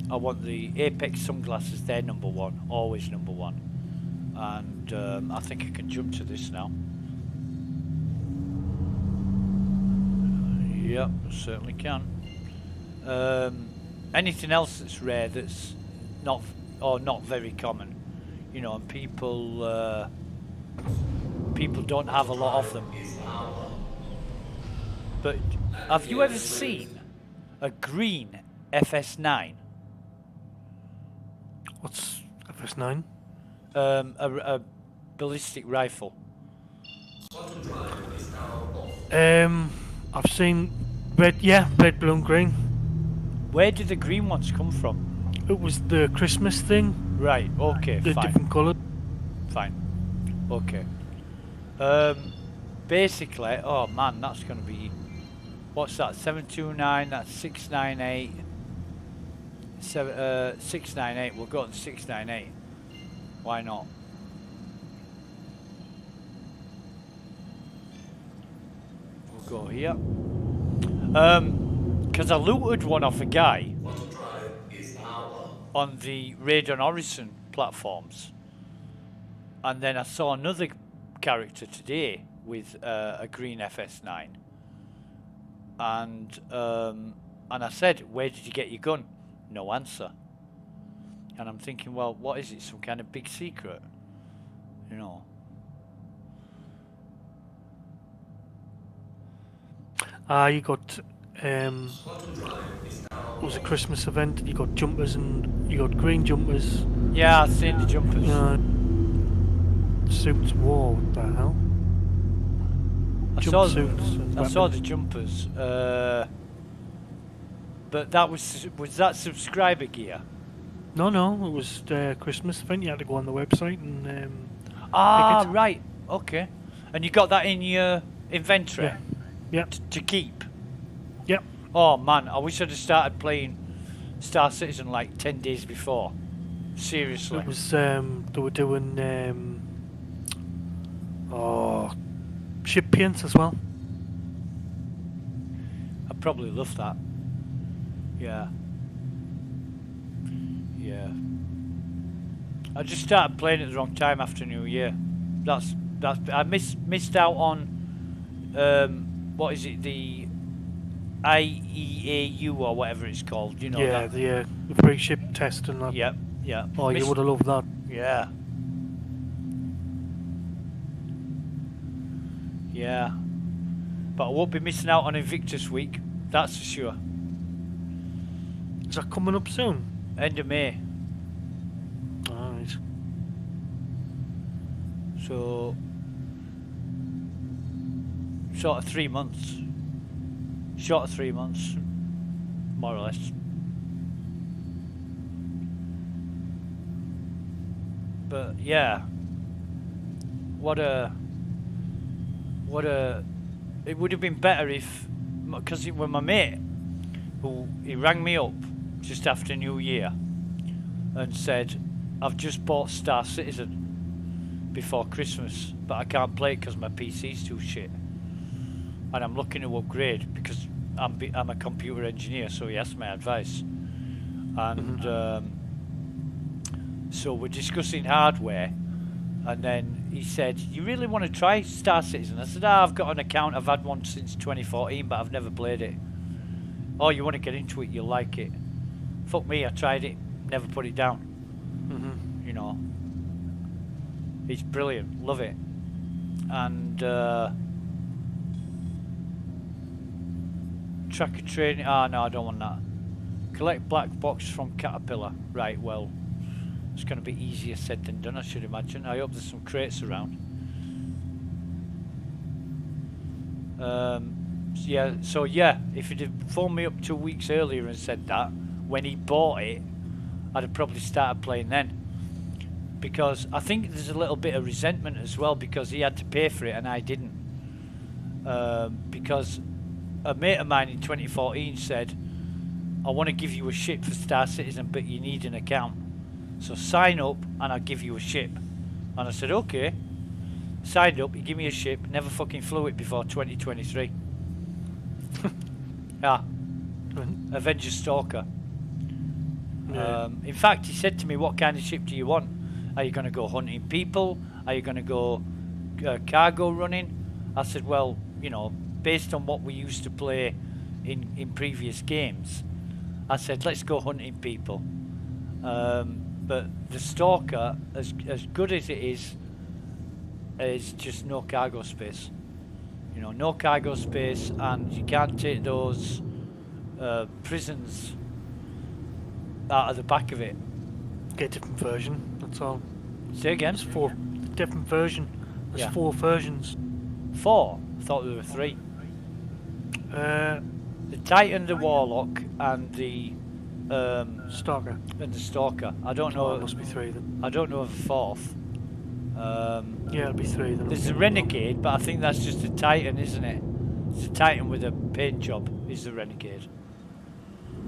S1: want the Apex sunglasses. They're number one, always number one. And I think I can jump to this now. Yep, certainly can. Anything else that's rare that's not very common, you know, and people don't have a lot of them. But have you ever seen a green FS9?
S4: what's FS9?
S1: A ballistic rifle.
S4: I've seen red, red, blue, and green.
S1: Where did the green ones come from?
S4: It was the Christmas thing.
S1: Right. Okay.
S4: The
S1: Fine.
S4: different colour.
S1: Fine. Okay. Basically, oh man, that's going to be, what's that? 729. That's 698. 698. We'll go to 698. Why not? We'll go here. Because I looted one off a guy on the Radon Horizon platforms, and then I saw another character today with a green FS9, and I said, "Where did you get your gun?" No answer. And I'm thinking, well, what is it? Some kind of big secret, you know?
S4: You got it was a Christmas event. You got jumpers and you got green jumpers.
S1: Yeah, I've seen the jumpers.
S4: Suits. Whoa, what the hell?
S1: I saw the jumpers. But that was that subscriber gear?
S4: No, it was Christmas event. You had to go on the website and pick it.
S1: Right, okay. And you got that in your inventory?
S4: Yeah.
S1: To keep?
S4: Yep.
S1: Oh man, I wish I'd have started playing Star Citizen like 10 days before. Seriously.
S4: It was they were doing ship paints as well.
S1: I probably love that. Yeah. I just started playing at the wrong time after New Year. That's I missed out on what is it, the IEAU or whatever it's called, you know?
S4: Yeah,
S1: that?
S4: the free ship test and that.
S1: Yeah.
S4: Oh, you would have loved that.
S1: Yeah. But I won't be missing out on Invictus Week, that's for sure.
S4: Is that coming up soon?
S1: End of May.
S4: Alright.
S1: So, sort of 3 months. Short of 3 months, more or less. But yeah, it would have been better if, because it was my mate he rang me up just after New Year and said, I've just bought Star Citizen before Christmas, but I can't play it because my PC's too shit, and I'm looking to upgrade because I'm a computer engineer, so he asked my advice, and so we're discussing hardware, and then he said, you really want to try Star Citizen? I said, I've got an account, I've had one since 2014, but I've never played it. Oh, you want to get into it, you'll like it. Fuck me, I tried it, never put it down. You know, it's brilliant, love it. And tracker training, no, I don't want that. Collect black box from Caterpillar. Right, well, it's going to be easier said than done, I should imagine. I hope there's some crates around. So if he'd have phoned me up 2 weeks earlier and said that, when he bought it, I'd have probably started playing then. because I think there's a little bit of resentment as well because he had to pay for it and I didn't. Because a mate of mine in 2014 said, I want to give you a ship for Star Citizen, but you need an account. So sign up and I'll give you a ship. And I said, okay. Signed up, he gave me a ship, never fucking flew it before 2023. Yeah. Avenger Stalker.
S4: Yeah.
S1: In fact, he said to me, what kind of ship do you want? Are you going to go hunting people? Are you going to go cargo running? I said, well, you know, based on what we used to play in previous games, I said, let's go hunting people. But the Stalker, as good as it is just no cargo space. You know, no cargo space, and you can't take those prisons out of the back of it.
S4: Get a different version, that's all.
S1: Say again?
S4: There's 4 different version. There's
S1: Yeah.
S4: 4 versions.
S1: 4? I thought there were 3. The Titan, the Warlock, and the
S4: Stalker.
S1: Stalker. I don't
S4: Oh,
S1: know.
S4: it must be 3 then.
S1: I don't know of a 4th.
S4: Yeah, it'll be 3 then.
S1: There's the Renegade, but I think that's just a Titan, isn't it? It's a Titan with a paint job. Is the Renegade?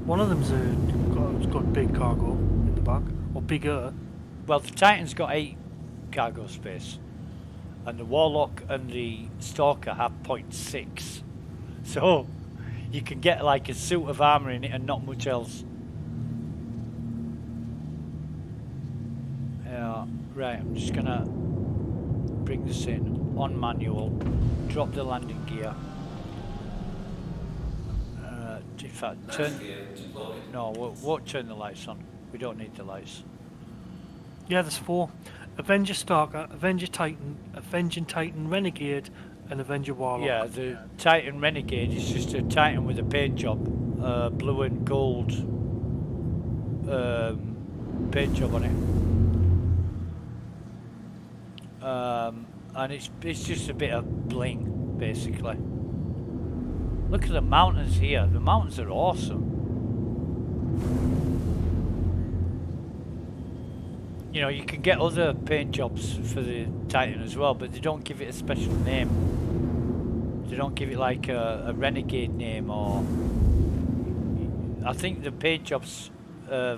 S4: One of them's got big cargo in the back, or bigger.
S1: Well, the Titan's got 8 cargo space, and the Warlock and the Stalker have 0.6. So you can get like a suit of armor in it and not much else. Yeah, right. I'm just gonna bring this in on manual. Drop the landing gear. In fact, turn. No, we won't turn the lights on. We don't need the lights.
S4: Yeah, there's 4. Avenger Stalker, Avenger Titan, Avenger Titan Renegade, and Avenger Warlock.
S1: Yeah, the Titan Renegade is just a Titan with a paint job, blue and gold paint job on it. And it's just a bit of bling, basically. Look at the mountains here. The mountains are awesome. You know, you can get other paint jobs for the Titan as well, but they don't give it a special name. They don't give it like a Renegade name, or I think the paint jobs for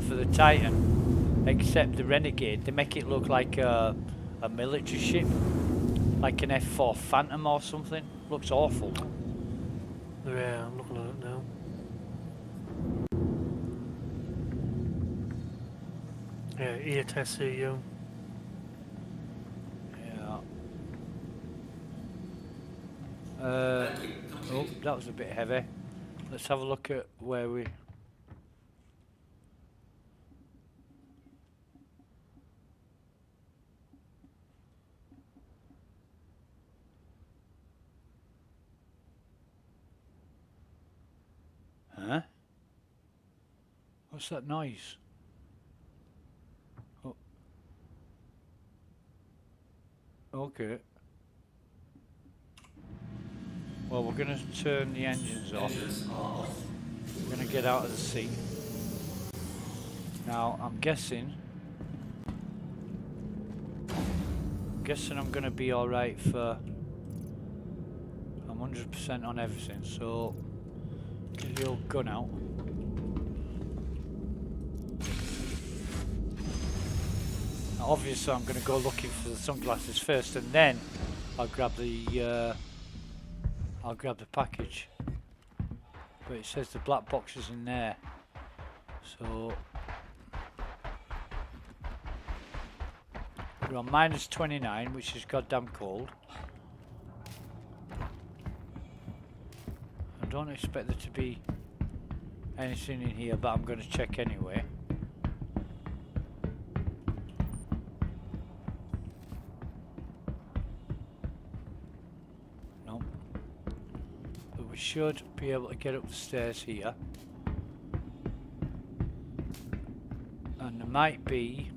S1: the Titan, except the Renegade, they make it look like a military ship, like an F4 Phantom or something. Looks awful.
S4: Yeah, I'm looking at it now. Yeah, EATSCU.
S1: Yeah. Oh, that was a bit heavy. Let's have a look at where we... Huh? What's that noise? Oh. Okay. Well, we're going to turn the engines off. We're going to get out of the seat. Now, I'm guessing I'm going to be alright for... I'm 100% on everything, so... Get the old gun out. Now, obviously, I'm going to go looking for the sunglasses first, and then I'll grab the package. But it says the black box is in there, so we're on minus 29, which is goddamn cold. I don't expect there to be anything in here, but I'm going to check anyway. No. But we should be able to get up the stairs here. And there might be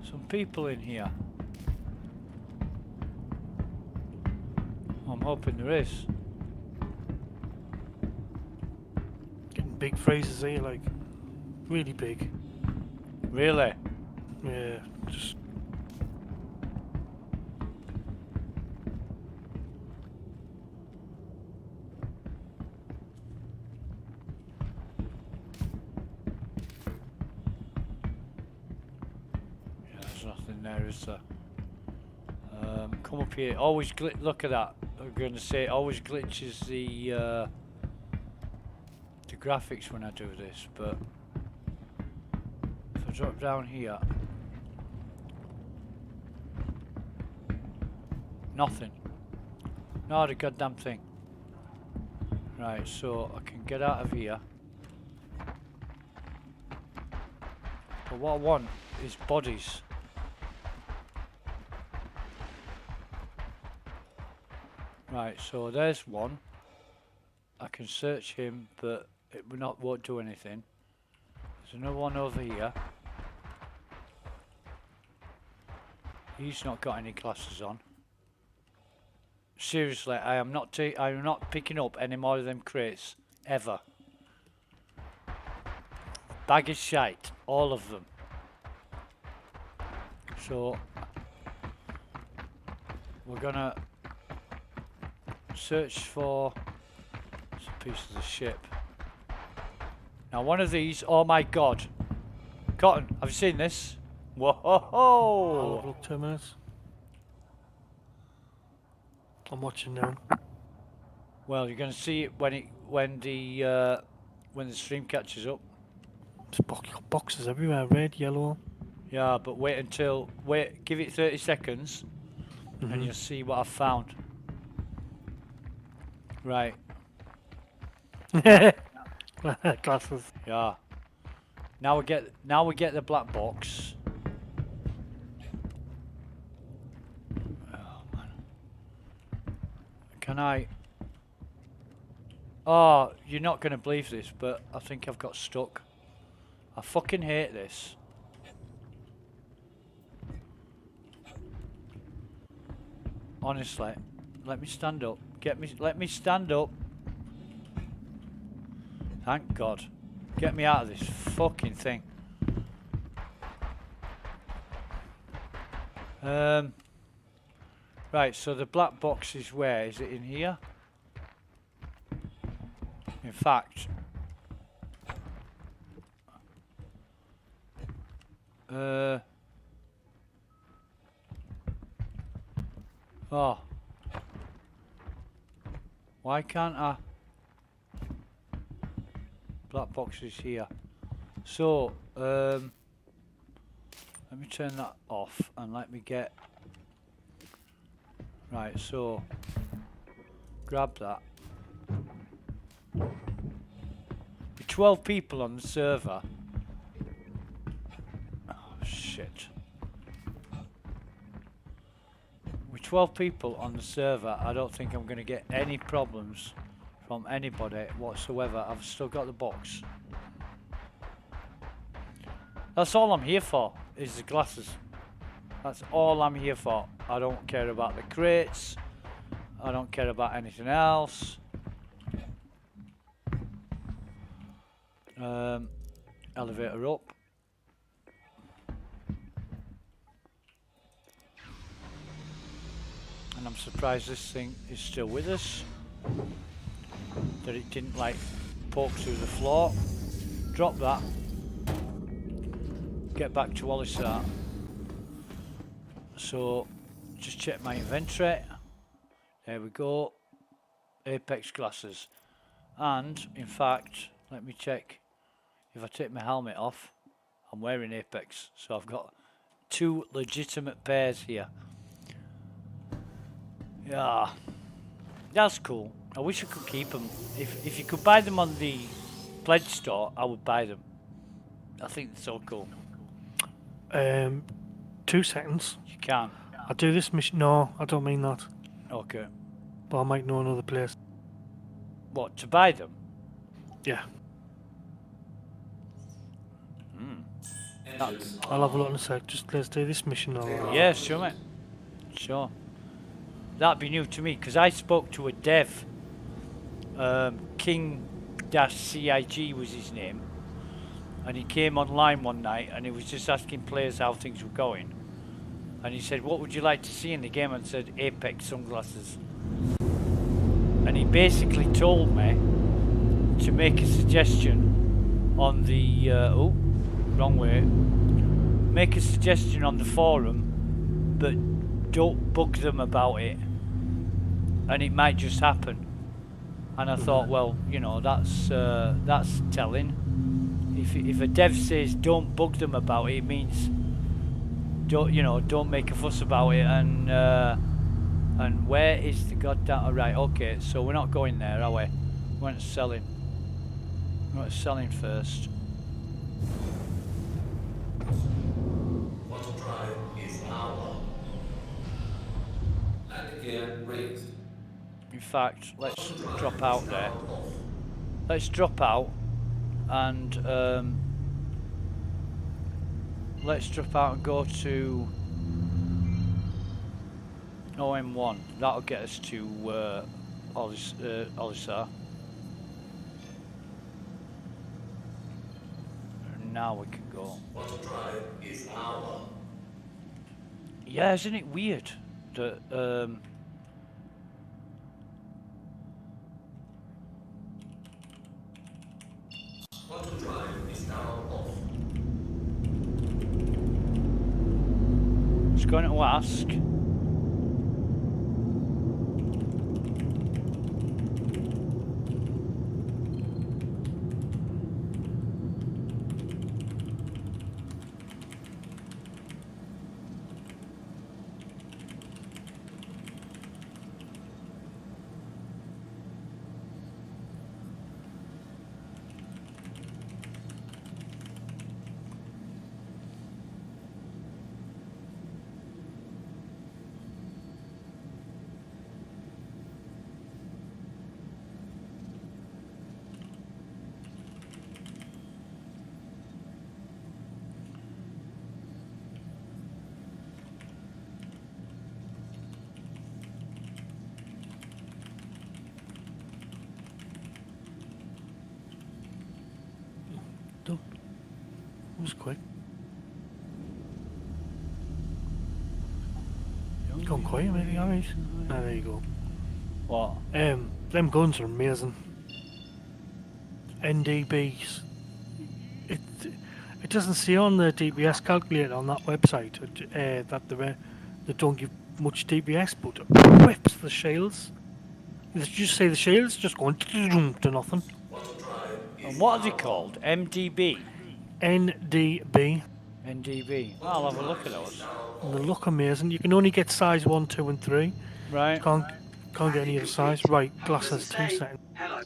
S1: some people in here. I'm hoping there is.
S4: Getting big phrases here, like really big.
S1: Really?
S4: Yeah, just
S1: Yeah, there's nothing there, is there? Come up here. Always look at that. I'm going to say it always glitches the graphics when I do this, but if I drop down here, nothing. Not a goddamn thing. Right, so I can get out of here. But what I want is bodies. Right, so there's one. I can search him, but it won't do anything. There's another one over here. He's not got any glasses on. Seriously, I am not picking up any more of them crates ever. Bag of shite, all of them. So we're gonna search for some pieces of ship. Now one of these, oh my god. Cotton, have you seen this?
S4: I'll have a
S1: Whoa!
S4: look 2 minutes. I'm watching now.
S1: Well, you're gonna see it when the stream catches up.
S4: There's boxes everywhere, red, yellow.
S1: Yeah, but give it 30 seconds and you'll see what I've found. Right,
S4: Glasses.
S1: yeah. Now we get the black box. Oh man. Can I? Oh, you're not gonna believe this, but I think I've got stuck. I fucking hate this. Honestly, let me stand up. Let me stand up. Thank God. Get me out of this fucking thing. Right, so the black box is where? Is it in here? In fact, oh. Why can't I? Black box is here. So, let me turn that off and let me get... Right, so, grab that. With 12 people on the server. Oh, shit. With 12 people on the server, I don't think I'm going to get any problems from anybody whatsoever. I've still got the box. That's all I'm here for, is the glasses. That's all I'm here for. I don't care about the crates. I don't care about anything else. Elevator up. And I'm surprised this thing is still with us. That it didn't like poke through the floor. Drop that. Get back to Wallysart. So just check my inventory. There we go. Apex glasses. And in fact, let me check. If I take my helmet off, I'm wearing Apex. So I've got 2 legitimate pairs here. Yeah, that's cool. I wish I could keep them. If you could buy them on the pledge store, I would buy them. I think they're so cool.
S4: 2 seconds.
S1: You can.
S4: I do this mission. No, I don't mean that.
S1: Okay.
S4: But I might know another place.
S1: What, to buy them?
S4: Yeah.
S2: Engines
S4: I'll have a look in a sec. Just let's do this mission now.
S1: Yeah, sure, mate. Sure. That'd be new to me because I spoke to a dev. King-CIG was his name. and he came online one night and he was just asking players how things were going. And he said, what would you like to see in the game? And said, Apex sunglasses. And he basically told me to make a suggestion on the, oh, wrong way. Make a suggestion on the forum, but don't bug them about it. And it might just happen. And I thought, well, you know, that's telling. If a dev says don't bug them about it, it means don't make a fuss about it. And where is the goddamn right? Okay, so we're not going there, are we? We went selling. We went selling first.
S3: Auto drive is our.
S2: Landing gear raised.
S1: In fact, let's drop out there. Let's drop out and let's drop out and go to OM1. That'll get us to Olisar. And now we can go.
S3: Auto drive is our.
S1: Yeah, isn't it weird that
S3: Auto drive is now off.
S1: it's going to ask?
S4: That was quick. Gone quiet, maybe, alright. Ah, there you go.
S1: What?
S4: Them guns are amazing. NDBs. It doesn't say on the DPS calculator on that website that they don't give much DPS, but it whips the shields. Did you just say the shields just going to nothing?
S1: And what are they called? MDB?
S4: NDB.
S1: NDB. I'll have a look at those.
S4: And they look amazing. You can only get size 1, 2 and 3.
S1: Right.
S4: Can't get any other size. Right, glasses 2 seconds.
S3: Hello.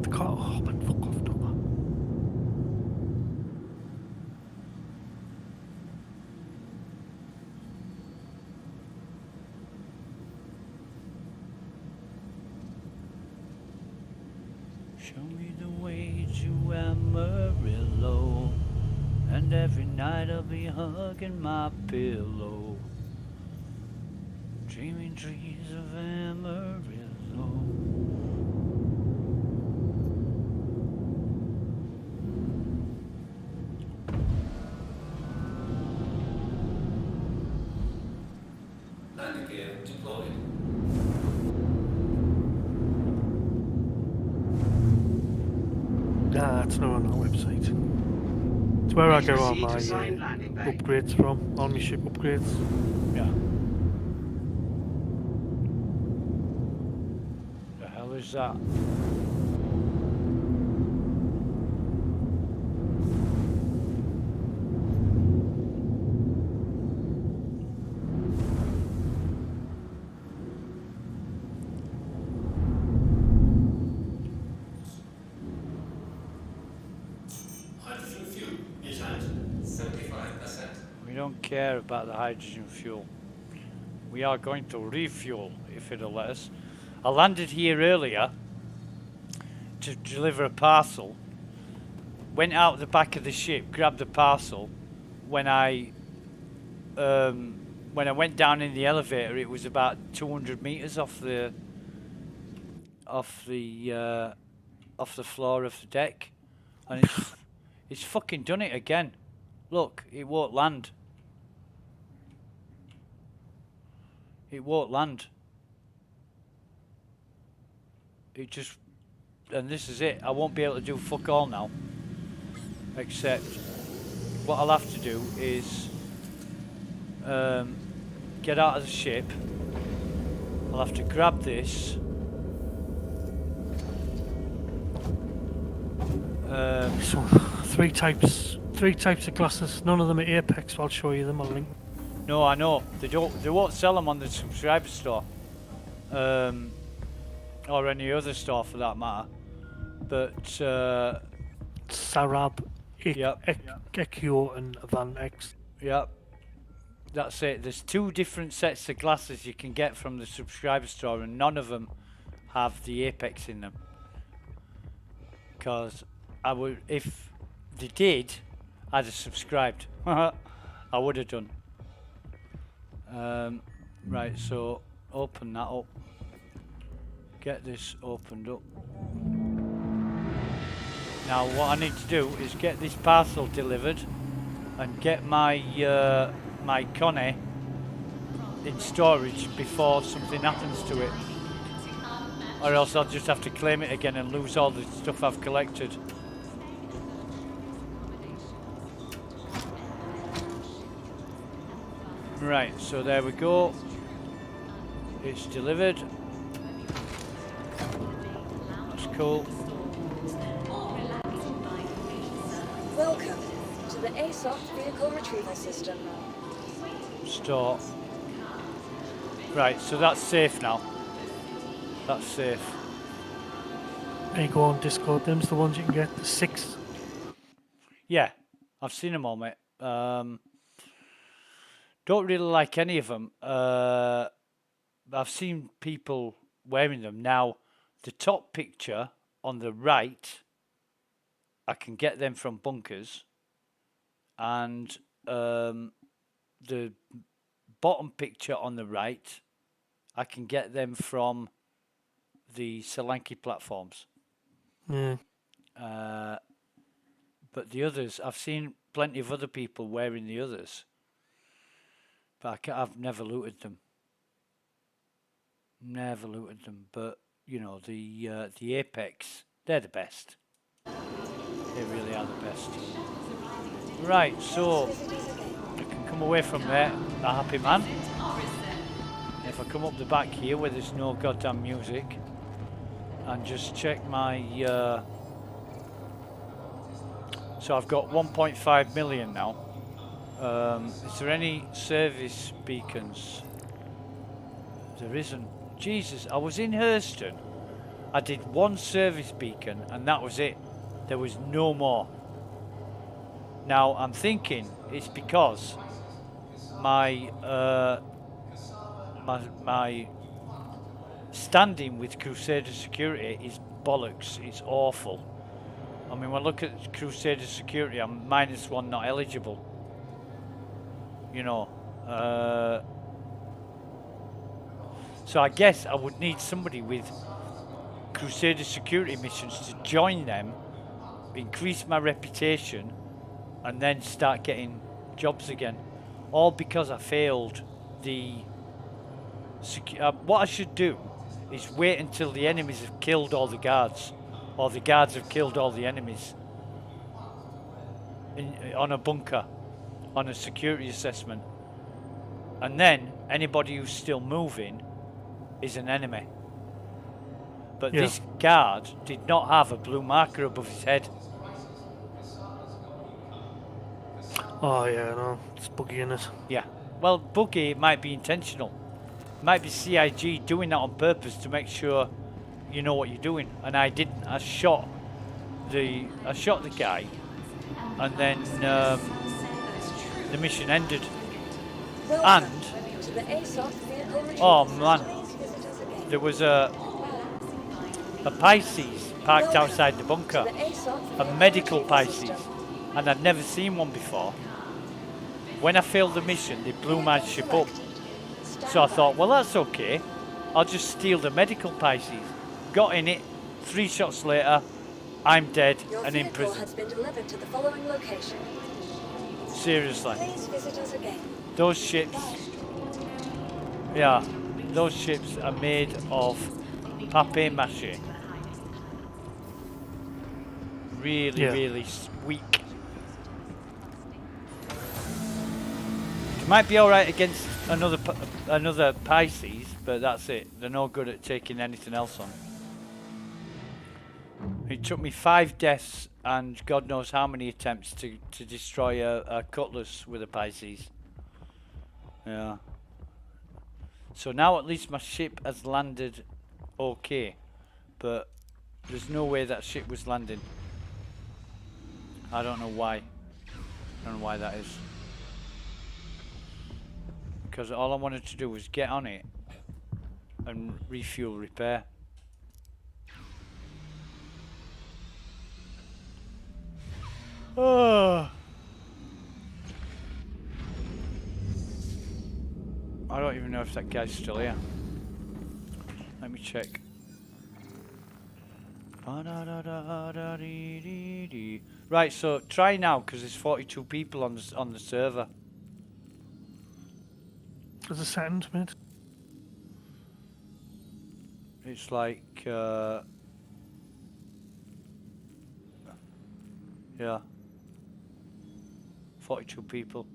S4: The car, oh man, fuck off, don't that.
S1: Show me the way to Amarillo, and every night I'll be hugging my pillow, dreaming dreams of Amarillo.
S2: Landing gear deployed.
S4: Nah, it's not on that website. It's where I get all my upgrades from, all my ship upgrades.
S1: Yeah. The hell is that?
S3: Hydrogen fuel is at 75%.
S1: We don't care about the hydrogen fuel. We are going to refuel if it'll let us. I landed here earlier to deliver a parcel, went out the back of the ship, grabbed the parcel. When I went down in the elevator, it was about 200 meters off the floor of the deck, and it's fucking done it again. Look, it won't land. It won't land. It just, and this is it. I won't be able to do fuck all now. Except, what I'll have to do is get out of the ship. I'll have to grab this.
S4: So, three types of glasses. None of them are Apex. I'll show you them. I'll link.
S1: No, I know they won't sell them on the subscriber store, or any other store for that matter. But
S4: Sarab,
S1: yep.
S4: Ekio, and Van X.
S1: Yep, that's it. There's 2 different sets of glasses you can get from the subscriber store, and none of them have the Apex in them. Because if they did, I'd have subscribed. I would have done. Right, so open that up. Get this opened up. Now what I need to do is get this parcel delivered and get my my Connie in storage before something happens to it, or else I'll just have to claim it again and lose all the stuff I've collected. Right, so there we go. It's delivered. That's cool.
S5: Welcome to the ASOC vehicle retrieval system.
S1: Store. Right, so that's safe now. That's safe.
S4: There you go on Discord. Them's the ones you can get. The 6.
S1: Yeah, I've seen them all, mate. Don't really like any of them. I've seen people wearing them. Now, the top picture on the right, I can get them from bunkers. And the bottom picture on the right, I can get them from the Solanke platforms.
S4: Yeah.
S1: But the others, I've seen plenty of other people wearing the others. But I've never looted them. Never looted them. But, you know, the Apex, they're the best. They really are the best. Right, so I can come away from there a happy man. If I come up the back here where there's no goddamn music and just check my... so I've got 1.5 million now. Is there any service beacons? There isn't. Jesus, I was in Hurston. I did 1 service beacon and that was it. There was no more. Now I'm thinking it's because my my standing with Crusader Security is bollocks. It's awful. I mean, when I look at Crusader Security, I'm -1 not eligible. You know, so I guess I would need somebody with Crusader Security missions to join them, increase my reputation, and then start getting jobs again. All because I failed the... what I should do is wait until the enemies have killed all the guards, or the guards have killed all the enemies on a bunker, on a security assessment, and then anybody who's still moving is an enemy. But this guard did not have a blue marker above his head.
S4: Oh yeah, no, it's buggy in it.
S1: Yeah, well, buggy, it might be intentional. It might be CIG doing that on purpose to make sure you know what you're doing. And I didn't. I shot the guy, and then the mission ended. And oh man, there was a Pisces parked
S5: Welcome
S1: outside the
S5: to
S1: bunker.
S5: the ASOT
S1: A
S5: vehicle
S1: medical
S5: retrieval
S1: Pisces.
S5: system.
S1: And I'd never seen one before. When I failed the mission, they blew my
S5: Vehicle
S1: ship up.
S5: selected. Stand
S1: So I
S5: by.
S1: thought, well, that's okay. I'll just steal the medical Pisces. Got in it. 3 shots later, I'm dead
S5: Your
S1: and in
S5: vehicle
S1: prison.
S5: has been delivered to the following location.
S1: Seriously.
S5: Please visit us again.
S1: Those ships, yeah, those ships are made of papier-mâché. Really,
S4: Yeah.
S1: really weak. It might be alright against another Pisces, but that's it. They're no good at taking anything else on. It took me 5 deaths and God knows how many attempts to destroy a Cutlass with a Pisces. Yeah. So now at least my ship has landed okay, but there's no way that ship was landing. I don't know why. I don't know why that is. Because all I wanted to do was get on it and refuel repair. Oh. I don't even know if that guy's still here. Let me check. Right, so try now because there's 42 people on the server.
S4: There's a second, mate.
S1: It's like yeah, 42 people.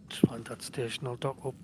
S4: Just find that station. I'll dock up.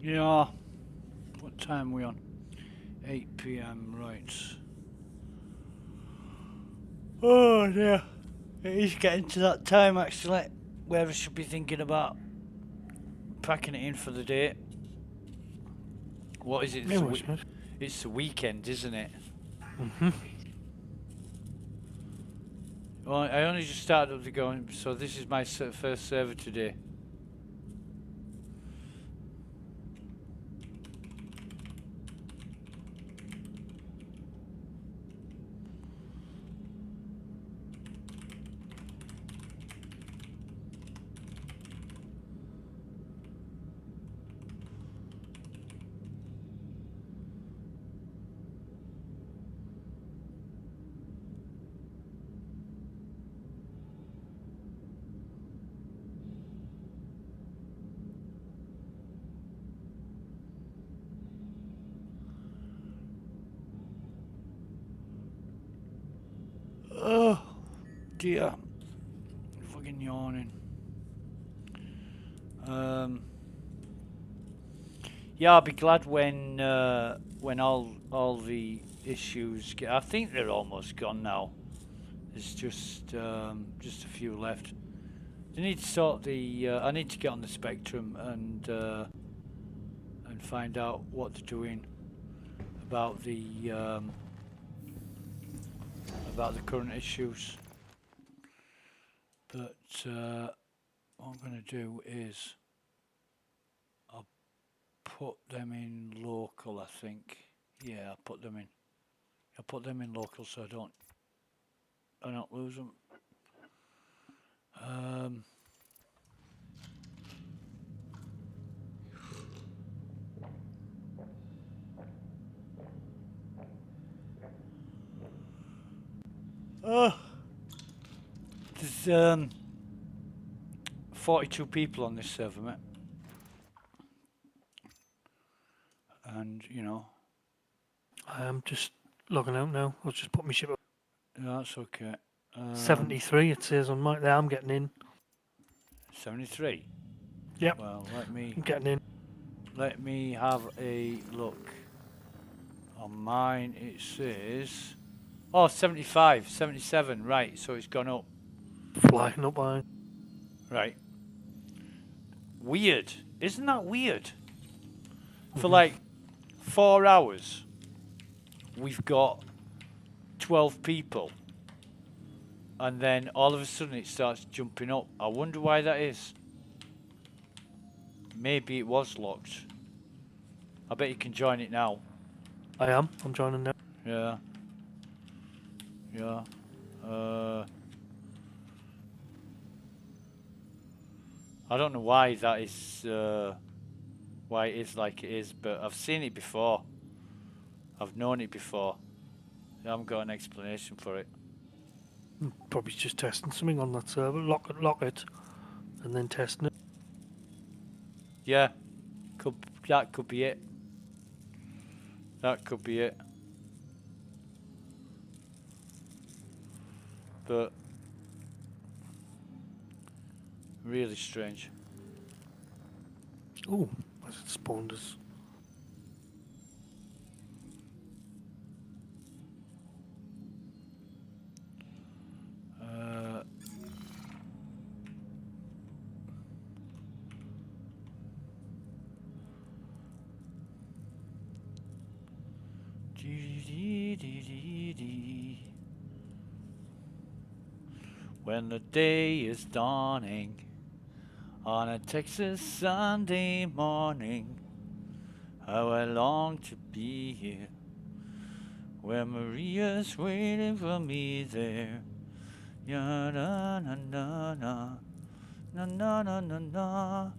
S1: Yeah. What time are we on? 8 PM, right. Oh dear. It is getting to that time actually where I should be thinking about packing it in for the day. What is it?
S4: Yeah, mate.
S1: It's the weekend, isn't it? Well, I only just started up to go, so this is my first server today. Oh dear. Fucking yawning. Yeah, I'll be glad when all the issues get. I think they're almost gone now. There's just a few left. They need to sort the. I need to get on the spectrum and find out what they're doing about the current issues. But what I'm going to do is I'll put them in local. I think. Yeah, I'll put them in. I'll put them in local so I don't lose them. There's 42 people on this server, mate. And, you know.
S4: I am just logging out now. I'll just put my ship up.
S1: Yeah, that's okay.
S4: 73 it says on my there. I'm getting in.
S1: 73?
S4: Yep.
S1: Well,
S4: I'm getting in.
S1: Let me have a look. On mine it says... Oh, 75, 77. Right, so it's gone up.
S4: Flying up by.
S1: Right. Weird. Isn't that weird? For like 4 hours, we've got 12 people. And then all of a sudden it starts jumping up. I wonder why that is. Maybe it was locked. I bet you can join it now.
S4: I am. I'm joining now.
S1: Yeah. Yeah. I don't know why that is, why it is like it is, but I've seen it before. I've known it before. I haven't got an explanation for it.
S4: Probably just testing something on that server. Lock it, and then testing it.
S1: Yeah. That could be it. That could be it. But really strange.
S4: Oh, as it spawned us.
S1: When the day is dawning on a Texas Sunday morning, how I long to be here, where Maria's waiting for me there. Ya na na na na na na na na na.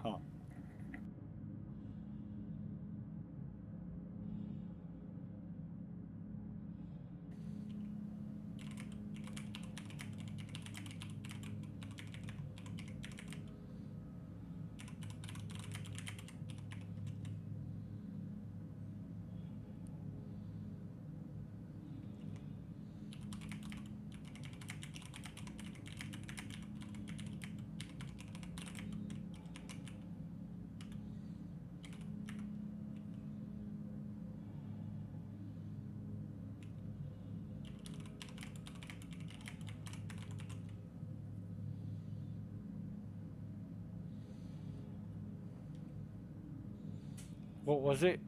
S1: Huh. What was it?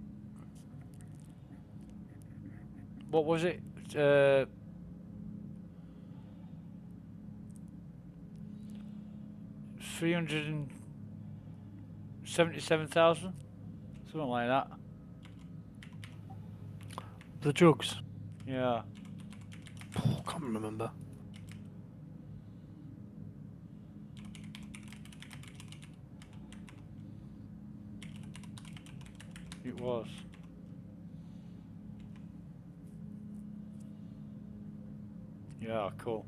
S1: What was it? 377,000? Something like that.
S4: The jugs.
S1: Yeah.
S4: Oh, can't remember.
S1: It was. Yeah, cool.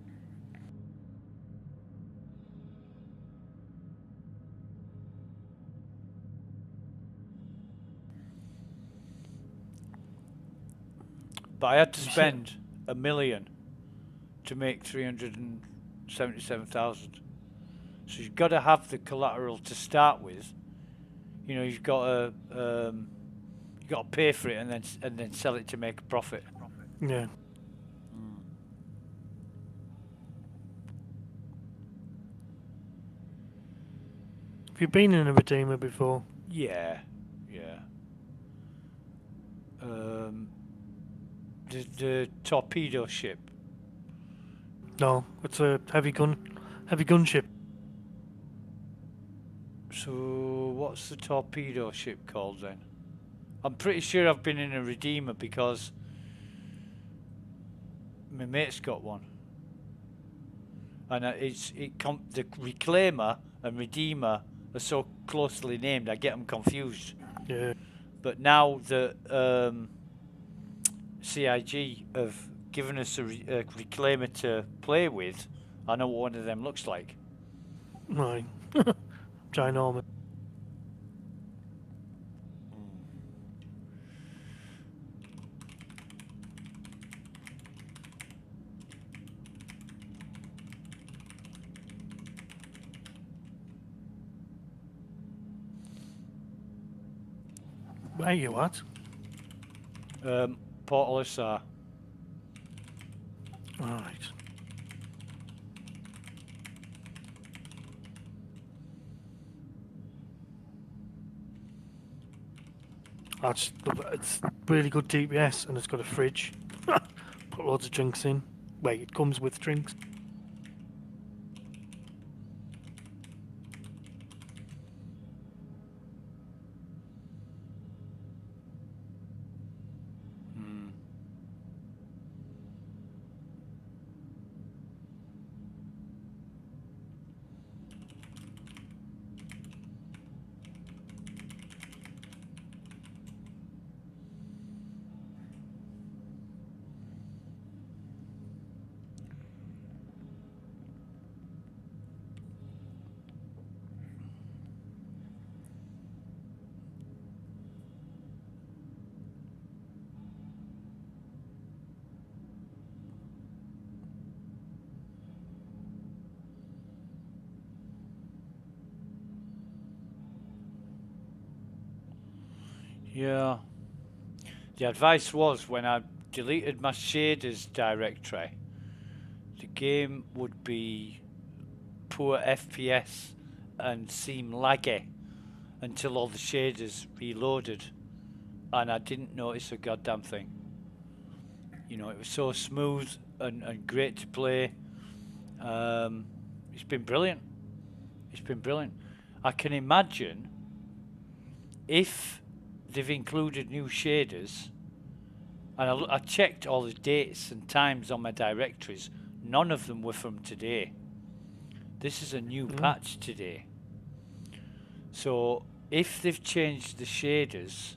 S1: But I had to spend $1 million to make 377,000. So you've got to have the collateral to start with. You know, you've got to pay for it and then sell it to make a profit.
S4: Yeah. Have you been in a Redeemer before?
S1: Yeah. The torpedo ship.
S4: No, it's a heavy gun ship.
S1: So what's the torpedo ship called then? I'm pretty sure I've been in a Redeemer because my mate's got one, and the Reclaimer and Redeemer are so closely named I get them confused.
S4: Yeah.
S1: But now the CIG have given us a Reclaimer to play with, I know what one of them looks like.
S4: Right. Ginormous. Where are you at?
S1: Port Alyssar.
S4: Alright. It's really good DPS and it's got a fridge. Put loads of drinks in. Wait, it comes with drinks.
S1: Yeah. The advice was when I deleted my shaders directory, the game would be poor FPS and seem laggy until all the shaders reloaded, and I didn't notice a goddamn thing. You know, it was so smooth and great to play. It's been brilliant. I can imagine if they've included new shaders, and I checked all the dates and times on my directories, none of them were from today. This is a new patch today. So if they've changed the shaders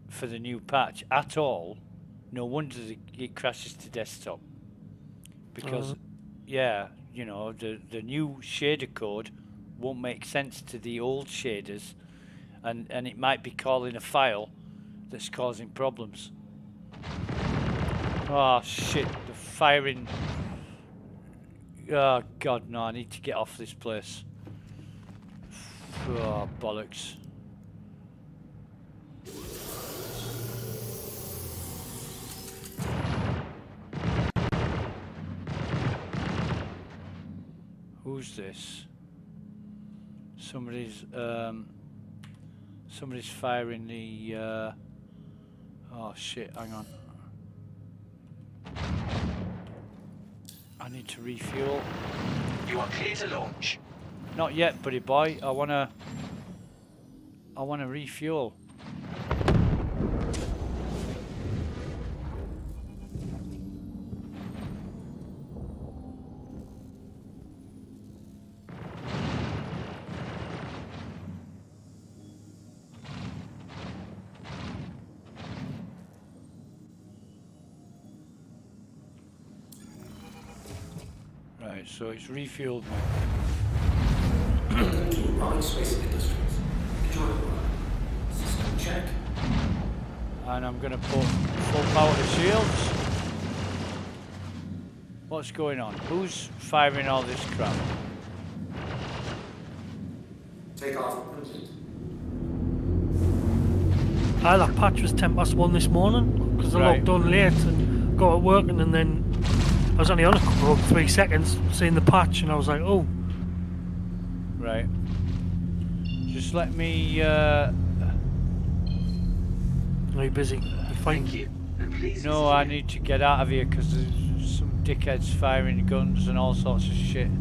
S1: for the new patch at all, no wonder it crashes to desktop. Because, yeah, you know, the new shader code won't make sense to the old shaders, and it might be calling a file that's causing problems. Oh shit, the firing. Oh god, no, I need to get off this place. Oh, bollocks. Who's this? Somebody's firing the oh shit, hang on. I need to refuel.
S3: You are clear to launch.
S1: Not yet, buddy boy. I wanna refuel. Right, so it's refueled me.
S2: Space Industries. Enjoy the ride. System check.
S1: And I'm gonna put full power to shields. What's going on? Who's firing all this crap?
S2: Takeoff complete.
S4: That patch was 1:10 this morning because I
S1: Right.
S4: logged on late and got it working, and then I was only on it for about 3 seconds seeing the patch, and I was like, oh.
S1: Right. Just let me.
S4: Are you busy? You fine?
S3: Thank you. And please
S1: No, I need to get out of here because there's some dickheads firing guns and all sorts of shit.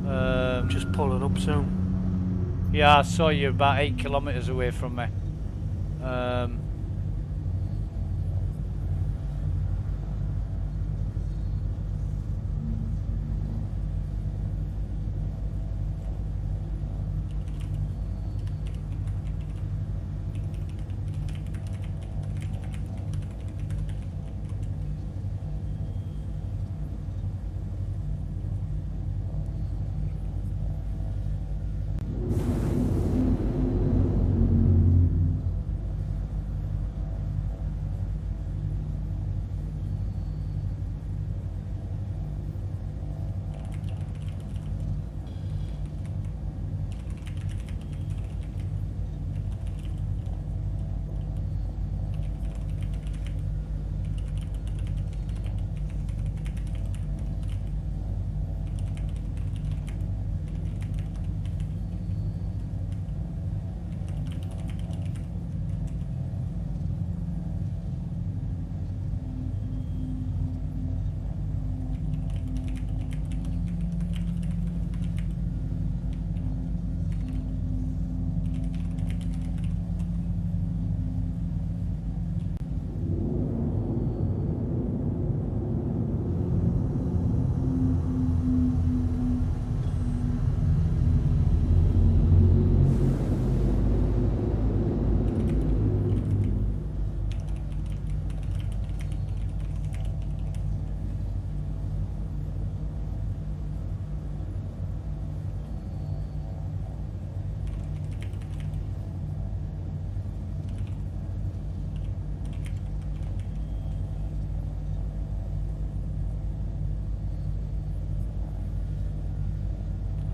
S4: I'm just pulling up soon.
S1: Yeah, I saw you about 8 kilometers away from me.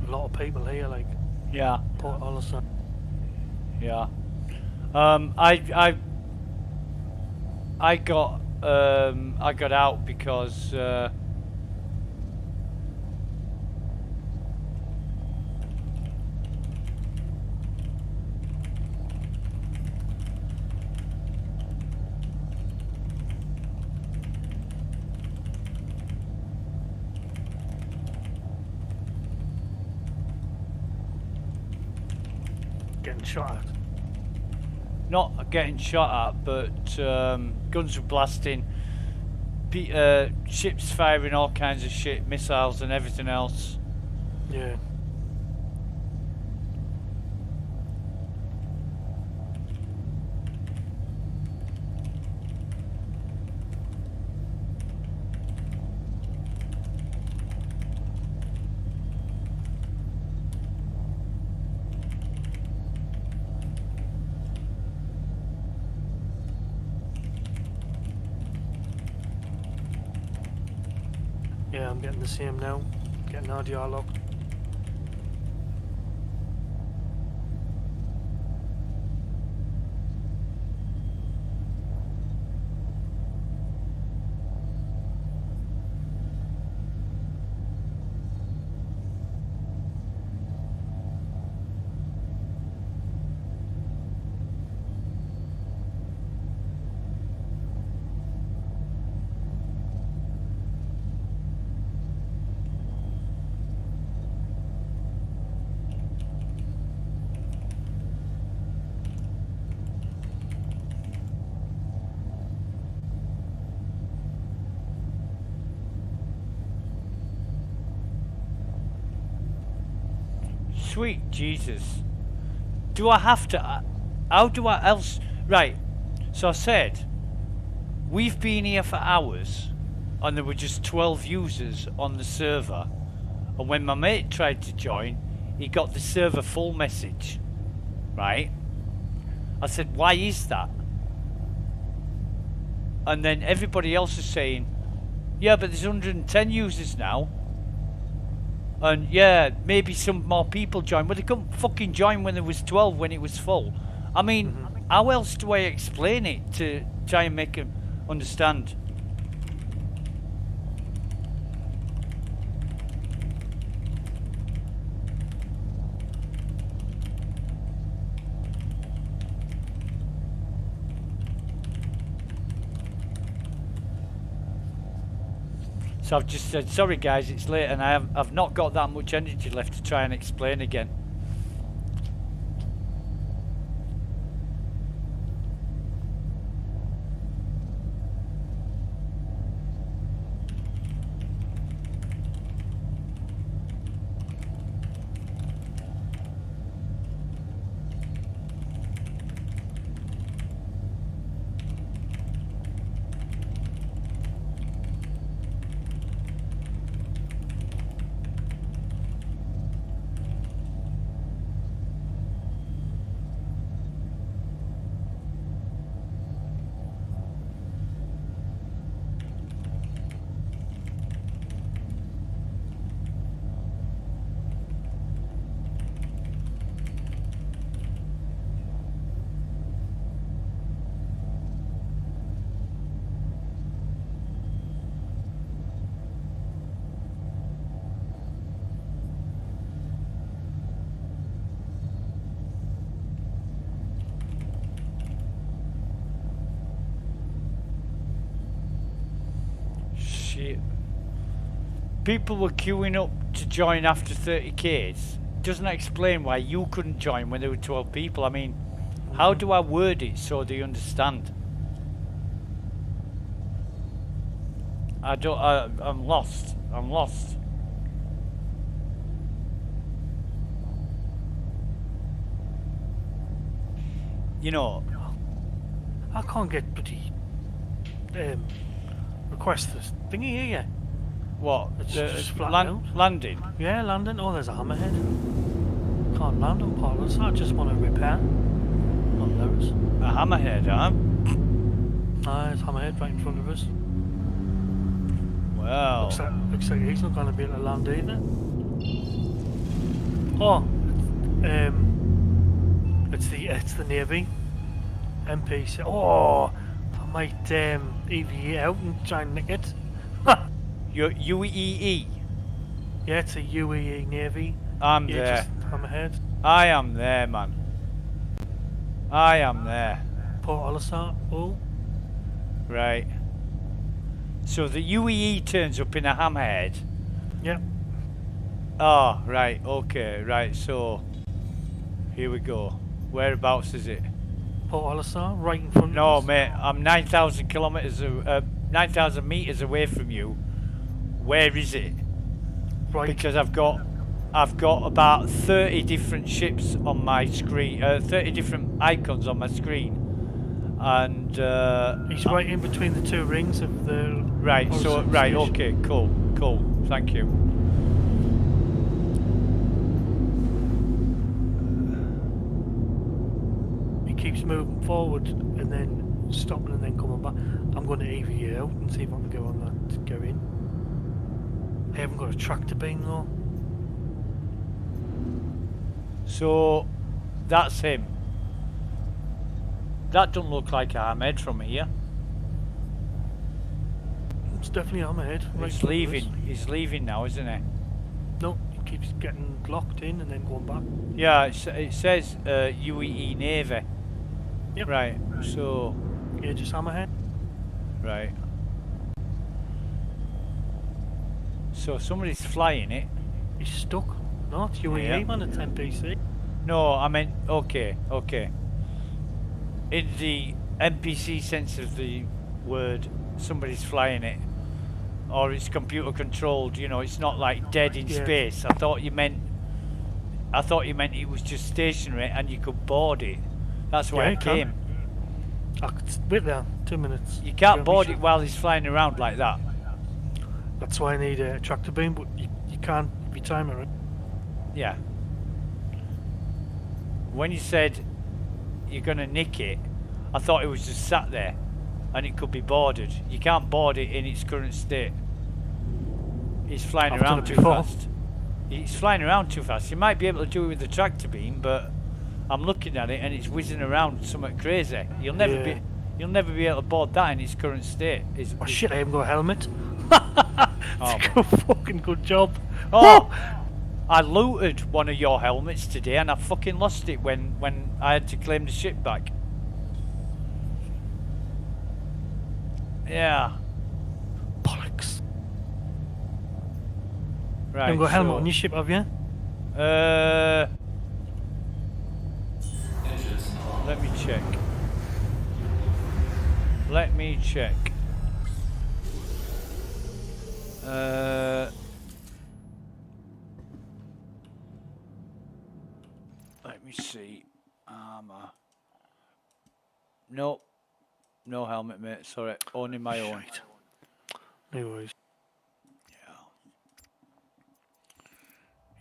S4: A lot of people here, like
S1: Yeah,
S4: Port Olisar.
S1: yeah. I got out because
S4: Getting shot at.
S1: not getting shot at, but guns were blasting, ships firing all kinds of shit, missiles and everything else.
S4: Yeah. Yeah, I'm getting the same now. Getting RDR locked.
S1: Sweet Jesus. Do I have to... how do I else... Right. So I said, we've been here for hours and there were just 12 users on the server. And when my mate tried to join, he got the server full message. Right? I said, why is that? and then everybody else is saying, yeah, but there's 110 users now. And yeah, maybe some more people join. But they couldn't fucking join when there was 12 when it was full. I mean, how else do I explain it to try and make them understand? So I've just said, sorry guys, it's late, and I've not got that much energy left to try and explain again. People were queuing up to join after 30Ks. Doesn't explain why you couldn't join when there were 12 people. I mean, how do I word it so they understand? I'm lost. I'm lost. You know,
S4: I can't get bloody request this thingy here yet.
S1: what?
S4: It's just flat out.
S1: Landing?
S4: Yeah, landing. Oh, there's a hammerhead. Can't land on pilots. I just want to repair. Not those.
S1: A hammerhead, huh?
S4: There's a hammerhead right in front of us.
S1: Well.
S4: Looks like he's not going to be able to land either. Oh, it's the Navy. NPC. Oh, I might EV out and try and nick it.
S1: Your UEE?
S4: Yeah, it's a UEE Navy.
S1: I'm
S4: yeah,
S1: there.
S4: Just hammerhead.
S1: I am there, man. I am there.
S4: Port Olisar. Oh.
S1: Right. So the UEE turns up in a hammerhead?
S4: Yep.
S1: Oh, right, okay, right, so here we go. Whereabouts is it?
S4: Port Olisar, right in front of
S1: No,
S4: us.
S1: mate, I'm 9,000 kilometers, 9,000 meters away from you. Where is it?
S4: Right.
S1: Because I've got about 30 different ships on my screen, 30 different icons on my screen, and
S4: he's right in between the two rings of the.
S1: Right. So right.
S4: station.
S1: Okay. Cool. Cool. Thank you.
S4: He keeps moving forward and then stopping and then coming back. I'm going to EV out and see if I can go on that to go in. I haven't got a tractor beam though.
S1: So that's him. That doesn't look like a hammerhead from here.
S4: It's definitely on my head. Right
S1: He's
S4: in front of us.
S1: leaving. He's leaving now, isn't he?
S4: No, he keeps getting locked in and then going back.
S1: Yeah. It says UEE Navy.
S4: Yep.
S1: Right. So.
S4: Yeah, just hammerhead.
S1: Right. So somebody's flying it.
S4: He's stuck. No, it's UAE
S1: Yeah.
S4: man, it's NPC.
S1: No, I meant okay. In the NPC sense of the word, somebody's flying it, or it's computer controlled. You know, it's not like dead in
S4: Yeah.
S1: space. I thought you meant it was just stationary and you could board it. That's why
S4: Yeah,
S1: I
S4: you can.
S1: came.
S4: I could wait there, 2 minutes.
S1: You can't
S4: Go
S1: board
S4: mission.
S1: it while he's flying around like that.
S4: That's why I need a tractor beam, but you can't if you time it right.
S1: Yeah. When you said you're gonna nick it, I thought it was just sat there. and it could be boarded. You can't board it in its current state. It's flying
S4: I've done
S1: around
S4: it
S1: too
S4: before.
S1: fast. It's flying around too fast. You might be able to do it with the tractor beam, but I'm looking at it and it's whizzing around something crazy. You'll never be able to board that in its current state.
S4: Oh shit, I haven't got a helmet.
S1: Oh,
S4: It's a fucking good job.
S1: Oh, I looted one of your helmets today and I fucking lost it when I had to claim the ship back. Yeah.
S4: Bollocks.
S1: Right.
S4: You haven't got a helmet on your ship, have you?
S1: Let me check. Let me check. Let me see. Armor. Nope. No helmet, mate. Sorry. Only my own.
S4: Shite. No worries.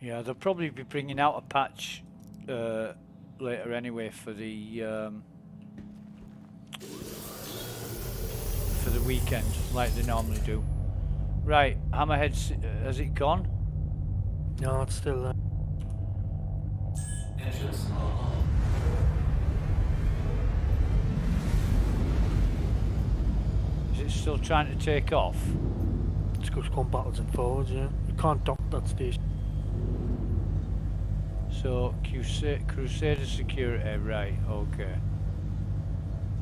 S1: Yeah, they'll probably be bringing out a patch later anyway for the weekend, like they normally do. Right, Hammerhead's has it gone?
S4: No, it's still there.
S1: Is it still trying to take off?
S4: It's just going backwards and forwards, yeah. You can't dock that station.
S1: So Crusader security, right? Okay.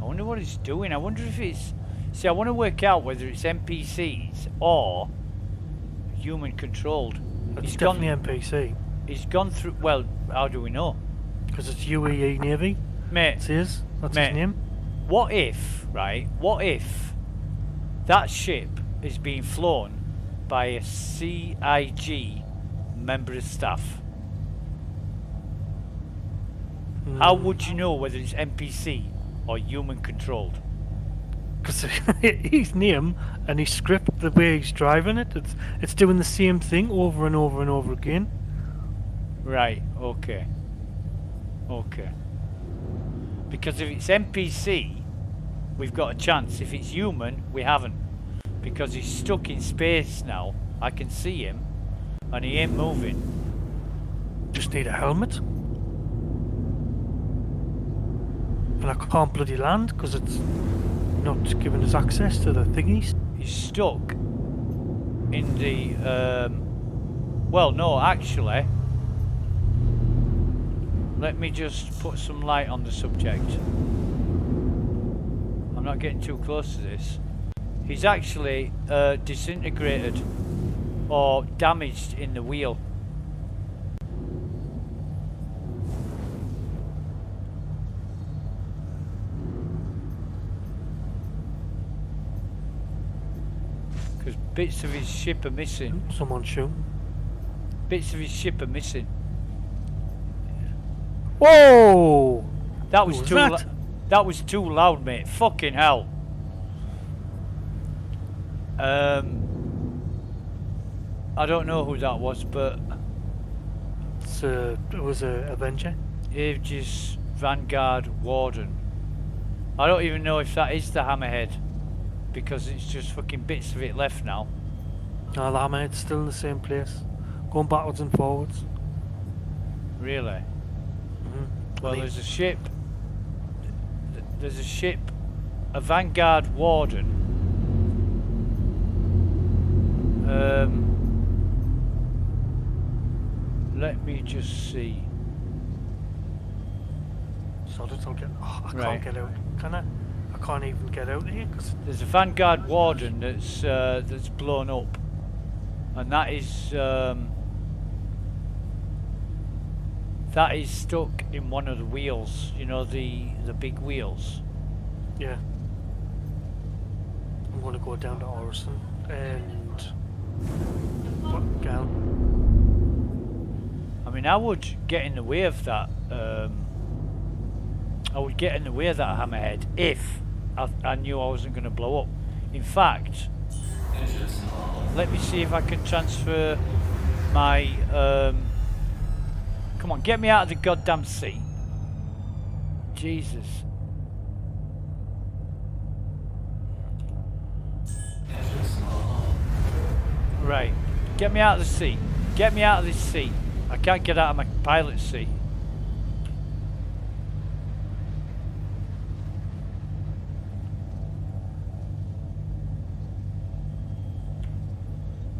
S1: I wonder what it's doing. I wonder if it's. See, I want to work out whether it's NPCs or human controlled.
S4: It's definitely NPC.
S1: He's gone through. Well, how do we know?
S4: Because it's UAE Navy.
S1: Mate,
S4: It is. That's
S1: Mate.
S4: his name.
S1: what if, right? What if that ship is being flown by a CIG member of staff? How would you know whether it's NPC or human controlled?
S4: Because his name and his script, the way he's driving it, it's doing the same thing over and over and over again.
S1: Right, okay. Okay. Because if it's NPC, we've got a chance. If it's human, we haven't. Because he's stuck in space now. I can see him, and he ain't moving.
S4: Just need a helmet. And I can't bloody land because it's not giving us access to the thingies.
S1: He's stuck in the well, no, actually, let me just put some light on the subject. I'm not getting too close to this. He's actually disintegrated or damaged in the wheel. Because bits of his ship are missing.
S4: Someone shooting.
S1: Bits of his ship are missing.
S4: Whoa!
S1: That was
S4: What was
S1: too.
S4: that?
S1: That was too loud, mate. Fucking hell. I don't know who that was, but
S4: It was a Avenger.
S1: Aegis Vanguard Warden. I don't even know if that is the Hammerhead, because it's just fucking bits of it left now.
S4: No, the Hammerhead's still in the same place, going backwards and forwards.
S1: Really?
S4: Mm-hmm.
S1: Well, there's a ship. There's a ship, a Vanguard Warden. Let me just see.
S4: So I'll get. Oh, I
S1: Right.
S4: can't get out. Can I? I can't even get out here because
S1: There's a Vanguard Warden that's blown up, and that is stuck in one of the wheels. You know, the big wheels.
S4: yeah. I'm gonna go down to Orison and what down?
S1: I mean, I would get in the way of that. I would get in the way of that Hammerhead if I knew I wasn't going to blow up. In fact, let me see if I can transfer my. Come on, get me out of the goddamn sea. Jesus. Right. Get me out of the seat. Get me out of this seat. I can't get out of my pilot seat.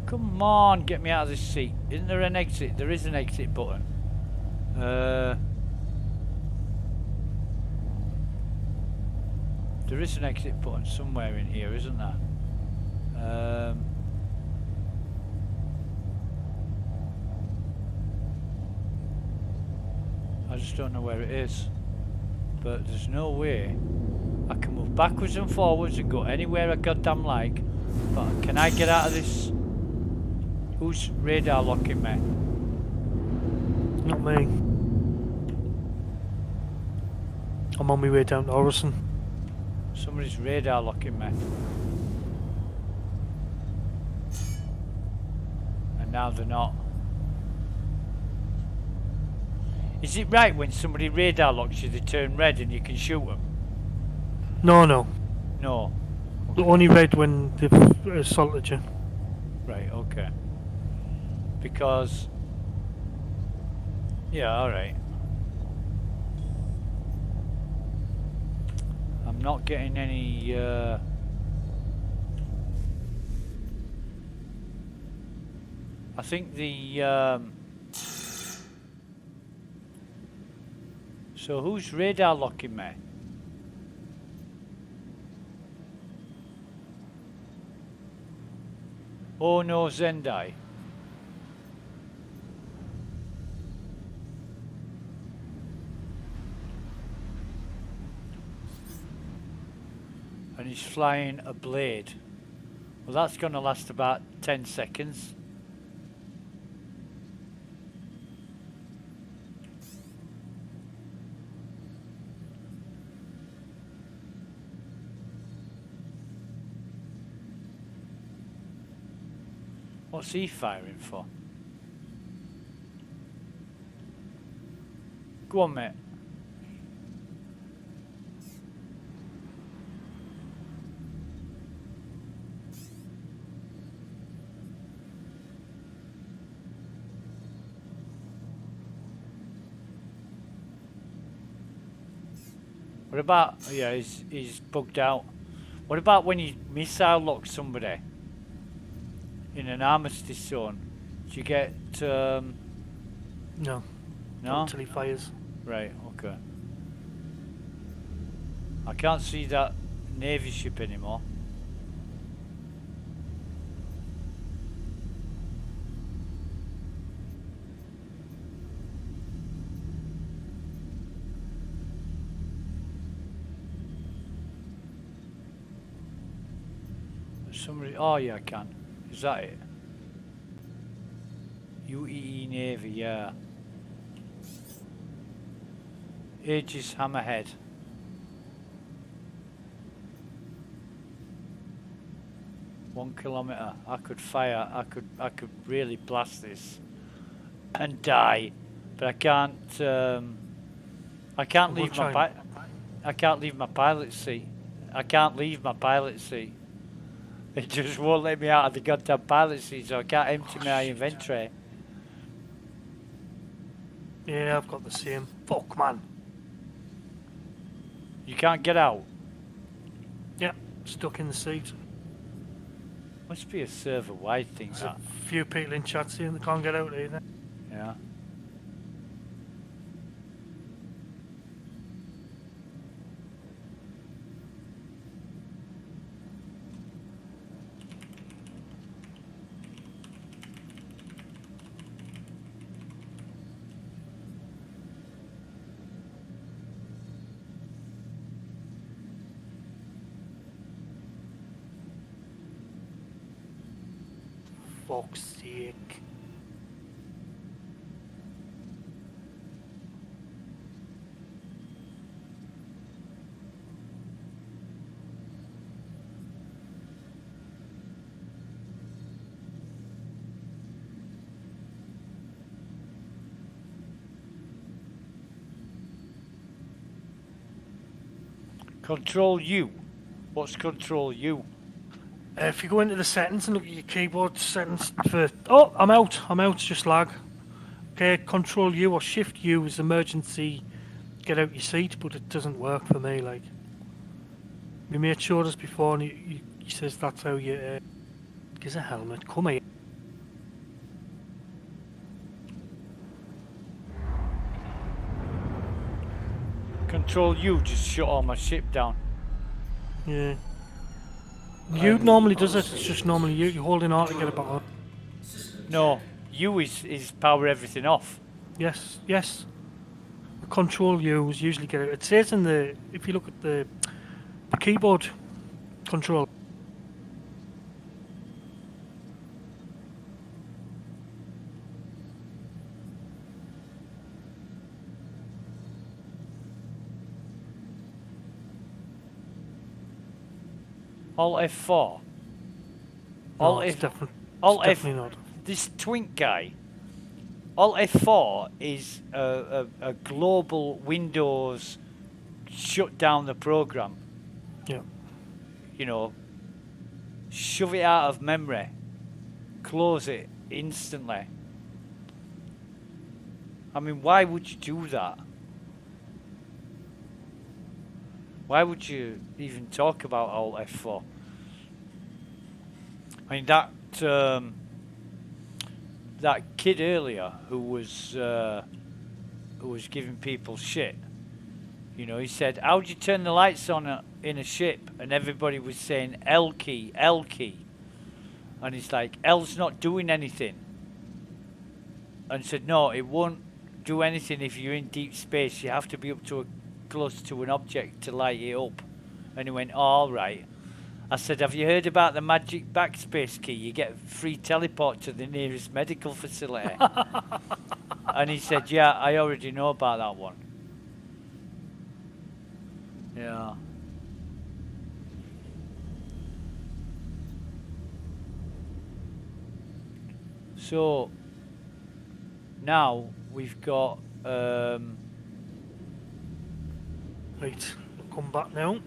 S1: Come on, get me out of this seat. Isn't there an exit? There is an exit button. There is an exit button somewhere in here, isn't there? I just don't know where it is. But there's no way I can move backwards and forwards and go anywhere I goddamn like. But can I get out of this? Who's radar locking me?
S4: Not me. I'm on my way down to Orison.
S1: Somebody's radar locking me. And now they're not. Is it right when somebody radar locks you, they turn red and you can shoot them?
S4: No, no.
S1: No.
S4: Okay. Only red when they've assaulted you.
S1: Right, okay. Because... yeah, alright. I'm not getting any... I think the... So who's radar locking me? Oh no, Zendai. And he's flying a blade. Well, that's going to last about 10 seconds. What's he firing for? Go on, mate. What about, yeah, he's bugged out. What about when you missile lock somebody in an armistice zone? Do you get,
S4: No.
S1: no?
S4: Not until he fires.
S1: Right, okay. I can't see that Navy ship anymore. Somebody, oh yeah, I can. Is that it? UEE Navy, yeah. Aegis Hammerhead. One kilometer. I could fire. I could really blast this and die, but I can't. I can't leave my. I can't leave my pilot seat. I can't leave my pilot seat. It just won't let me out of the goddamn pilot seat, so I can't empty my inventory.
S4: Yeah, I've got the same. Fuck, man.
S1: You can't get out.
S4: Yeah, stuck in the seat.
S1: Must be a server-wide thing.
S4: There's a few people in chat saying they can't get out either.
S1: Yeah.
S4: Fuck's sake.
S1: Control U. What's Control U?
S4: If you go into the settings and look at your keyboard settings for... Oh, I'm out. It's just lag. Okay, Control U or Shift U is emergency get out your seat, but it doesn't work for me, like. My mate showed us before and he says that's how you... Gives a helmet. Come here.
S1: Control U just shut all my ship down.
S4: Yeah. U normally does it, it's just normally you holding R to get it back on.
S1: No, U is power everything off.
S4: Yes. Control U is usually get it. It says in the... If you look at the keyboard control.
S1: Alt F4.
S4: No, it's definitely not.
S1: This twink guy. Alt F4 is a global Windows shut down the program.
S4: Yeah.
S1: You know, shove it out of memory, close it instantly. I mean, why would you do that? Why would you even talk about Alt F4? I mean, that kid earlier who was giving people shit. You know, he said, "How do you turn the lights on in a ship?" And everybody was saying L key, L key. And he's like, L's not doing anything. And said, no, it won't do anything if you're in deep space. You have to be up to close to an object to light it up. And he went, oh, all right. I said, have you heard about the magic backspace key? You get free teleport to the nearest medical facility. And he said, yeah, I already know about that one. Yeah. So now we've got
S4: Right, we'll come back now.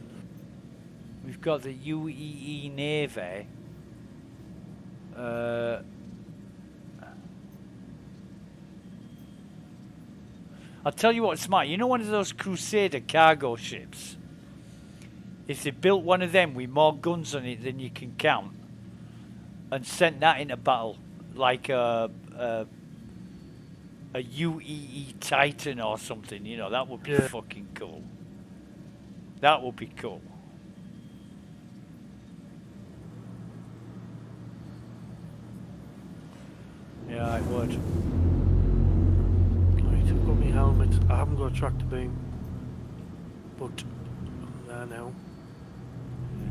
S1: we've got the UEE Navy. I'll tell you what's smart. You know one of those Crusader cargo ships? If they built one of them with more guns on it than you can count and sent that into battle, like a UEE Titan or something, you know, that would be fucking cool. That would be cool. Yeah, it would.
S4: Right, I've got my helmet. I haven't got a tractor beam, but I'm there now.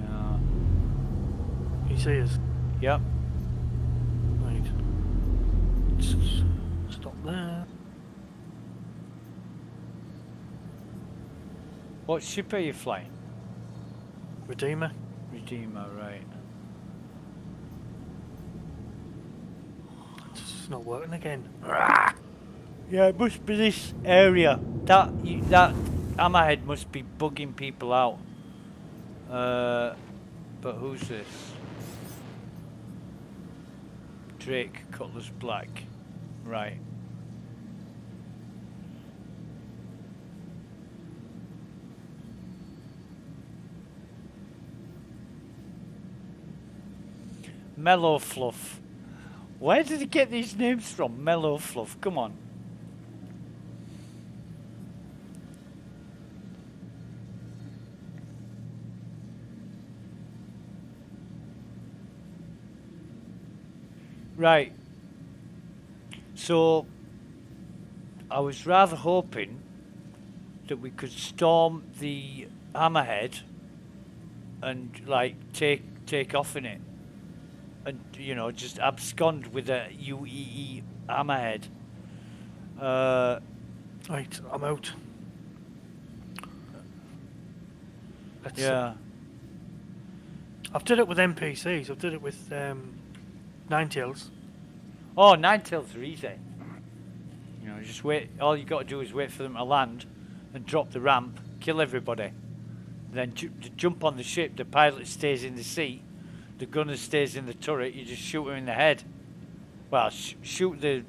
S1: Yeah.
S4: Can you see us?
S1: Yep.
S4: Right. Stop there.
S1: What ship are you flying?
S4: Redeemer.
S1: Redeemer, right.
S4: It's not working again.
S1: Yeah, it must be this area. That hammerhead must be bugging people out. But who's this? Drake, Cutlass Black. Right. Mellow Fluff. Where did he get these names from? Mellow Fluff, come on. Right. So, I was rather hoping that we could storm the hammerhead and, like, take off in it. And, you know, just abscond with a UEE hammerhead.
S4: Right, I'm out.
S1: Yeah.
S4: I've did it with NPCs. I've did it with Ninetales.
S1: Oh, Ninetales are easy. You know, just wait. All you got to do is wait for them to land and drop the ramp, kill everybody. Then jump on the ship. The pilot stays in the seat. the gunner stays in the turret, you just shoot him in the head. Well, shoot the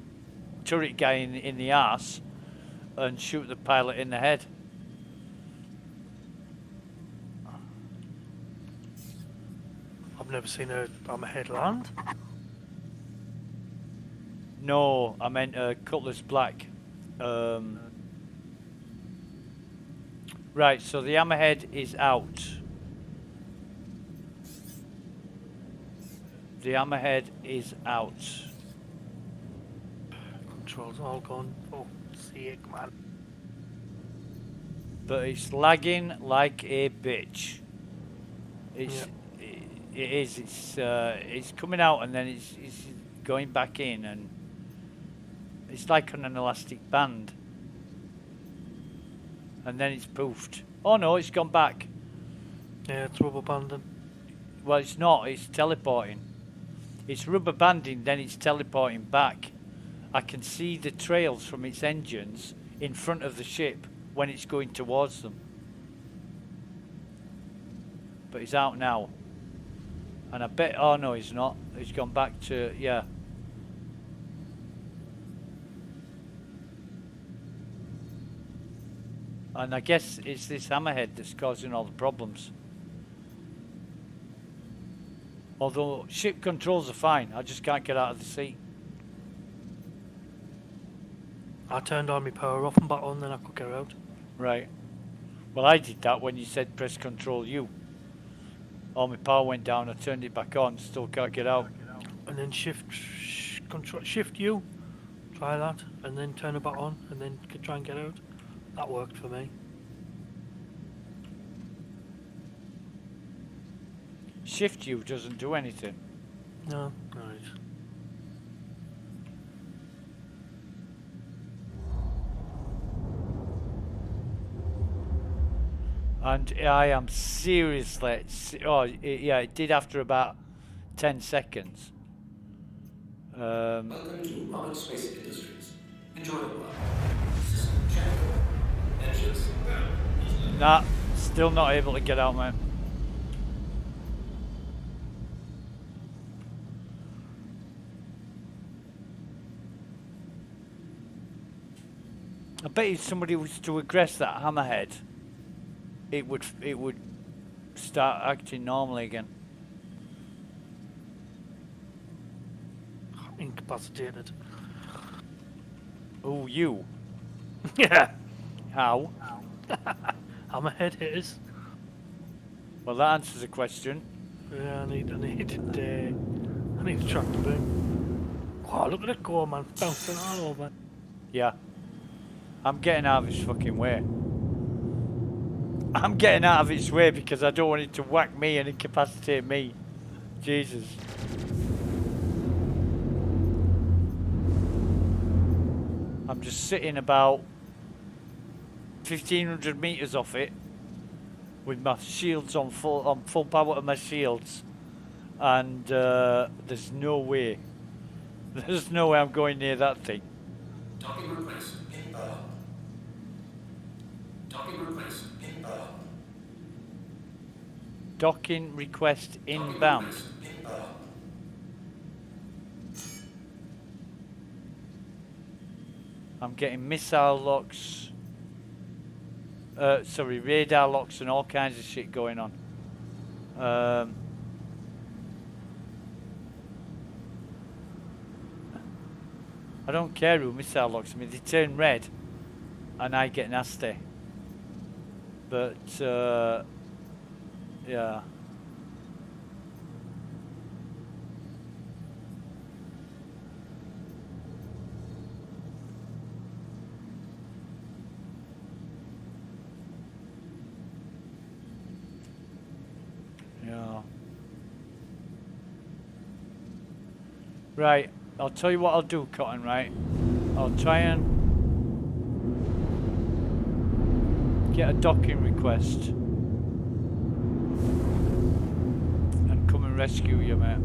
S1: turret guy in the arse and shoot the pilot in the head.
S4: I've never seen a hammerhead land.
S1: No, I meant Cutlass Black. Right, so the hammerhead is out. The hammerhead is out.
S4: Controls all gone. Oh, sick, man.
S1: But it's lagging like a bitch. It's it is. It's coming out and then it's going back in, and it's like on an elastic band. And then it's poofed. Oh no, it's gone back.
S4: Yeah, it's rubber banding.
S1: Well, it's not. It's teleporting. It's rubber banding, then it's teleporting back. I can see the trails from its engines in front of the ship when it's going towards them. But he's out now. And I bet... Oh no, he's not. He's gone back to... Yeah. And I guess it's this hammerhead that's causing all the problems. Although ship controls are fine, I just can't get out of the seat.
S4: I turned on my power off and back on, then I could get out.
S1: Right. Well, I did that when you said press Control U. All my power went down, I turned it back on, still can't get out.
S4: And then shift U, try that, and then turn it back on, and then try and get out. That worked for me.
S1: Shift U doesn't do anything.
S4: No, right.
S1: And I am seriously... Oh, yeah, it did after about 10 seconds.
S2: Welcome to Robert Space Industries. Enjoy the work. System check. Engines.
S1: Nah, still not able to get out, man. I bet if somebody was to aggress that hammerhead, it would start acting normally again.
S4: Incapacitated.
S1: Oh, you?
S4: Yeah.
S1: How?
S4: Hammerhead hitters.
S1: Well, that answers the question.
S4: Yeah, I need to track the boom. Wow, look at it go, man. Bouncing all over.
S1: Yeah. I'm getting out of its fucking way. I'm getting out of its way because I don't want it to whack me and incapacitate me. Jesus. I'm just sitting about 1,500 meters off it with my shields on full power of my shields, and there's no way. There's no way I'm going near that thing.
S2: Docking request inbound. Docking request inbound.
S1: Docking request
S2: Docking
S1: inbound.
S2: request inbound.
S1: I'm getting missile locks. Sorry, radar locks and all kinds of shit going on. I don't care who missile locks me. They turn red, and I get nasty. But yeah. Yeah. Right. I'll tell you what I'll do, Cotton, right? I'll try and get a docking request and come and rescue you, mate.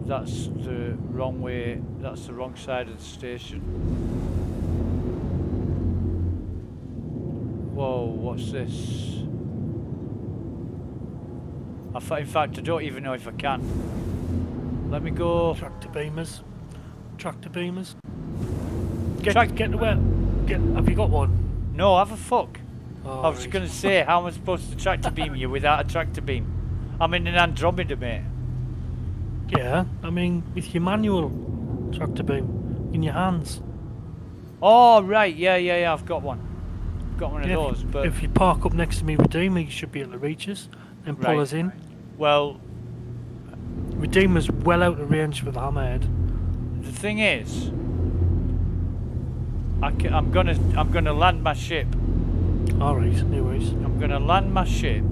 S1: That's the wrong way, that's the wrong side of the station. Whoa, what's this? In fact, I don't even know if I can. Let me go.
S4: Tractor beamers. Tractor beamers.
S1: Track-
S4: Get the well. Have you got one?
S1: No, have a fuck.
S4: Oh,
S1: I was
S4: right.
S1: going to say, how am I supposed to tractor beam you without a tractor beam? I'm in an Andromeda, mate.
S4: Yeah, I mean, with your manual tractor beam in your hands.
S1: Oh, right, yeah, I've got one. I've got one of
S4: Yeah,
S1: those, but...
S4: if you park up next to me, Redeemer, you should be able to reach us and pull
S1: Right.
S4: us in.
S1: Well,
S4: Redeemer's well out of range with the hammerhead.
S1: the thing is, I'm gonna land my ship.
S4: All right, anyways.
S1: I'm gonna land my ship.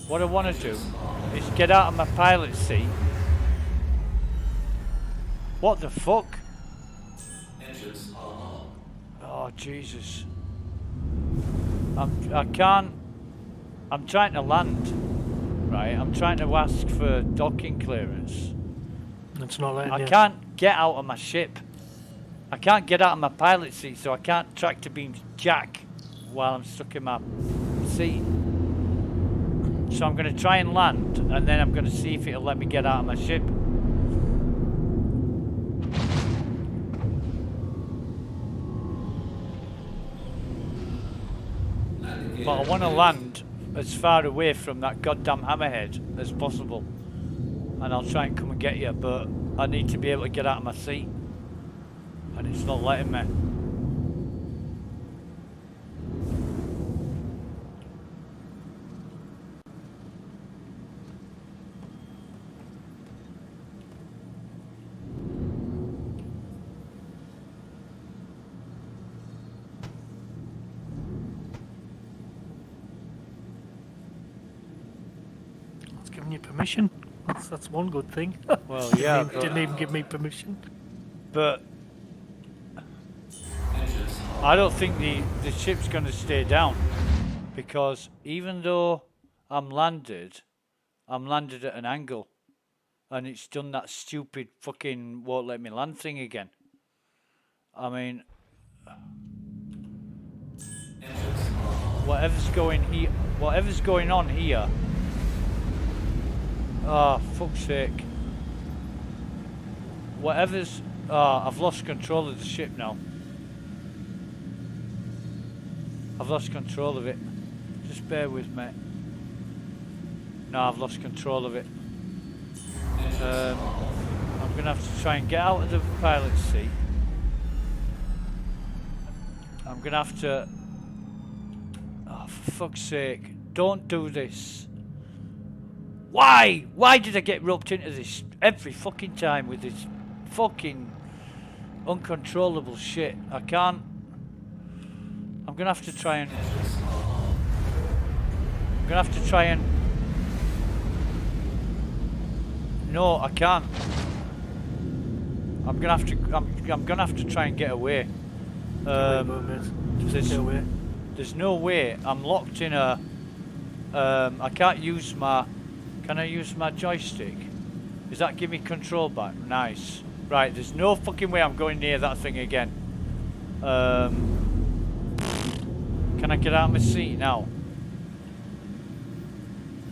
S1: What I want to do is get out of my pilot seat. What the fuck?
S2: Engines are on.
S1: Oh Jesus! I can't. I'm trying to land. Right, I'm trying to ask for docking clearance.
S4: It's not letting
S1: I
S4: you.
S1: can't get out of my ship. I can't get out of my pilot seat, so I can't tractor beam jack while I'm stuck in my seat. So I'm going to try and land, and then I'm going to see if it'll let me get out of my ship. But I want to land as far away from that goddamn hammerhead as possible. And I'll try and come and get you, but I need to be able to get out of my seat. And it's not letting me.
S4: It's giving you permission. That's one good thing.
S1: Well, yeah,
S4: Didn't even give me permission.
S1: but I don't think the ship's going to stay down, because even though I'm landed at an angle, and it's done that stupid fucking won't let me land thing again. I mean, whatever's going on here. Oh, fuck's sake. Whatever's... Oh, I've lost control of the ship now. I've lost control of it. Just bear with me. No, I've lost control of it. I'm going to have to try and get out of the pilot seat. I'm going to have to... Oh, for fuck's sake. Don't do this. Why? Why did I get roped into this every fucking time with this fucking uncontrollable shit? I can't. I'm gonna have to try and. I'm gonna have to try and. No, I can't. I'm gonna have to. I'm gonna have to try and get away. There's no way. I'm locked in a. I can't use my. Can I use my joystick? Does that give me control back? Nice. Right, there's no fucking way I'm going near that thing again. Can I get out of my seat now?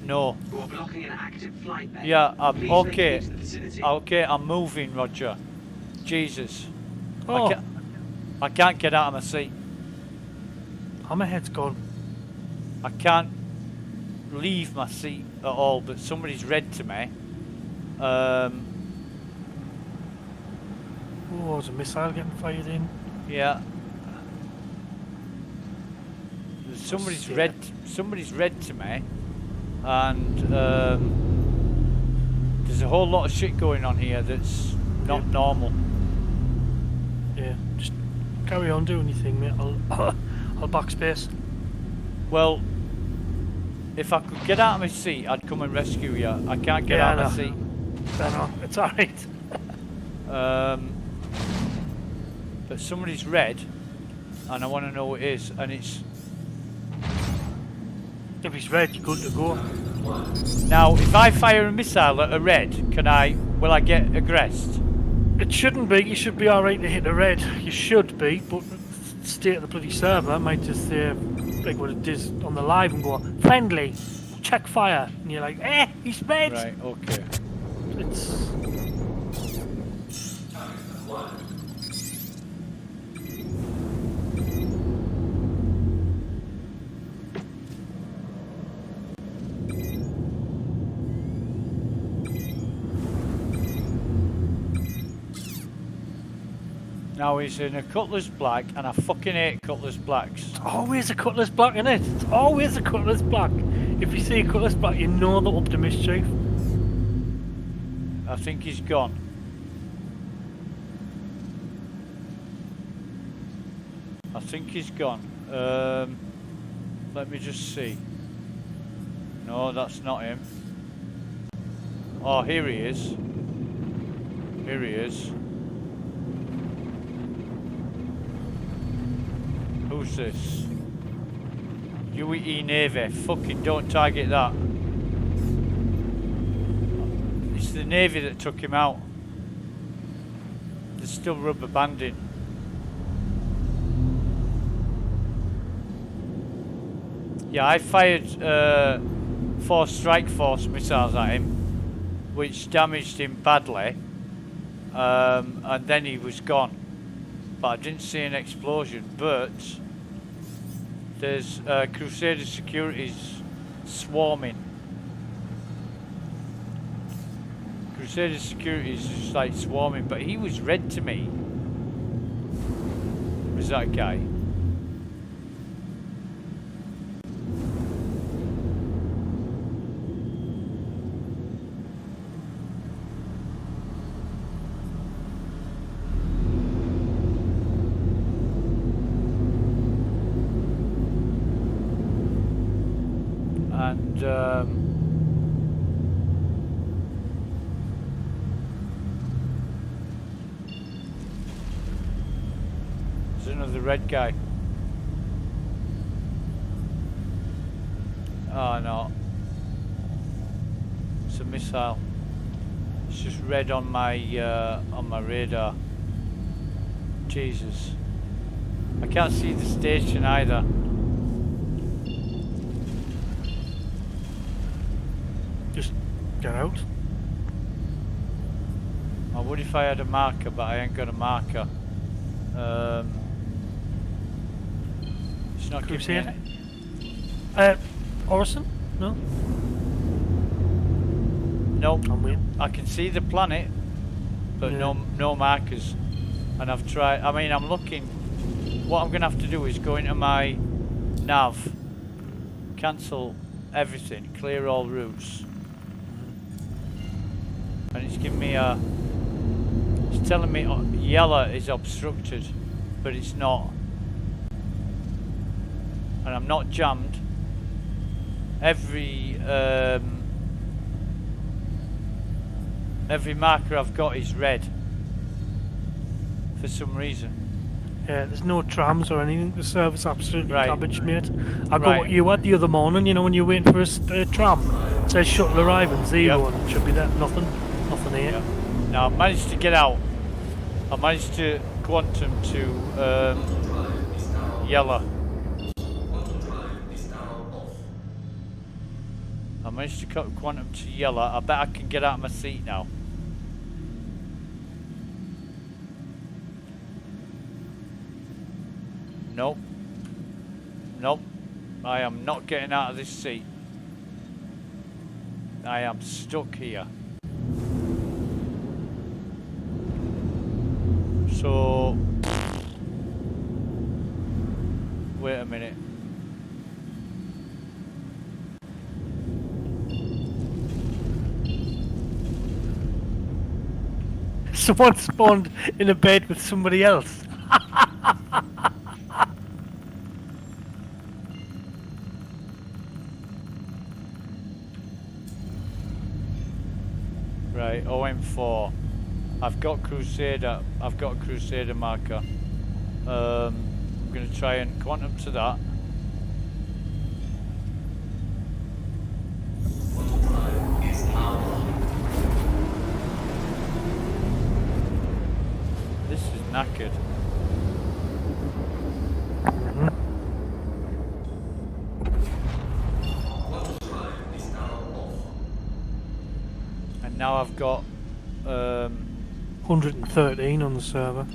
S1: No.
S3: You're blocking an active flight there.
S1: Yeah, I'm
S3: Please
S1: okay.
S3: vacate the vicinity.
S1: Okay, I'm moving, Roger. Jesus.
S4: Oh,
S1: I can't get out of my seat.
S4: hammerhead's gone.
S1: I can't leave my seat at all, but somebody's read to me.
S4: Oh, there's a missile getting fired in.
S1: Yeah. Somebody's
S4: Yeah.
S1: read to me, and there's a whole lot of shit going on here that's not normal.
S4: Yeah, just carry on doing your thing, mate. I'll backspace.
S1: Well, if I could get out of my seat, I'd come and rescue you. I can't get
S4: Yeah,
S1: out of my
S4: I
S1: seat.
S4: No, it's alright.
S1: But somebody's read, and I want to know what it is, and it's...
S4: If he's red, you're good to go.
S1: Now, if I fire a missile at a red, will I get aggressed?
S4: It shouldn't be. You should be alright to hit the red. You should be, but the state of the bloody server might just say, like what it is on the live and go, friendly, check fire, and you're like, he's made.
S1: Right, okay.
S4: It's
S1: Now he's in a Cutlass Black, and I fucking hate Cutlass Blacks.
S4: always a Cutlass Black, isn't it? It's always a Cutlass Black. If you see a Cutlass Black, you know they're up to mischief.
S1: I think he's gone. I think he's gone. Let me just see. No, that's not him. Oh, here he is. Here he is. Who's this? UEE Navy. Fucking don't target that. It's the Navy that took him out. They're still rubber banding. Yeah, I fired 4 Strike Force missiles at him, which damaged him badly, and then he was gone. But I didn't see an explosion. But there's Crusader Securities swarming. Crusader Securities is just like swarming, but he was red to me. Was that guy? And there's another red guy. Oh no, it's a missile. It's just red on my radar. Jesus, I can't see the station either.
S4: Just get out.
S1: I would if I had a marker, but I ain't got a marker. It's not
S4: Can you
S1: giving
S4: see
S1: me
S4: it?
S1: any.
S4: Orison? No?
S1: Nope.
S4: I'm waiting.
S1: I can see the planet, but
S4: Yeah.
S1: no markers. And I've tried. I mean, I'm looking. What I'm gonna have to do is go into my nav, cancel everything, clear all routes, and it's giving me a. It's telling me yellow is obstructed, but it's not. And I'm not jammed. Every marker I've got is red for some reason.
S4: Yeah, there's no trams or anything. The service absolutely
S1: Right.
S4: cabbage, mate. I got
S1: Right.
S4: what you had the other morning, you know, when you're waiting for a tram. It says shuttle arriving, 0,
S1: Yep.
S4: and it should be there. Nothing here.
S1: Yeah. Now I managed to get out. I managed to quantum to yellow. I managed to quantum to yellow. I bet I can get out of my seat now. Nope. Nope. I am not getting out of this seat. I am stuck here. So, wait a minute.
S4: Someone spawned in a bed with somebody else.
S1: Right, OM4. I've got Crusader. I've got a Crusader marker. I'm going to try and quantum to that. This is knackered. now I've got
S4: 113 on the server.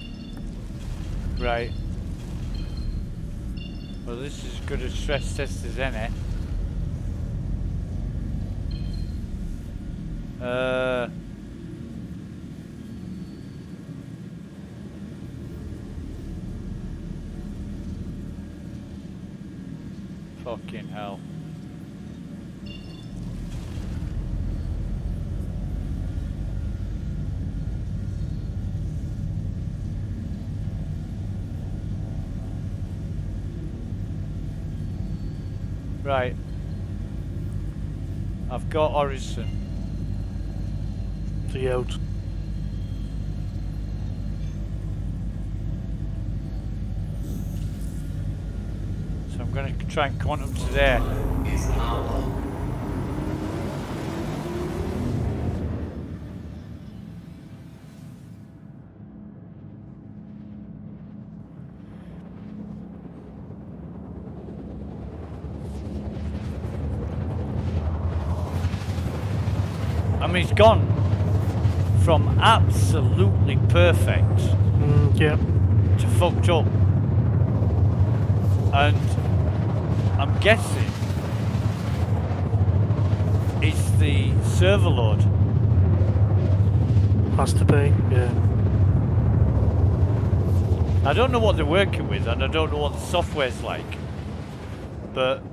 S1: right. Well, this is as good a stress test as any. Fucking hell. Right. I've got Orison.
S4: So yeah,
S1: So I'm going to try and quantum to there.
S2: Is now on.
S1: I mean, it's gone from absolutely perfect
S4: yeah.
S1: to fucked up. And I'm guessing it's the server load.
S4: Has to be, yeah.
S1: I don't know what they're working with, and I don't know what the software's like, but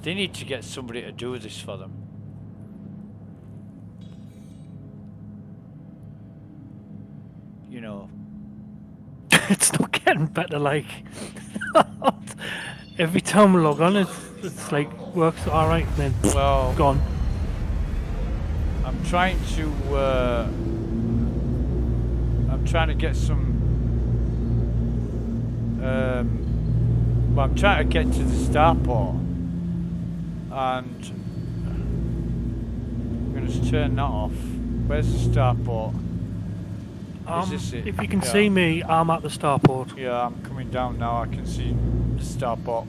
S1: they need to get somebody to do this for them. You know.
S4: It's not getting better, like. Every time we log on, it's like, works alright, then
S1: Well,
S4: gone.
S1: I'm trying to get some. Well, I'm trying to get to the starport, and I'm going to turn that off. Where's the starport? Is this it?
S4: If you can
S1: Yeah.
S4: see me, I'm at the starport.
S1: Yeah, I'm coming down now. I can see the starport.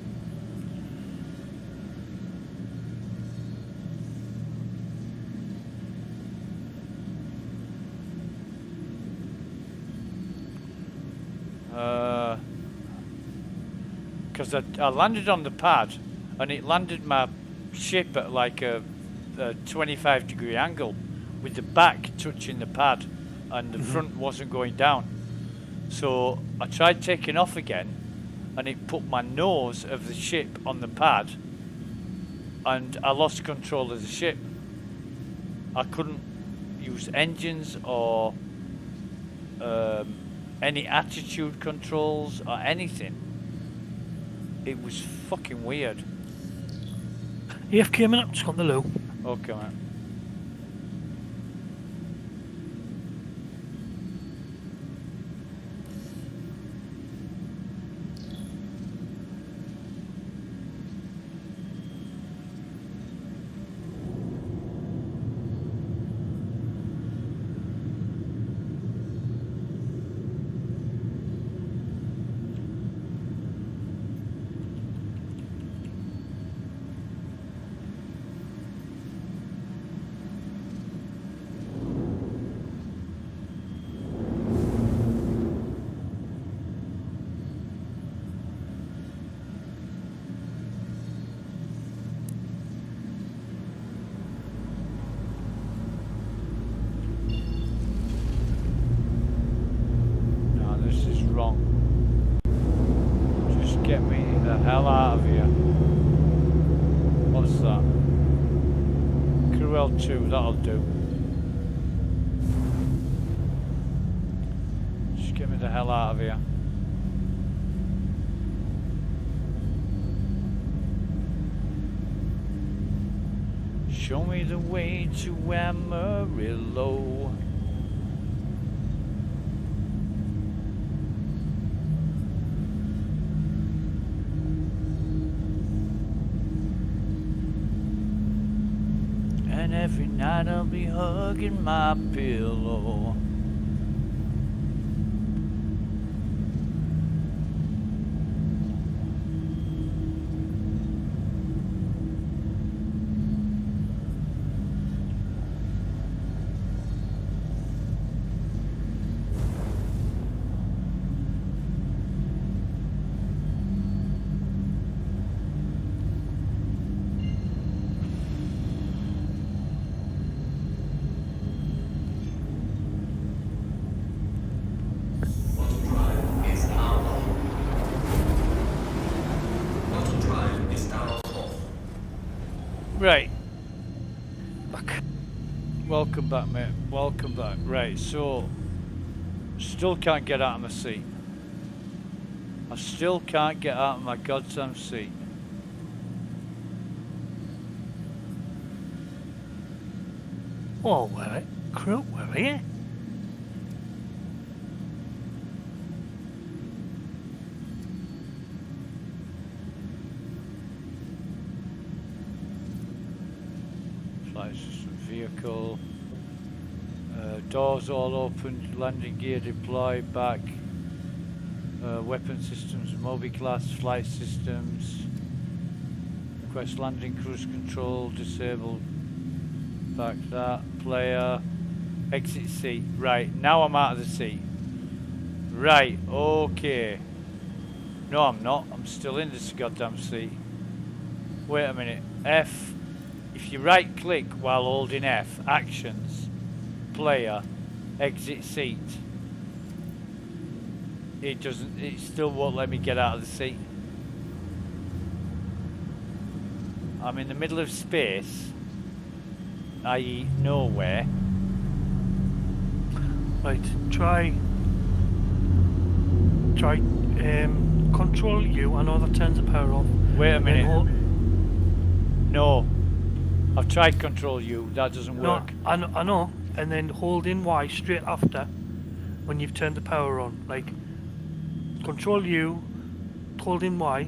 S1: Because I landed on the pad, and it landed my ship at like a 25-degree angle, with the back touching the pad, and the front wasn't going down. So I tried taking off again, and it put my nose of the ship on the pad, and I lost control of the ship. I couldn't use engines or any attitude controls or anything. It was fucking weird.
S4: AFK a minute, just got the loo.
S1: Okay, man. Get me the hell out of here. What's that? Cruel 2, that'll do. Just get me the hell out of here. Show me the way to Amarillo. And every night I'll be hugging my pillow. Right.
S4: Back.
S1: Welcome back, mate. Welcome back. Right, so still can't get out of my seat. I still can't get out of my goddamn seat.
S4: Oh, where are you?
S1: Flight system vehicle. Doors all open. Landing gear deployed. Back. Weapon systems. Mobi class. Flight systems. Request landing cruise control. Disabled. Back that. Player. Exit seat. Right. Now I'm out of the seat. Right. Okay. No, I'm not. I'm still in this goddamn seat. Wait a minute. F. If you right click while holding F, actions, player, exit seat. It still won't let me get out of the seat. I'm in the middle of space, i.e. nowhere.
S4: Right, try control U. I know that turns the power off.
S1: Wait a
S4: And then
S1: minute. No. I've tried control U, that doesn't work.
S4: I know. And then hold in Y straight after when you've turned the power on. Like, control U, hold in Y,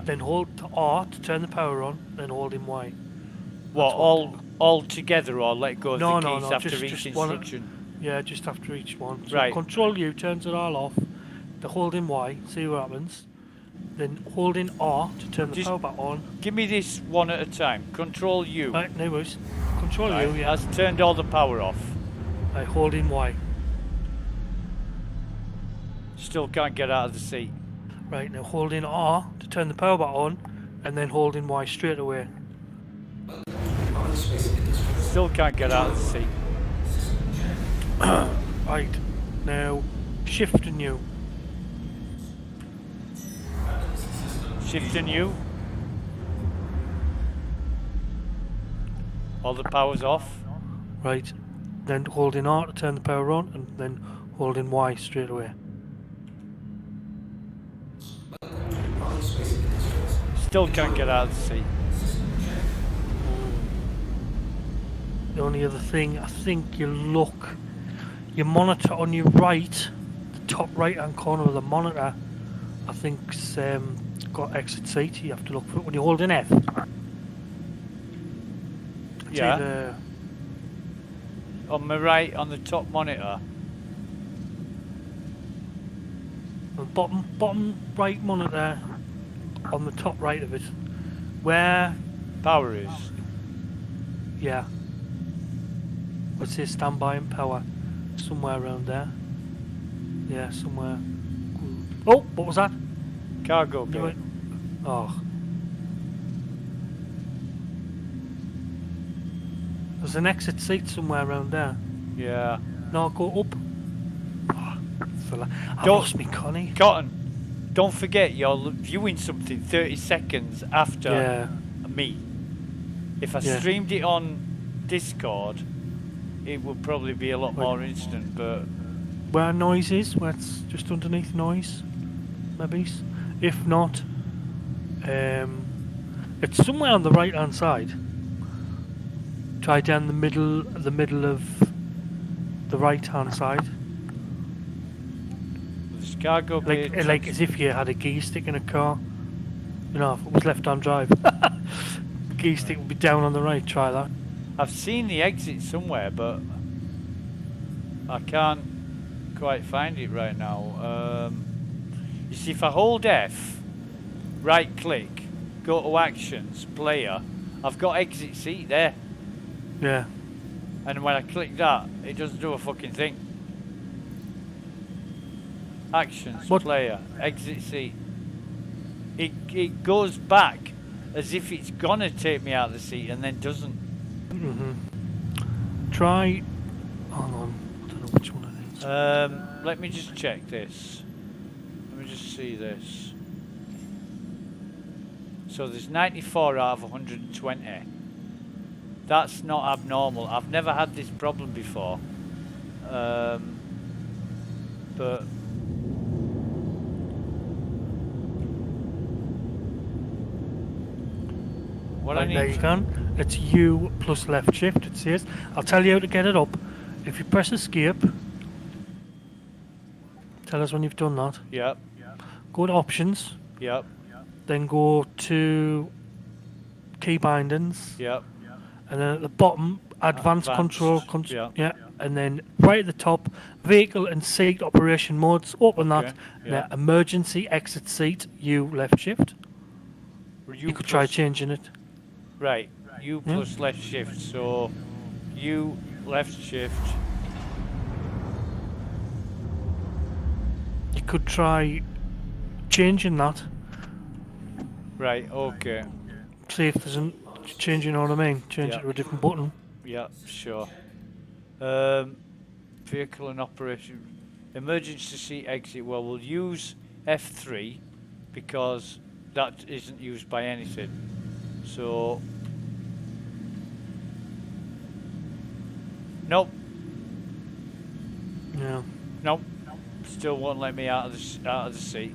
S4: then hold R to turn the power on, then hold in Y.
S1: What,
S4: That's
S1: all together, or let go of
S4: No,
S1: the
S4: no,
S1: keys
S4: no,
S1: after
S4: just
S1: each
S4: one-
S1: instruction?
S4: Yeah, just after each one. So
S1: Right.
S4: control U turns it all off. The hold in Y, see what happens. Then hold in R to turn the
S1: Just-
S4: power back on.
S1: Give me this one at a time. Control U.
S4: Right, no worries. Control
S1: Right,
S4: U, yeah.
S1: that's turned all the power off.
S4: Right, hold in Y.
S1: Still can't get out of the seat.
S4: Right, now hold in R to turn the power back on, and then hold in Y straight away.
S1: Still can't get out of the seat.
S4: Right, now shift and U.
S1: Shift and U. All the power's off.
S4: Right, then hold in R to turn the power on, and then hold in Y straight away.
S1: Still can't get out of the seat.
S4: The only other thing, I think your monitor on your right, the top right hand corner of the monitor, I think's got exit seat. You have to look for it when you hold in F. It's
S1: Yeah.
S4: either-
S1: On my right, on the top monitor.
S4: the bottom right monitor on the top right of it. Where,
S1: Power is.
S4: yeah. Let's say standby and power. Somewhere around there. Yeah, somewhere. Oh, what was that?
S1: Cargo
S4: Do
S1: bay.
S4: it. Oh. There's an exit seat somewhere around there.
S1: Yeah.
S4: No, go up. Oh, fella. I've
S1: Don't-
S4: lost me Connie.
S1: Cotton, don't forget you're viewing something 30 seconds after
S4: Yeah.
S1: me. If I
S4: Yeah.
S1: streamed it on Discord, it would probably be a lot
S4: Right.
S1: more instant, but
S4: Where noise is, where it's just underneath noise, maybe. If not, it's somewhere on the right hand side. Try down the middle of the right hand side,
S1: there's cargo bay.
S4: like as if you had a key stick in a car. You know, if it was left hand drive, the key stick would be down on the right. Try that.
S1: I've seen the exit somewhere, but I can't quite find it right now. You see, if I hold F, right click, go to actions, player, I've got exit seat there.
S4: Yeah.
S1: And when I click that, it doesn't do a fucking thing. Actions,
S4: What?
S1: player, exit seat. It goes back as if it's gonna take me out of the seat and then doesn't.
S4: Try. Hold on. I don't know which one it is.
S1: Let me just check this. Let me just see this. So there's 94 out of 120. That's not abnormal. I've never had this problem before. But what I
S4: Right,
S1: need
S4: there you can. It's U plus left shift, it says. I'll tell you how to get it up. If you press escape, tell us when you've done that.
S1: Yep,
S4: Go to options,
S1: yep,
S4: then go to key bindings,
S1: yep.
S4: and then at the bottom, advanced control,
S1: yeah.
S4: yeah, and then right at the top, vehicle and seat operation modes. Open
S1: Okay,
S4: that.
S1: yeah.
S4: Now, emergency exit seat, U left shift.
S1: U
S4: You could try
S1: plus-
S4: changing it.
S1: Right, U
S4: Yeah.
S1: plus left shift. So U left shift.
S4: You could try changing that.
S1: Right, okay.
S4: See if there's an change. You know what I mean? Change
S1: Yeah.
S4: it to a different button.
S1: Yeah, sure. Vehicle and operation. Emergency seat exit. Well, we'll use F3 because that isn't used by anything. So, nope,
S4: Yeah.
S1: nope. Still won't let me out of the seat.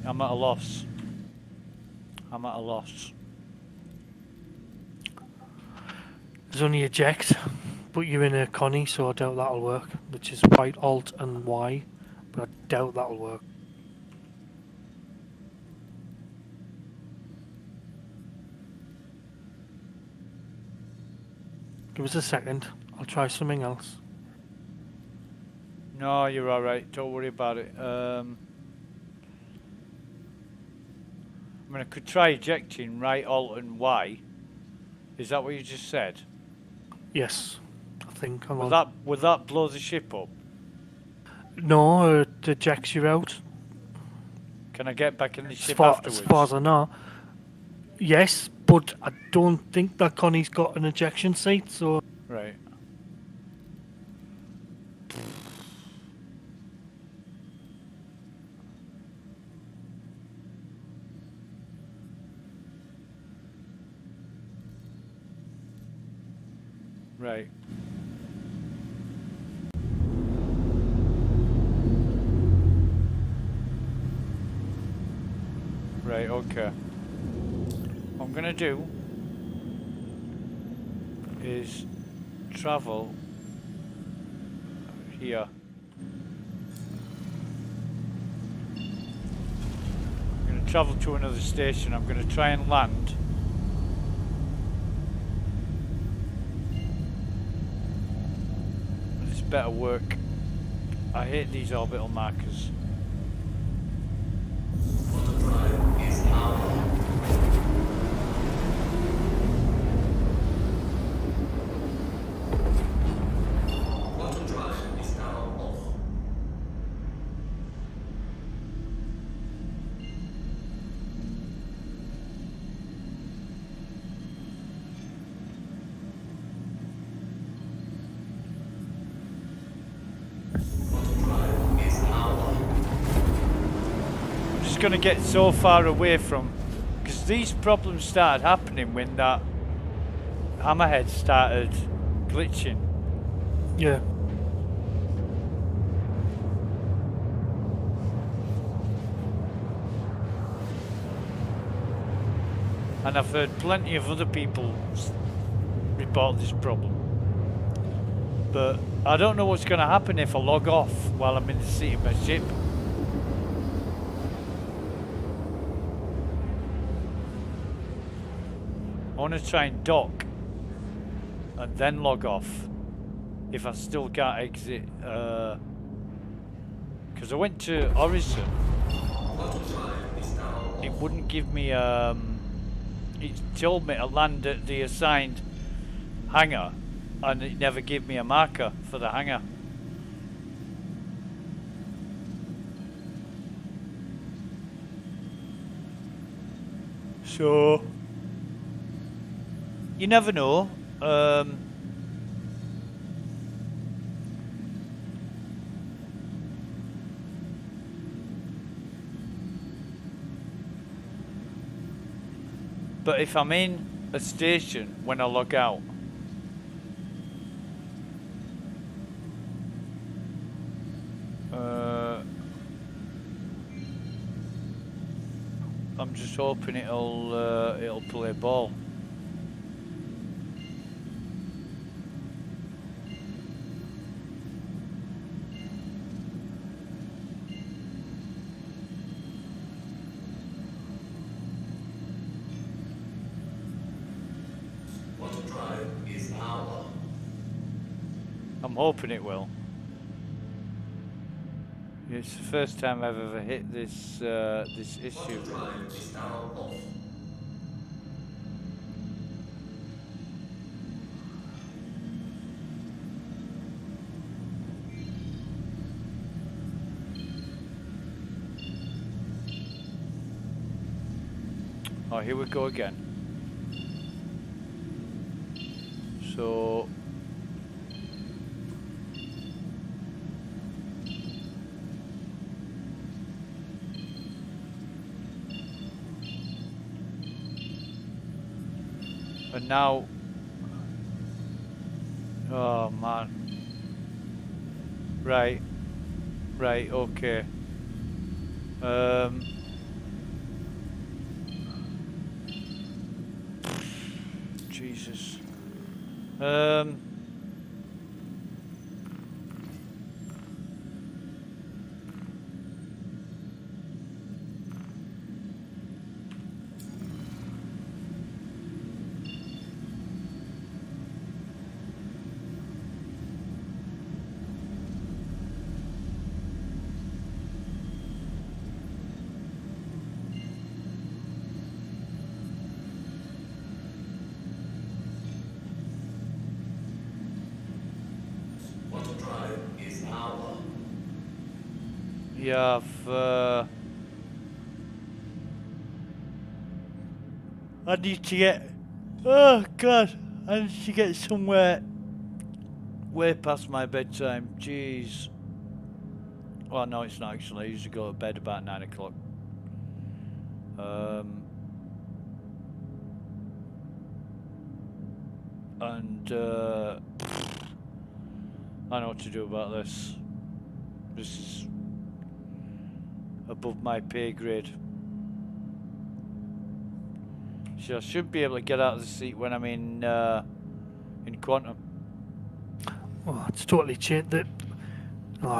S1: I'm at a loss. I'm at a loss.
S4: There's only eject, but you're in a Connie, so I doubt that'll work. Which is right Alt and Y, but I doubt that'll work. Give us a second. I'll try something else.
S1: No, you're all right. Don't worry about it. I mean, I could try ejecting right Alt and Y. Is that what you just said?
S4: Yes, I think. Hang on.
S1: Would that blow the ship up?
S4: No, it ejects you out.
S1: Can I get back in the
S4: As
S1: ship
S4: far,
S1: afterwards?
S4: as far as I know. Yes, but I don't think that Connie's got an ejection seat, so
S1: Right. Right. Right, okay. What I'm gonna do is travel here. I'm gonna travel to another station. I'm gonna try and land. This better work. I hate these orbital markers.
S2: Autopilot is now on. Auto drive is now off. Auto drive is now on.
S1: I'm just going to get so far away from, because these problems started happening when that hammerhead started glitching.
S4: yeah.
S1: And I've heard plenty of other people report this problem. But I don't know what's going to happen if I log off while I'm in the seat of my ship. I want to try and dock and then log off if I still can't exit. Because I went to Horizon,
S2: Auto drive is now off.
S1: it wouldn't give me. It told me to land at the assigned hangar, and it never gave me a marker for the hangar. So you never know. Um. But if I'm in a station when I log out, I'm just hoping it'll play ball.
S2: Auto drive is now on.
S1: I'm hoping it will. It's the first time I've ever hit this this issue.
S2: Auto drive is now off.
S1: Oh, here we go again. So and now, oh man, right, okay. Jesus.
S2: Auto drive is now on.
S1: Yeah, I need to get. Oh God, I need to get somewhere way past my bedtime. Jeez. Well, no, it's not actually. I usually go to bed about 9 o'clock. And I know what to do about this. This is above my pay grade. So I should be able to get out of the seat when I'm in Quantum.
S4: Oh, it's totally changed.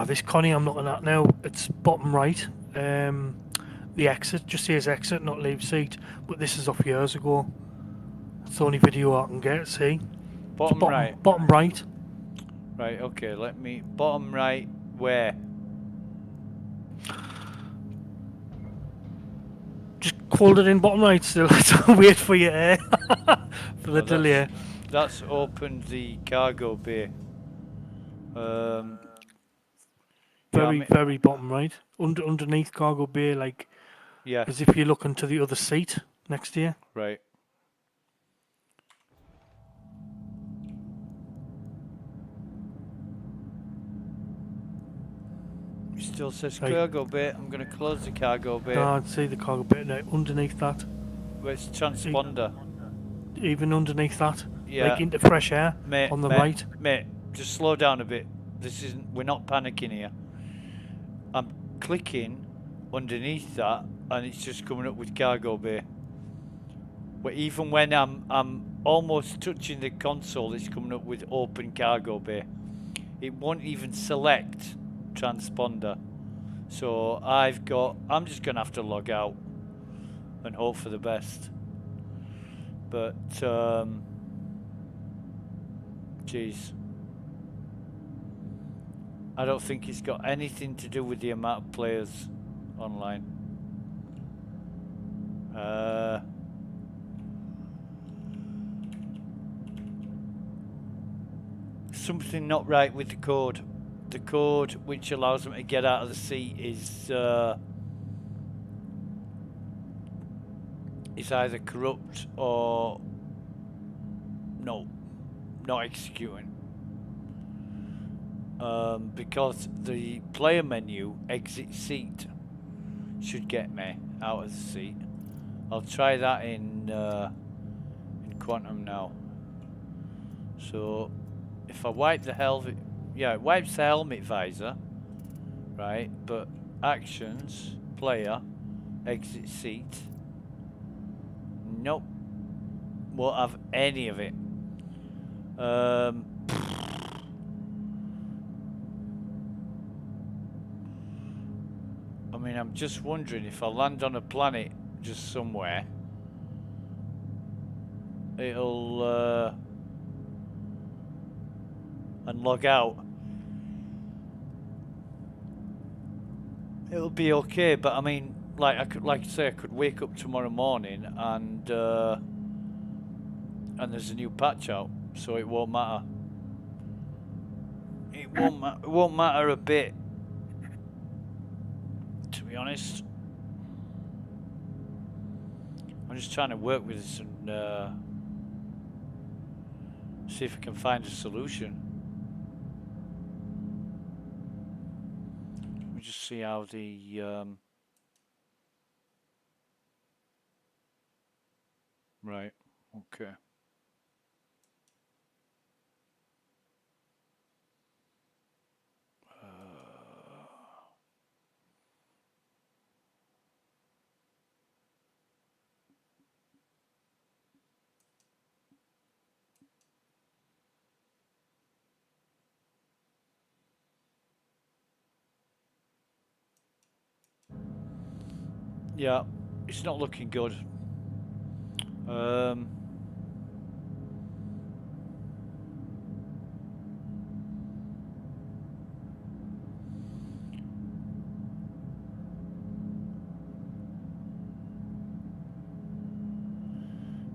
S4: This Connie I'm looking at now, it's bottom right. The exit just says exit, not leave seat. But this is off years ago. It's the only video I can get. See,
S1: Bottom right.
S4: Bottom right.
S1: Right. Okay. Let me. Bottom right. Where?
S4: Just hold it in bottom right still. Don't wait for you for the delay.
S1: That's opened the cargo bay.
S4: Very bottom right. Underneath cargo bay, like
S1: Yeah.
S4: as if you're looking to the other seat next to you.
S1: Right. It still says
S4: Right.
S1: cargo bay. I'm going to close the cargo bay.
S4: No, I'd see the cargo bay now. Underneath that,
S1: Where it's transponder.
S4: even underneath that,
S1: Yeah.
S4: like into fresh air
S1: Mate,
S4: on the right.
S1: Mate, just slow down a bit. This isn't. We're not panicking here. I'm clicking underneath that, and it's just coming up with cargo bay. But even when I'm almost touching the console, it's coming up with open cargo bay. It won't even select transponder. So I'm just gonna have to log out and hope for the best. But geez, I don't think it's got anything to do with the amount of players online. Something not right with the code. The code which allows them to get out of the seat is either corrupt or no. not executing. Because the player menu exit seat should get me out of the seat. I'll try that in Quantum now. So if I wipe the helmet, yeah, it wipes the helmet visor, right? But actions, player, exit seat, nope, won't have any of it. I mean, I'm just wondering if I land on a planet just somewhere, it'll and log out. It'll be okay, but I mean, like I could wake up tomorrow morning and there's a new patch out, so it won't matter. It won't matter a bit, to be honest. I'm just trying to work with this and see if I can find a solution. Let me just see how the right, okay. Yeah, it's not looking good.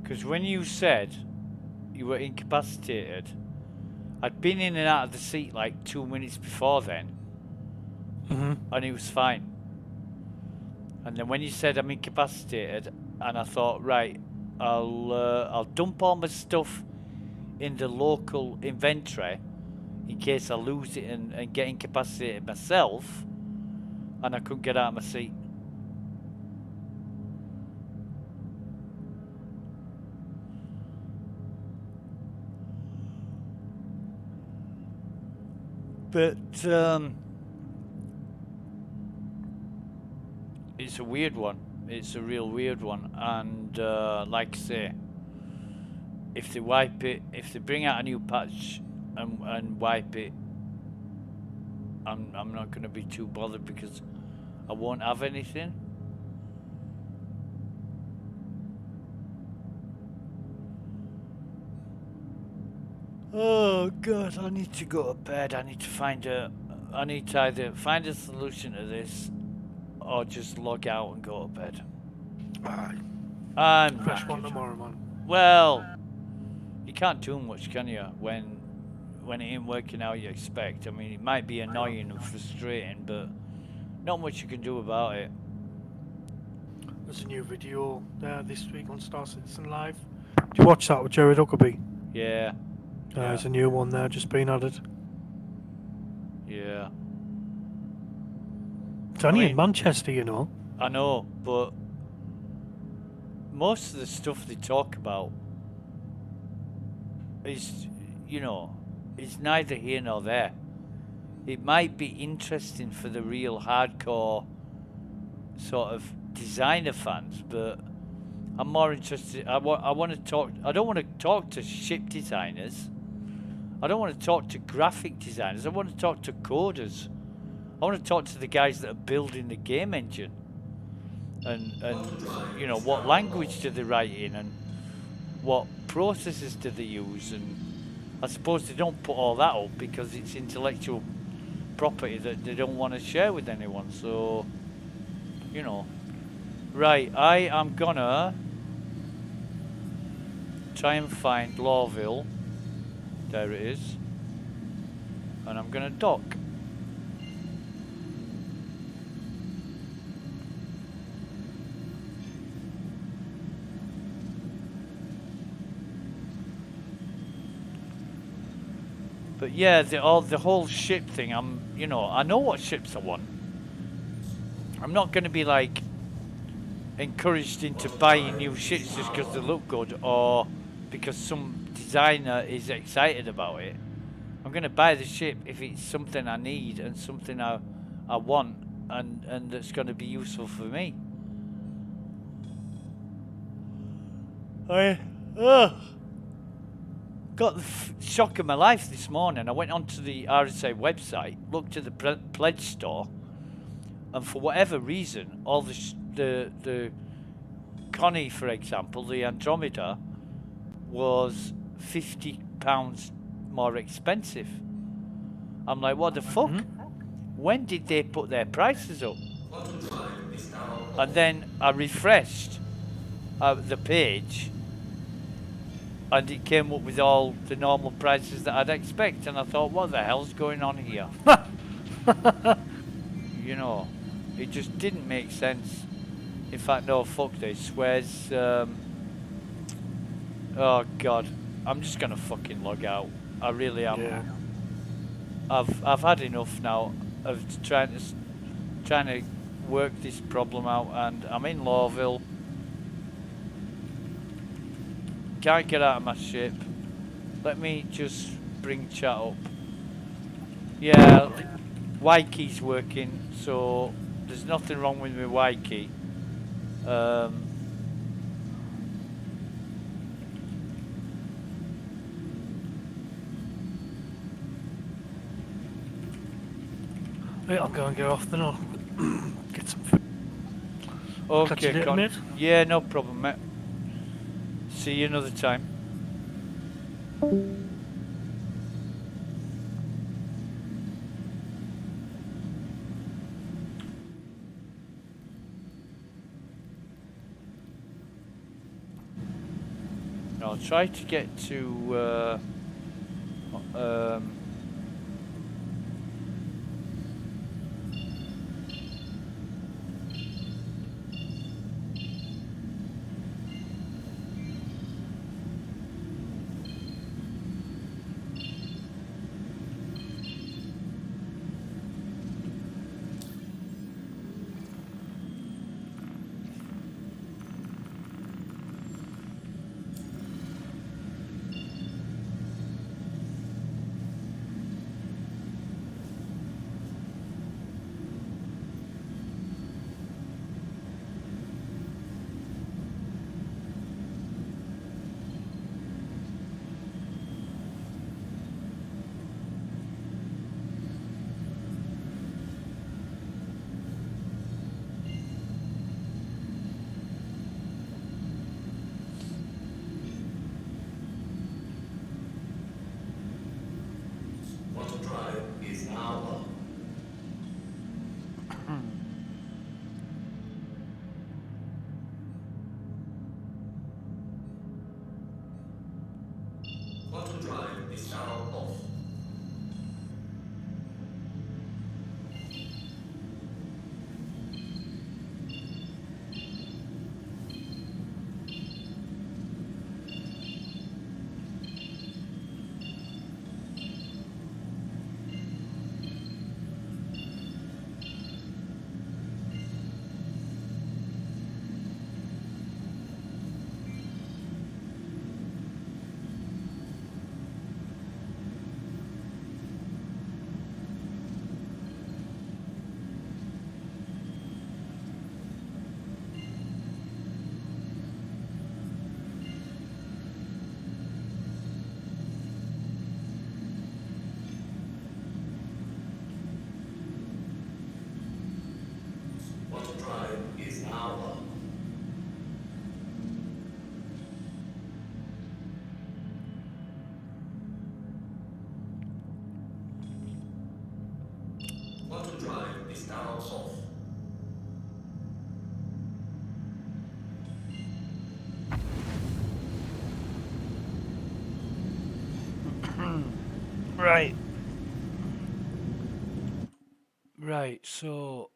S1: Because when you said you were incapacitated, I'd been in and out of the seat like 2 minutes before then, and it was fine. And then when you said I'm incapacitated, and I thought, right, I'll dump all my stuff in the local inventory in case I lose it and get incapacitated myself, and I couldn't get out of my seat. But it's a weird one. It's a real weird one. And like I say, if they wipe it, if they bring out a new patch and wipe it, I'm not going to be too bothered because I won't have anything. Oh God, I need to go to bed. I need to either find a solution to this or just log out and go to bed. I'm
S4: Fresh one
S1: knackered.
S4: tomorrow, man.
S1: Well, you can't do much, can you? When it ain't working how you expect. I mean, it might be annoying and frustrating, but not much you can do about it.
S4: There's a new video there this week on Star Citizen Live. Did you watch that with Jared Huckabee?
S1: Yeah.
S4: There's a new one there just been added.
S1: Yeah.
S4: It's only in Manchester, you know.
S1: I know, but most of the stuff they talk about is, you know, it's neither here nor there. It might be interesting for the real hardcore sort of designer fans, but I'm more interested. I want to talk. I don't want to talk to ship designers. I don't want to talk to graphic designers. I want to talk to coders. I want to talk to the guys that are building the game engine. And you know, what language do they write in and what processes do they use? And I suppose they don't put all that up because it's intellectual property that they don't want to share with anyone. So, you know. Right, I am gonna try and find Lawville. There it is. And I'm gonna dock. But yeah, the whole ship thing. You know, I know what ships I want. I'm not going to be like encouraged into buying new ships just because they look good or because some designer is excited about it. I'm going to buy the ship if it's something I need and something I want and that's going to be useful for me. I got the shock of my life this morning. I went onto the RSA website, looked at the pledge store, and for whatever reason, all the Connie, for example, the Andromeda, was £50 more expensive. I'm like, what the fuck? When did they put their prices up? And then I refreshed the page, and it came up with all the normal prices that I'd expect, and I thought, what the hell's going on here? You know, it just didn't make sense. In fact, no, fuck this. Where's oh god, I'm just gonna fucking log out. I really am.
S4: Yeah.
S1: I've had enough now of trying to work this problem out, and I'm in Lawville. Can't get out of my ship. Let me just bring chat up. Yeah, Y key's working, so there's nothing wrong with my Y key.
S4: Right, I'll go and get off then. I'll get some food. Catch you
S1: Okay,
S4: later, mate.
S1: yeah, no problem, mate. See you another time. I'll try to get to
S2: Auto drive is now on. Auto drive is now off. Auto drive is now on. Auto drive is now off.
S1: right. Right, so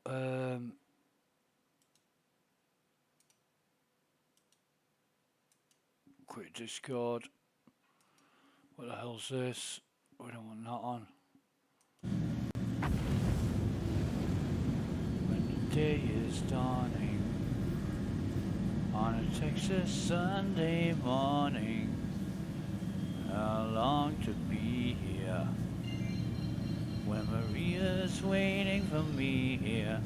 S1: quick Discord. What the hell's this? We don't want that on. When the day is dawning on a Texas Sunday morning, I long to be here when Maria's waiting for me here.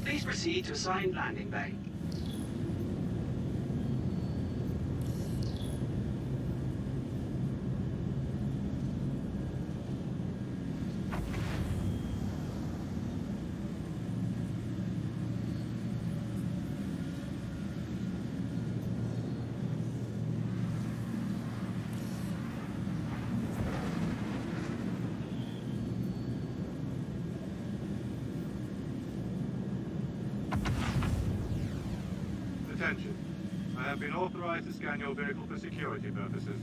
S3: Please proceed to assigned landing bay.
S6: Attention. I have been authorized to scan your vehicle for security purposes.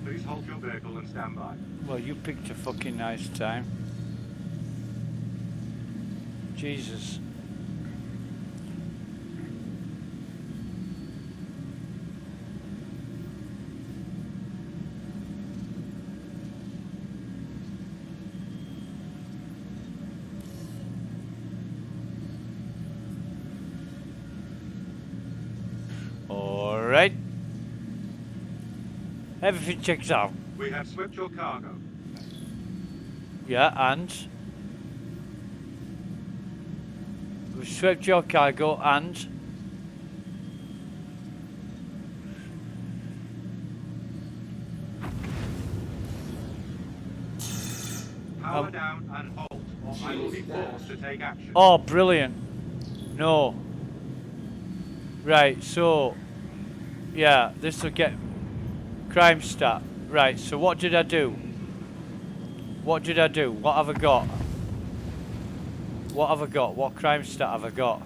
S6: Please halt your vehicle and stand by.
S1: Well, you picked a fucking nice time. Jesus. All right. Everything checks out.
S6: We have swept your cargo.
S1: Yeah, and we've swept your cargo and
S6: Power down and halt, or I will be forced to take action.
S1: oh, brilliant. No. Right, so yeah, this will get crime stat. Right, so what did I do? What did I do? What have I got? What have I got? What crime stat have I got?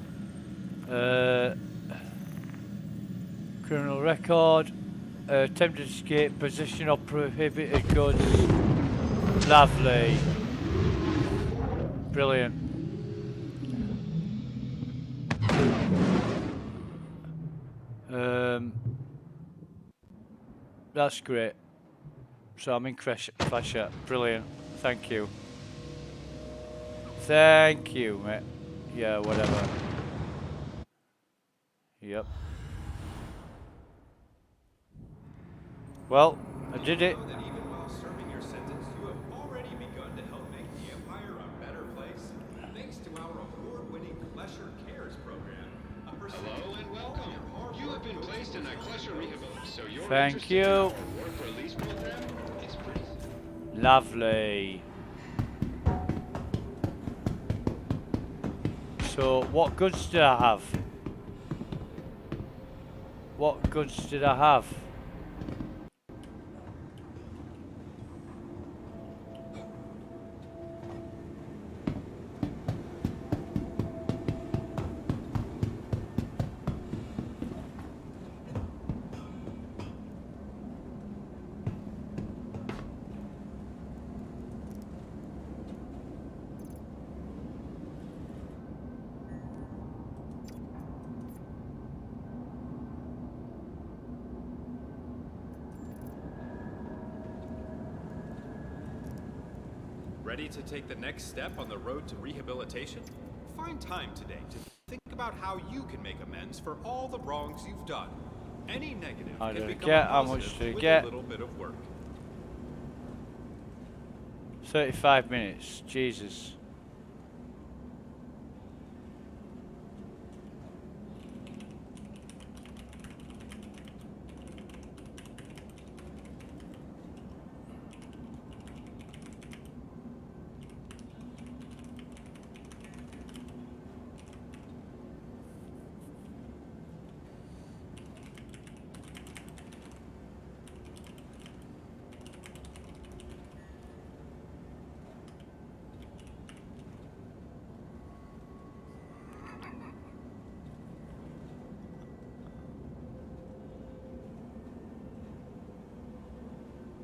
S1: Criminal record, attempted escape, possession of prohibited goods. Lovely. Brilliant. That's great. So I'm in Crusher. Brilliant. Thank you. Thank you, mate. Yeah, whatever. Yep. Well, I did it.
S7: That even while serving your sentence, you have already begun to help make the Empire a better place. Thanks to our award-winning Klesher Cares program.
S8: Hello and welcome. You have been placed in a Klesher rehabilitation, so you're
S1: Thank you.
S8: Work for a lease program? It's pretty.
S1: Lovely. So, what goods did I have? What goods did I have?
S7: Ready to take the next step on the road to rehabilitation? Find time today to think about how you can make amends for all the wrongs you've done. Any negative
S1: How
S7: can
S1: do I
S7: become
S1: get?
S7: a
S1: How
S7: positive
S1: much do I
S7: with
S1: get?
S7: a little bit of work.
S1: 35 minutes. Jesus.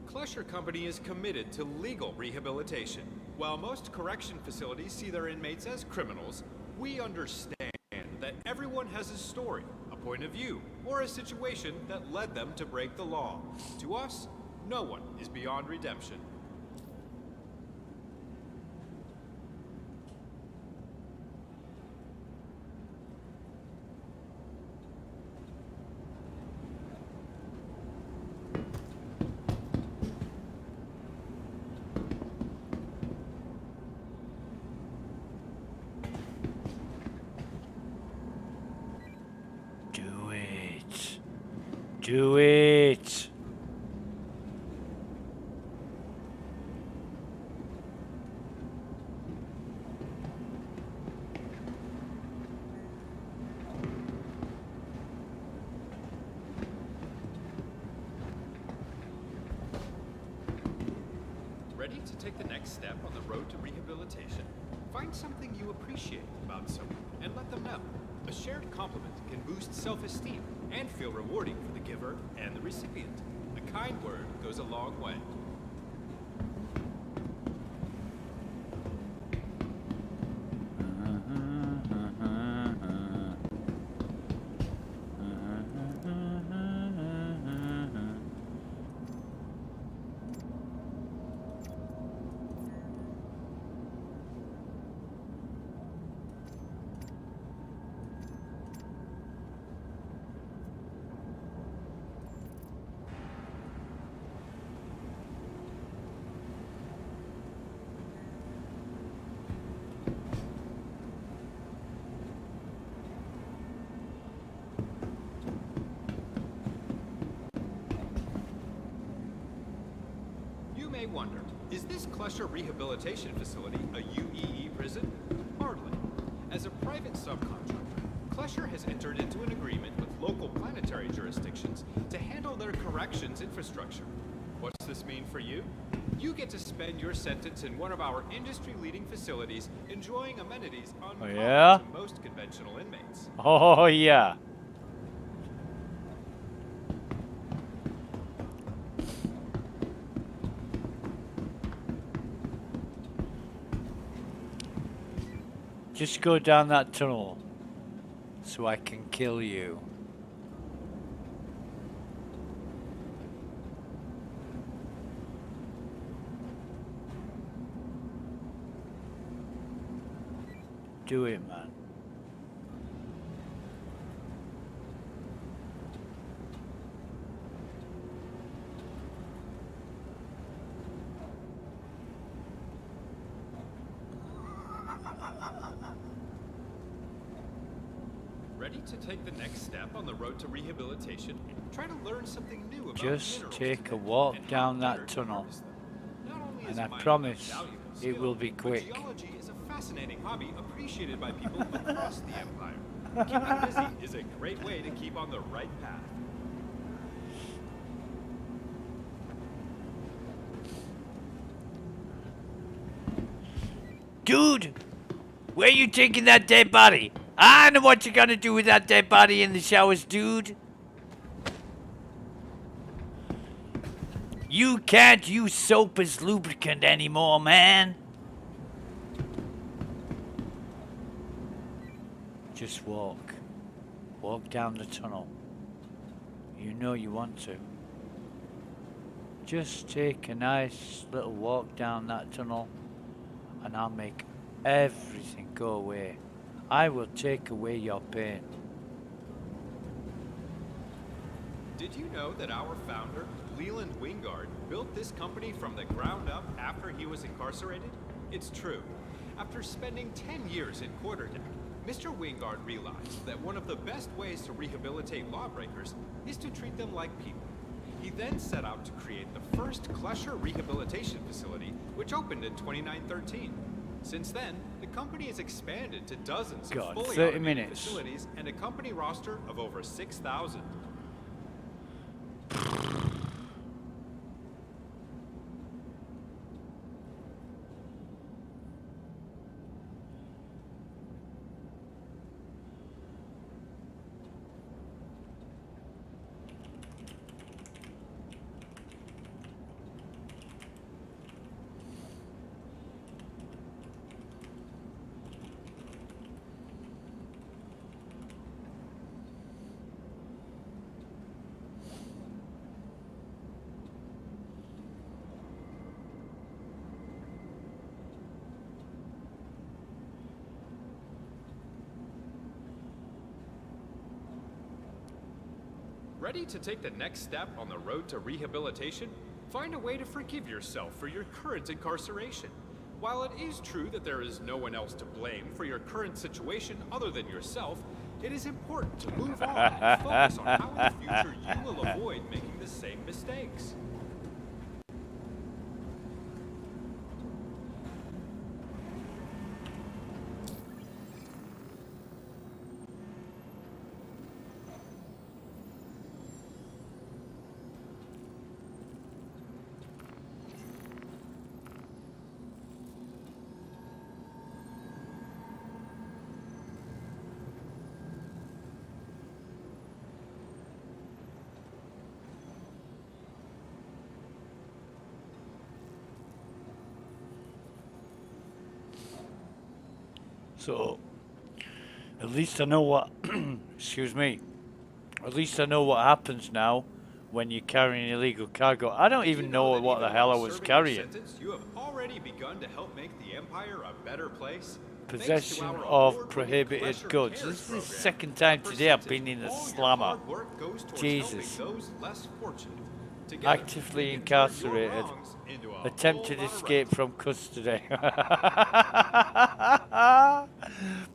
S7: Klesher Company is committed to legal rehabilitation. While most correction facilities see their inmates as criminals, we understand that everyone has a story, a point of view, or a situation that led them to break the law. To us, no one is beyond redemption.
S1: Do it. Do it.
S7: Ready to take the next step on the road to rehabilitation? Find something you appreciate about someone and let them know. A shared compliment can boost self-esteem and feel rewarding for the giver and the recipient. A kind word goes a long way. You may wonder, is this Klesher Rehabilitation Facility a UEE prison? Hardly. As a private subcontractor, Klesher has entered into an agreement with local planetary jurisdictions to handle their corrections infrastructure. What's this mean for you? You get to spend your sentence in one of our industry-leading facilities, enjoying amenities uncommon
S1: yeah?
S7: to most conventional inmates.
S1: Oh, yeah. Just go down that tunnel so I can kill you. Do it, man.
S7: Ready to take the next step on the road to rehabilitation? Try to learn something new about
S1: Just
S7: minerals
S1: take
S7: today
S1: a walk
S7: and how
S1: down
S7: better
S1: that
S7: to
S1: tunnel.
S7: harvest them. Not only is
S1: And I
S7: mining
S1: promise
S7: a valuable
S1: it
S7: skill,
S1: will be
S7: but
S1: quick.
S7: geology is a fascinating hobby appreciated by people across the empire. Keeping busy is a great way to keep on the right path.
S1: Dude, where you taking that dead body? I know what you're gonna do with that dead body in the showers, dude. You can't use soap as lubricant anymore, man. Just walk. Walk down the tunnel. You know you want to. Just take a nice little walk down that tunnel and I'll make everything go away. I will take away your pain.
S7: Did you know that our founder, Leland Wingard, built this company from the ground up after he was incarcerated? It's true. After spending 10 years in quarterdeck, Mr. Wingard realized that one of the best ways to rehabilitate lawbreakers is to treat them like people. He then set out to create the first Klesher Rehabilitation Facility, which opened in 2913. Since then, the company has expanded to dozens of fully
S1: 30
S7: automated
S1: minutes.
S7: facilities and a company roster of over 6,000. Ready to take the next step on the road to rehabilitation? Find a way to forgive yourself for your current incarceration. While it is true that there is no one else to blame for your current situation other than yourself, it is important to move on and focus on how in the future you will avoid making the same mistakes.
S1: So, at least I know what, excuse me, at least I know what happens now when you're carrying illegal cargo. I don't even know what the hell I was carrying.
S7: You have already begun to help make the Empire a better place.
S1: Possession of prohibited goods. This is the second time today I've been in a slammer. Jesus. Actively incarcerated. Attempted escape from custody.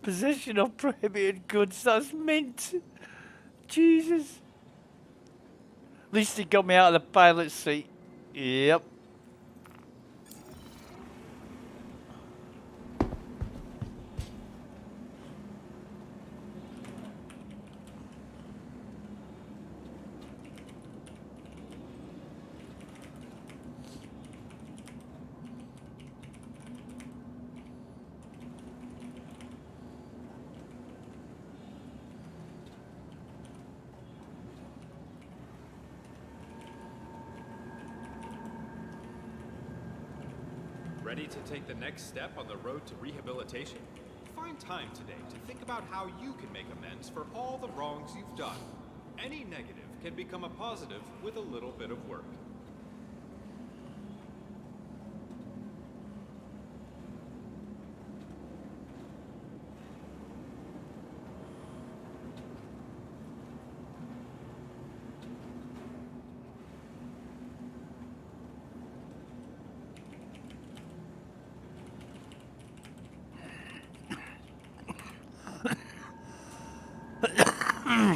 S1: Possession of prohibited goods. That's mint. Jesus. At least he got me out of the pilot's seat. Yep.
S7: Ready to take the next step on the road to rehabilitation? Find time today to think about how you can make amends for all the wrongs you've done. Any negative can become a positive with a little bit of work.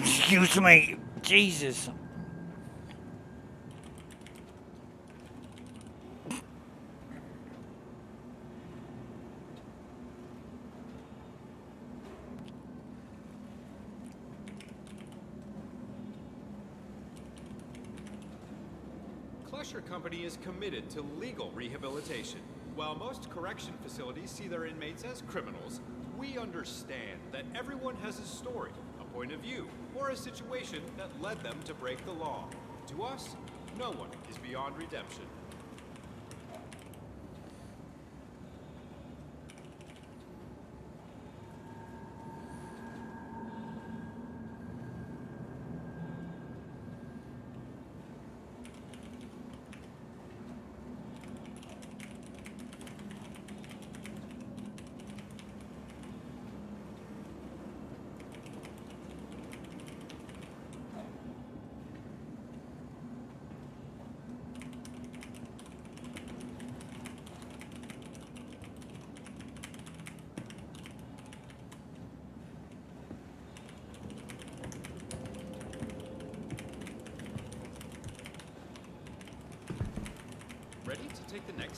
S1: Excuse me. Jesus.
S7: Klesher Company is committed to legal rehabilitation. While most correction facilities see their inmates as criminals, we understand that everyone has a story, a point of view, or a situation that led them to break the law. To us, no one is beyond redemption.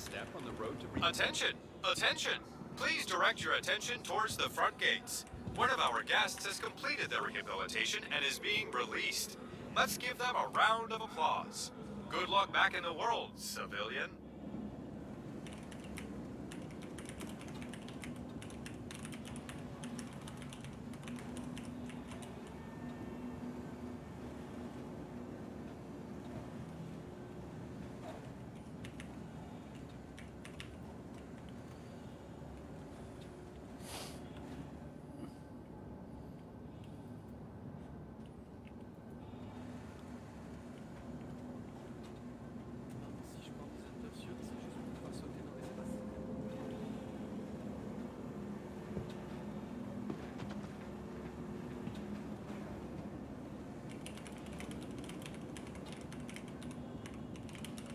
S7: next step on the road to Attention! Attention! Please direct your attention towards the front gates. One of our guests has completed their rehabilitation and is being released. Let's give them a round of applause. Good luck back in the world, civilian.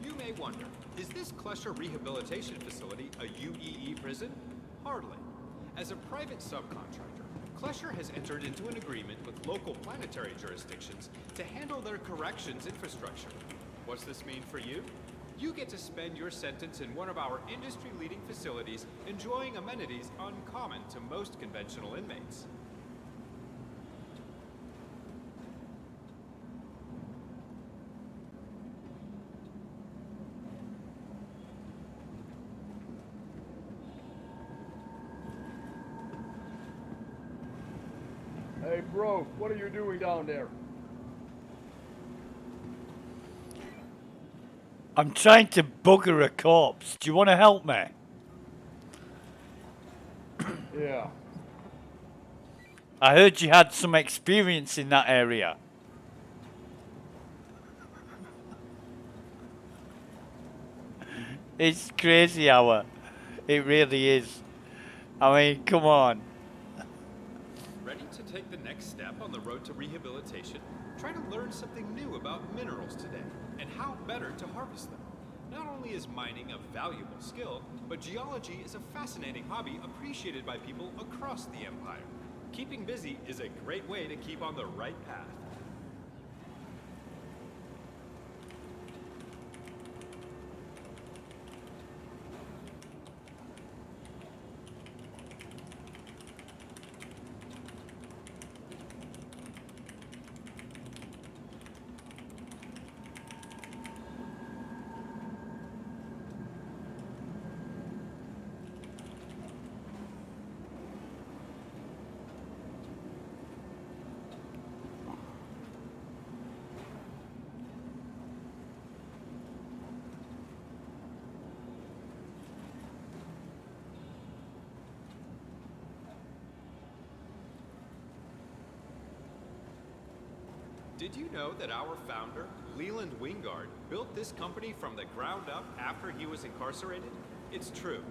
S7: You may wonder, is this Klesher Rehabilitation Facility a UEE prison? Hardly. As a private subcontractor, Klesher has entered into an agreement with local planetary jurisdictions to handle their corrections infrastructure. What's this mean for you? You get to spend your sentence in one of our industry-leading facilities, enjoying amenities uncommon to most conventional inmates.
S9: Hey, bro, what are you doing down there?
S1: I'm trying to bugger a corpse. Do you want to help me?
S9: Yeah.
S1: I heard you had some experience in that area. It's crazy hour. It really is. I mean, come on.
S7: Ready to take the next step on the road to rehabilitation? Try to learn something new about minerals today and how better to harvest them. Not only is mining a valuable skill, but geology is a fascinating hobby appreciated by people across the empire. Keeping busy is a great way to keep on the right path. Did you know that our founder, Leland Wingard, built this company from the ground up after he was incarcerated? It's true.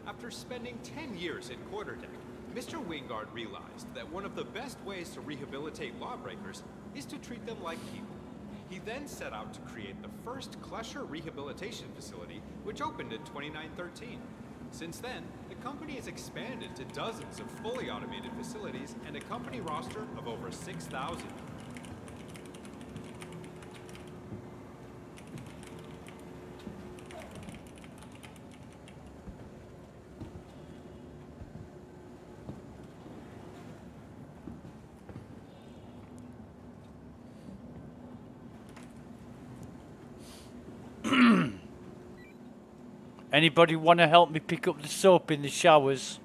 S7: After spending 10 years in quarterdeck, Mr. Wingard realized that one of the best ways to rehabilitate lawbreakers is to treat them like people. He then set out to create the first Klesher Rehabilitation Facility, which opened in 2913. Since then, the company has expanded to dozens of fully automated facilities and a company roster of over 6,000.
S1: Anybody want to help me pick up the soap in the showers?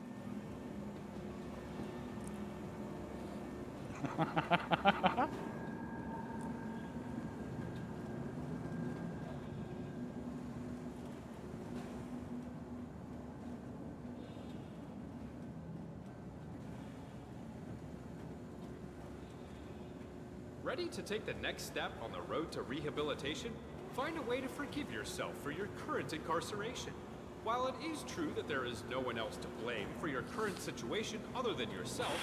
S7: Ready to take the next step on the road to rehabilitation? Find a way to forgive yourself for your current incarceration. While it is true that there is no one else to blame for your current situation other than yourself,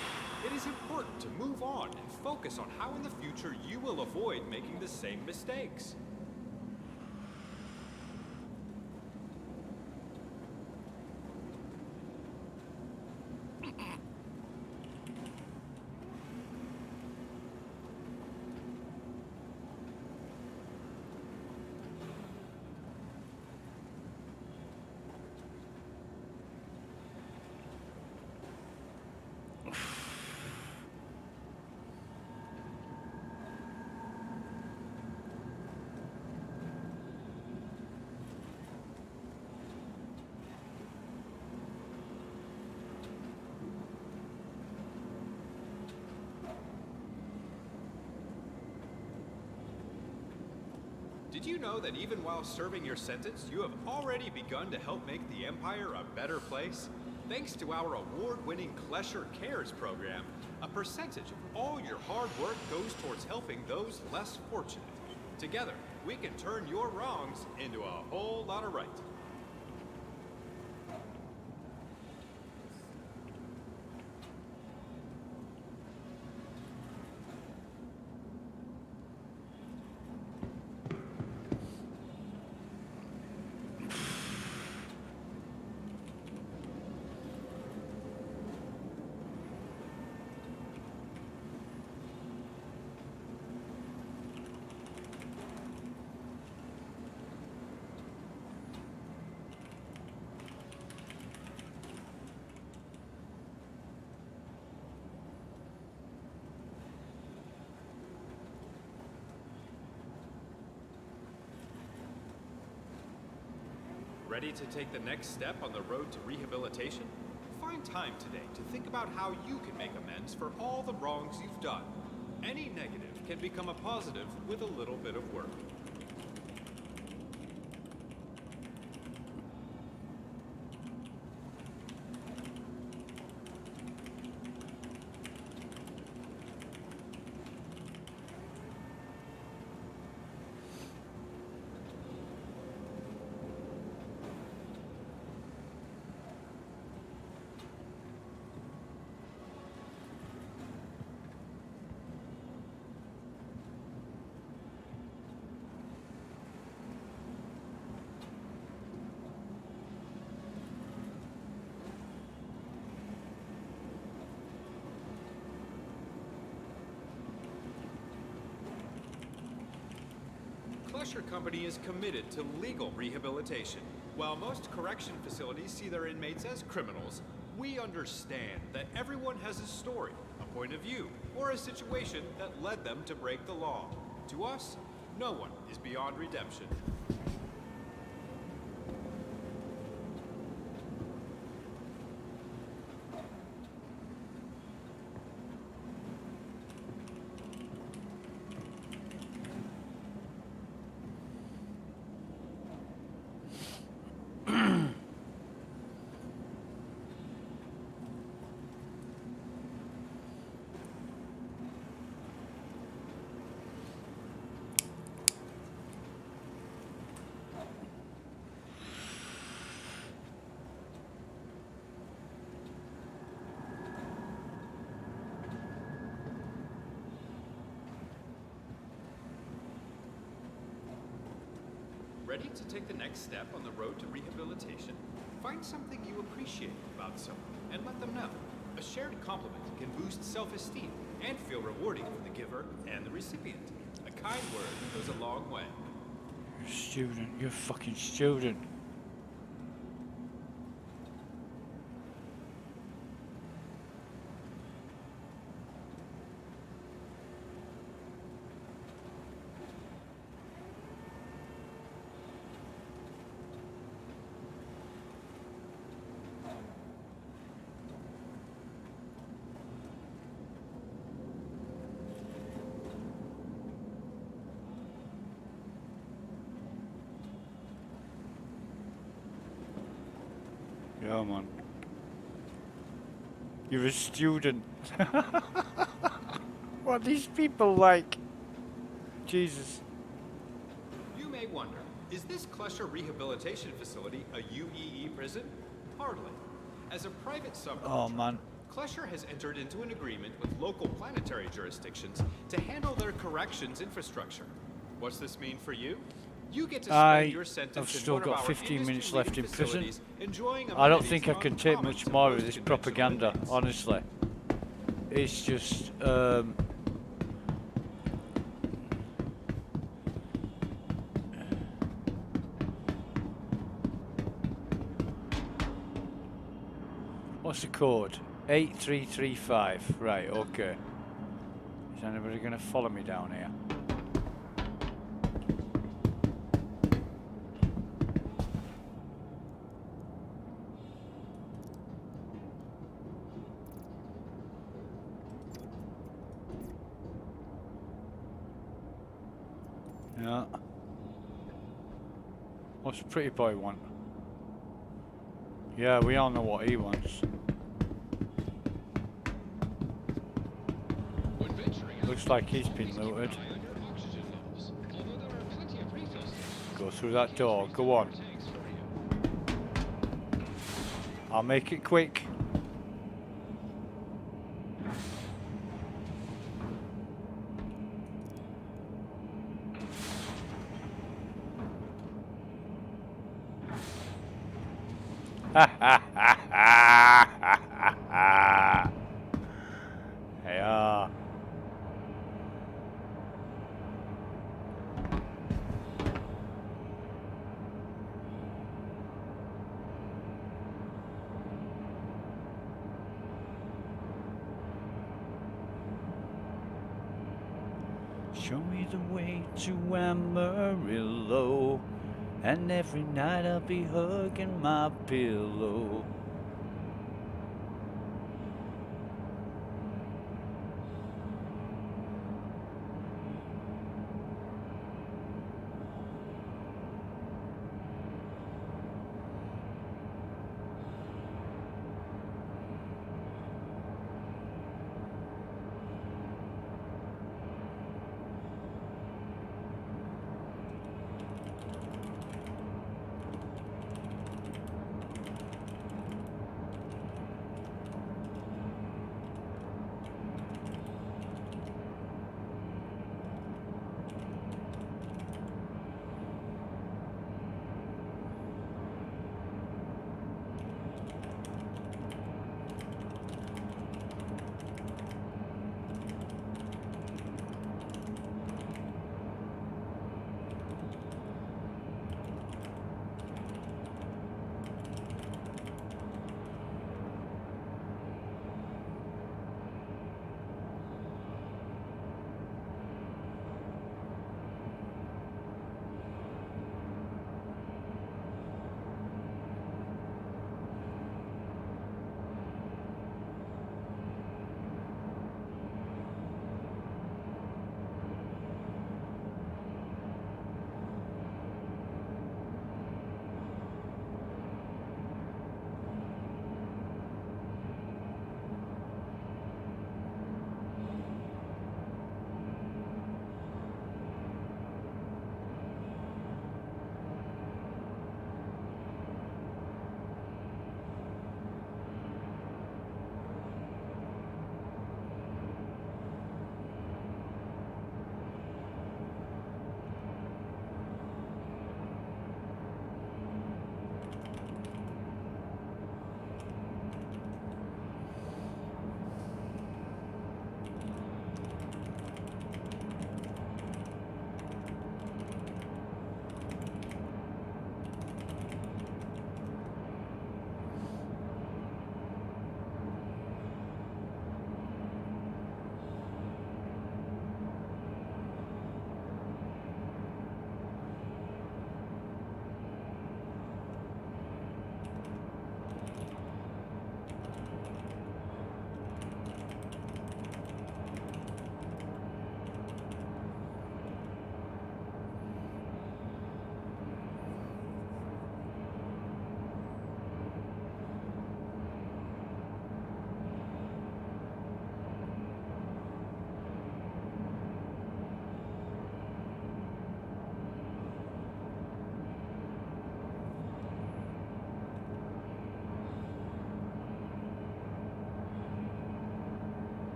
S7: it is important to move on and focus on how in the future you will avoid making the same mistakes. Did you know that even while serving your sentence, you have already begun to help make the Empire a better place? Thanks to our award-winning Klesher Cares program, a percentage of all your hard work goes towards helping those less fortunate. Together, we can turn your wrongs into a whole lot of right. Ready to take the next step on the road to rehabilitation? Find time today to think about how you can make amends for all the wrongs you've done. Any negative can become a positive with a little bit of work. Klesher Company is committed to legal rehabilitation. While most correction facilities see their inmates as criminals, we understand that everyone has a story, a point of view, or a situation that led them to break the law. To us, no one is beyond redemption. Ready to take the next step on the road to rehabilitation? Find something you appreciate about someone and let them know. A shared compliment can boost self-esteem and feel rewarding for the giver and the recipient. A kind word goes a long way.
S1: You're a student. You're a fucking student. Yeah, man. You're a student. What are these people like? Jesus.
S7: You may wonder, is this Klesher Rehabilitation Facility a UEE prison? Hardly. As a private subcontractor,
S1: Oh, man.
S7: Klesher has entered into an agreement with local planetary jurisdictions to handle their corrections infrastructure. What's this mean for you? You get to spend your sentence
S1: I've
S7: in
S1: still
S7: one of
S1: got
S7: our
S1: 15 minutes left in prison.
S7: facilities, enjoying
S1: I don't
S7: amenities
S1: think I can
S7: among
S1: take
S7: common
S1: much
S7: to
S1: more of
S7: most
S1: this
S7: conventional
S1: propaganda,
S7: inmates.
S1: honestly. It's just, what's the code? 8335. Right, okay. Is anybody going to follow me down here? Yeah. What's Pretty Boy want? Yeah, we all know what he wants. Looks like he's been looted. Go through that door, go on. I'll make it quick. Ha ha ha ha ha ha. Yeah. Show me the way to Amarillo, and every night I'll be hugging my pillow.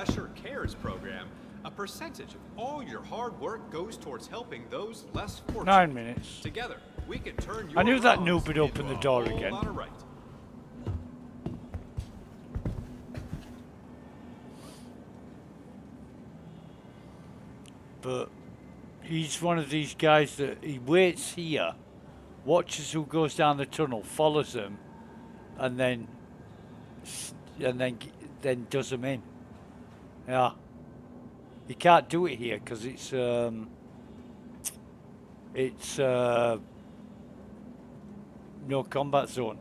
S7: Klesher Cares program, a percentage of all your hard work goes towards helping those less fortunate.
S1: 9 minutes.
S7: Together, we can turn your
S1: I knew that
S7: wrongs
S1: noob would open
S7: into
S1: the
S7: a
S1: door
S7: whole
S1: again.
S7: lot of right.
S1: But he's one of these guys that he waits here, watches who goes down the tunnel, follows them, and then does them in. Yeah. You can't do it here because it's no combat zone.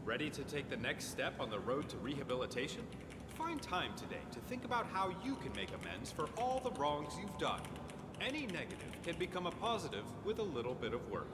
S7: Ready to take the next step on the road to rehabilitation? Find time today to think about how you can make amends for all the wrongs you've done. Any negative can become a positive with a little bit of work.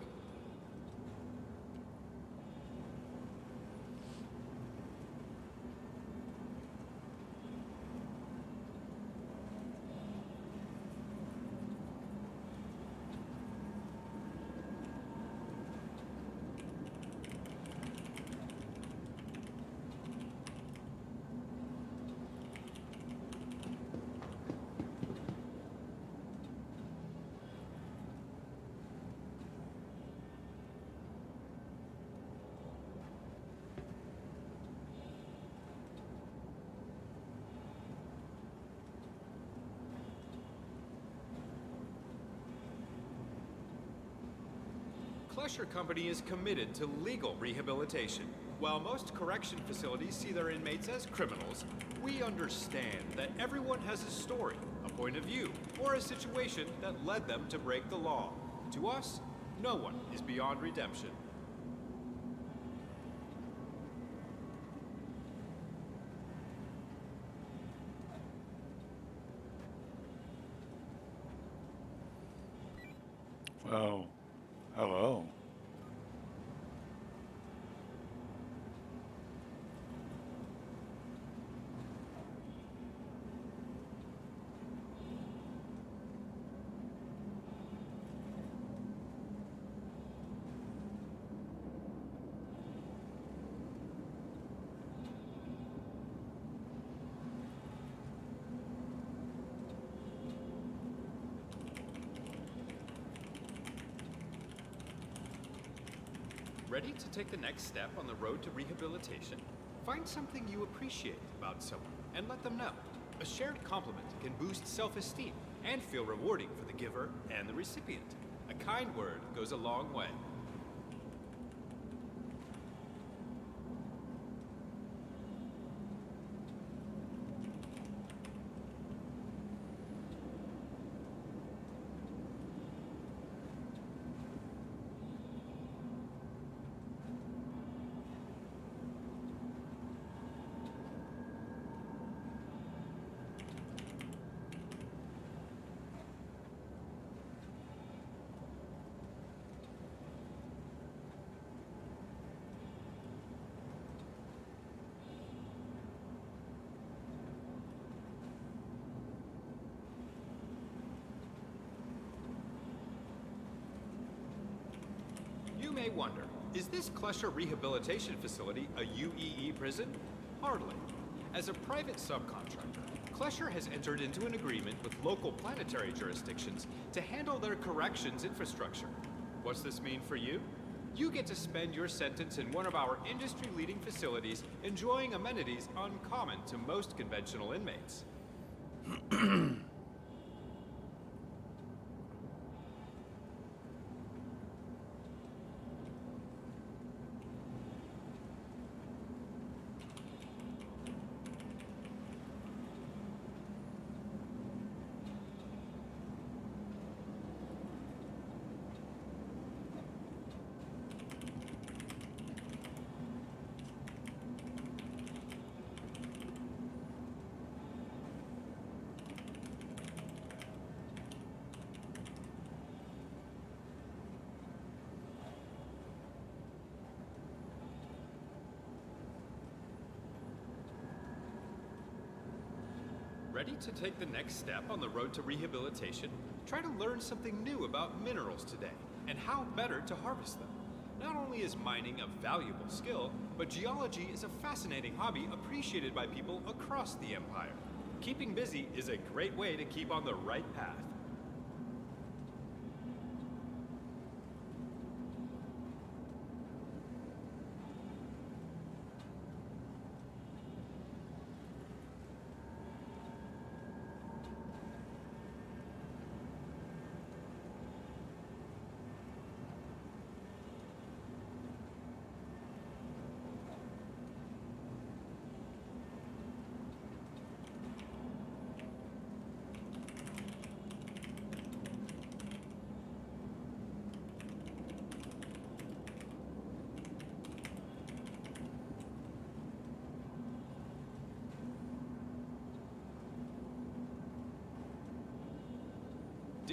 S7: Klesher Company is committed to legal rehabilitation. While most correction facilities see their inmates as criminals, we understand that everyone has a story, a point of view, or a situation that led them to break the law. To us, no one is beyond redemption.
S1: Oh, hello.
S7: Ready to take the next step on the road to rehabilitation? Find something you appreciate about someone and let them know. A shared compliment can boost self-esteem and feel rewarding for the giver and the recipient. A kind word goes a long way. You may wonder, is this Klesher Rehabilitation Facility a UEE prison? Hardly. As a private subcontractor, Klesher has entered into an agreement with local planetary jurisdictions to handle their corrections infrastructure. What's this mean for you? You get to spend your sentence in one of our industry-leading facilities, enjoying amenities uncommon to most conventional inmates. Ready to take the next step on the road to rehabilitation? Try to learn something new about minerals today and how better to harvest them. Not only is mining a valuable skill, but geology is a fascinating hobby appreciated by people across the Empire. Keeping busy is a great way to keep on the right path.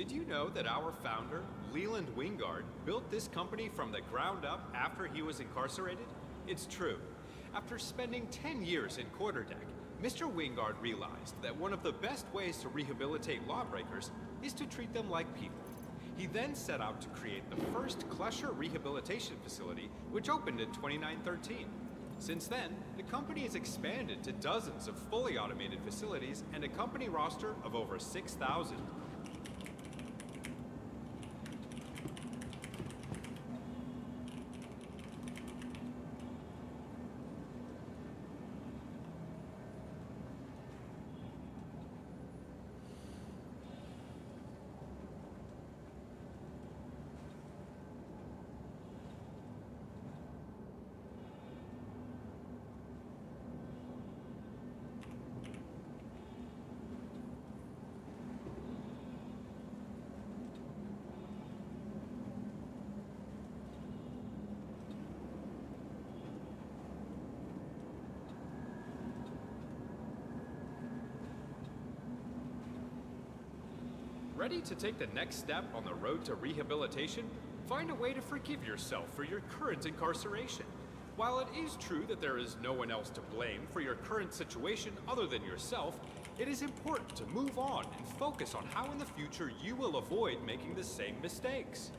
S7: Did you know that our founder, Leland Wingard, built this company from the ground up after he was incarcerated? It's true. After spending 10 years in quarterdeck, Mr. Wingard realized that one of the best ways to rehabilitate lawbreakers is to treat them like people. He then set out to create the first Klesher Rehabilitation Facility, which opened in 2913. Since then, the company has expanded to dozens of fully automated facilities and a company roster of over 6,000. Ready to take the next step on the road to rehabilitation? Find a way to forgive yourself for your current incarceration. While it is true that there is no one else to blame for your current situation other than yourself, it is important to move on and focus on how in the future you will avoid making the same mistakes.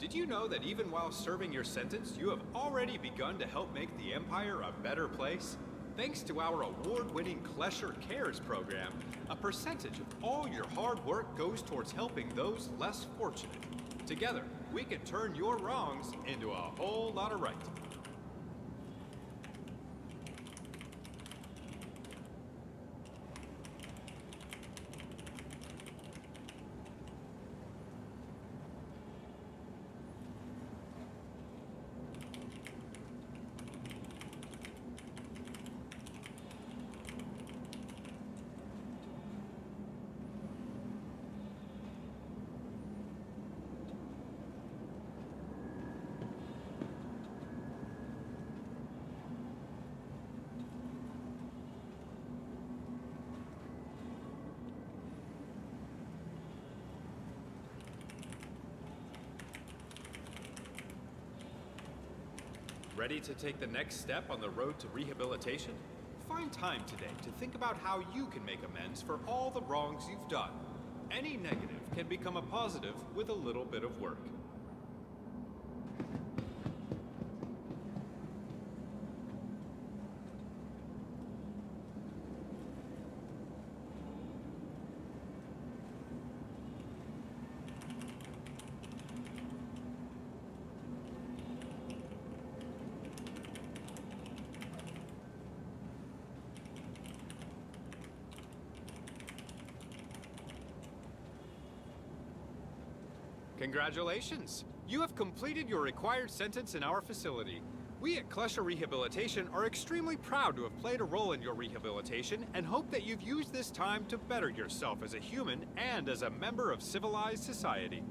S7: Did you know that even while serving your sentence, you have already begun to help make the Empire a better place? Thanks to our award-winning Klesher Cares program, a percentage of all your hard work goes towards helping those less fortunate. Together, we can turn your wrongs into a whole lot of right. Ready to take the next step on the road to rehabilitation? Find time today to think about how you can make amends for all the wrongs you've done. Any negative can become a positive with a little bit of work. Congratulations! You have completed your required sentence in our facility. We at Klesher Rehabilitation are extremely proud to have played a role in your rehabilitation and hope that you've used this time to better yourself as a human and as a member of civilized society.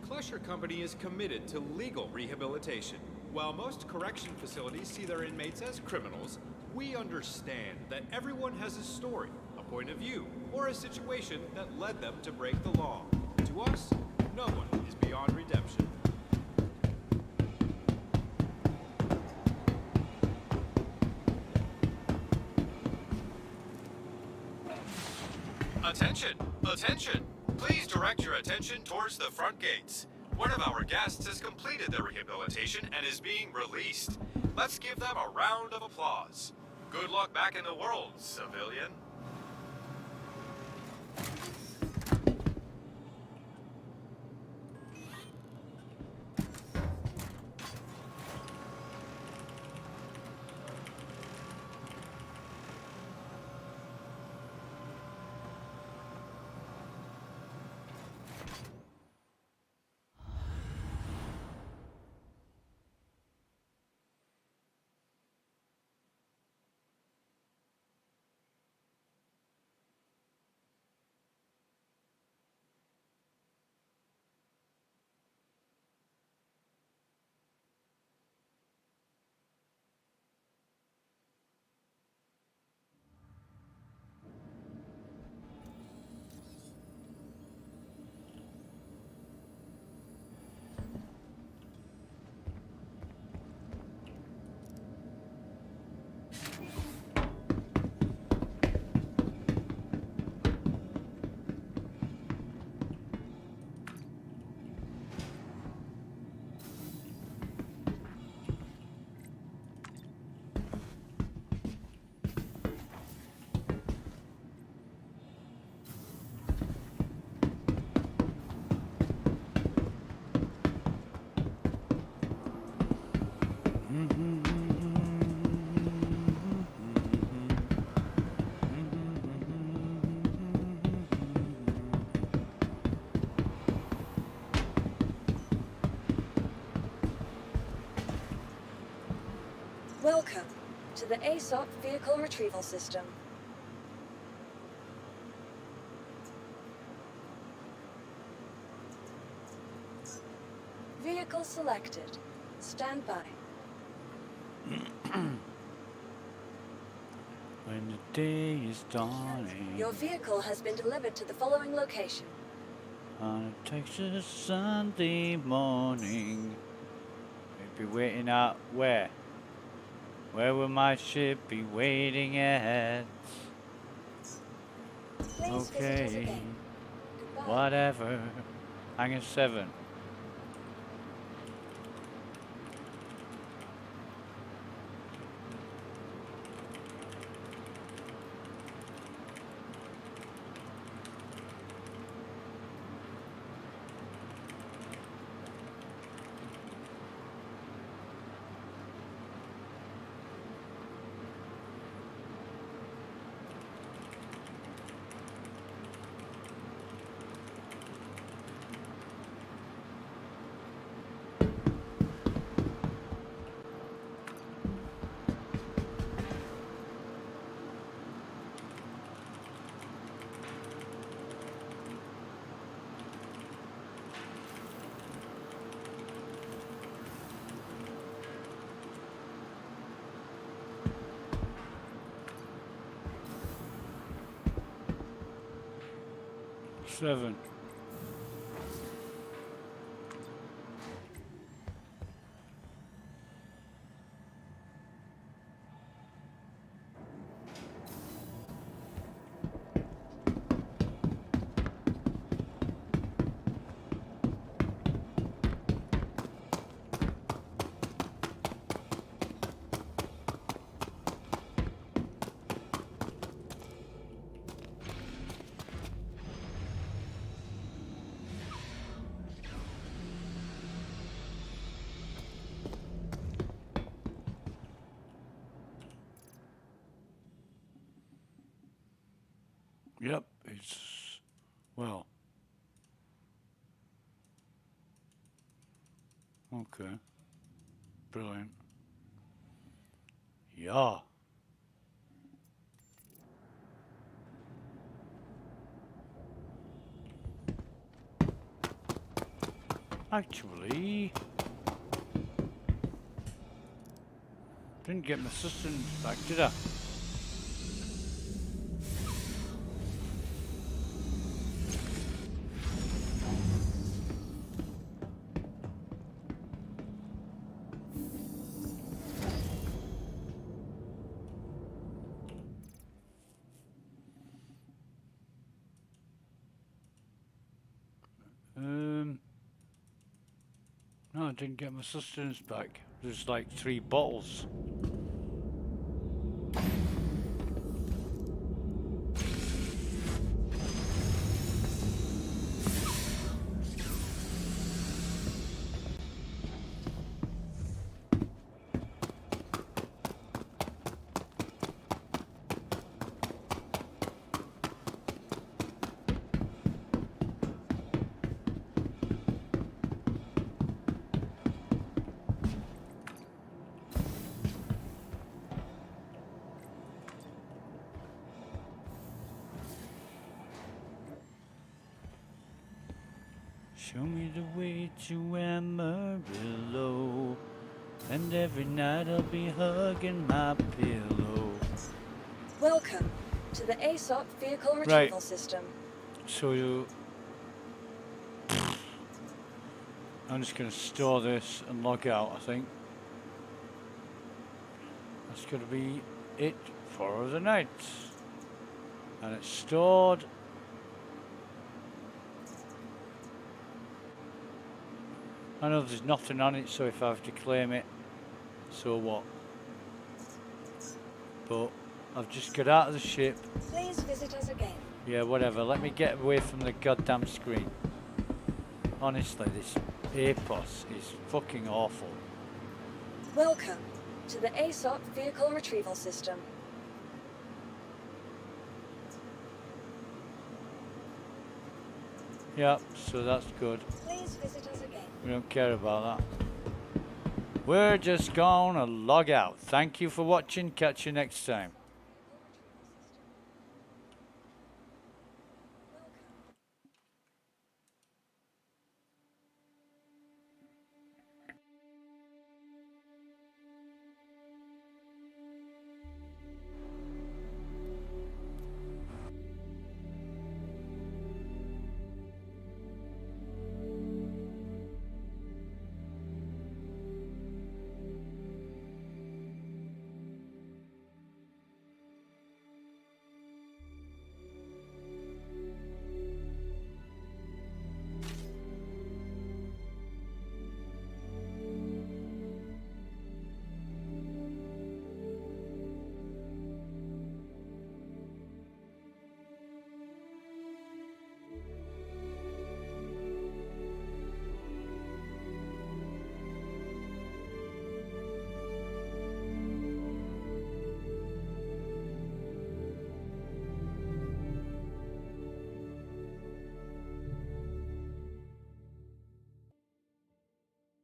S7: Klesher Company is committed to legal rehabilitation. While most correction facilities see their inmates as criminals, we understand that everyone has a story, a point of view, or a situation that led them to break the law. To us, no one is beyond redemption. Attention! Attention! Please direct your attention towards the front gates. One of our guests has completed their rehabilitation and is being released. Let's give them a round of applause. Good luck back in the world, civilian.
S5: Welcome to the ASOP Vehicle Retrieval System. Vehicle selected. Stand by.
S1: When the day is dawning
S5: Your vehicle has been delivered to the following location.
S1: on a Texas Sunday morning. We'd be waiting at where? Where will my ship be waiting at?
S5: Please visit us
S1: Okay,
S5: again. Goodbye.
S1: whatever. Hangar 7. Seven. Okay. Brilliant. Yeah. Actually, didn't get my sustenance back, did I? No, I didn't get my sustenance back. There's like 3 bottles. Show me the way to Amarillo, and every night I'll be hugging my pillow.
S5: Welcome to the ASOP Vehicle Retrieval System.
S1: So I'm just going to store this and log out, I think. That's going to be it for the night. And it's stored. I know there's nothing on it, so if I have to claim it, so what? But I've just got out of the ship.
S5: Please visit us again.
S1: Yeah, whatever. Let me get away from the goddamn screen. Honestly, this APOS is fucking awful.
S5: Welcome to the ASOP Vehicle Retrieval System.
S1: Yeah, so that's good.
S5: Please visit us again.
S1: We don't care about that. We're just gonna log out. Thank you for watching. Catch you next time.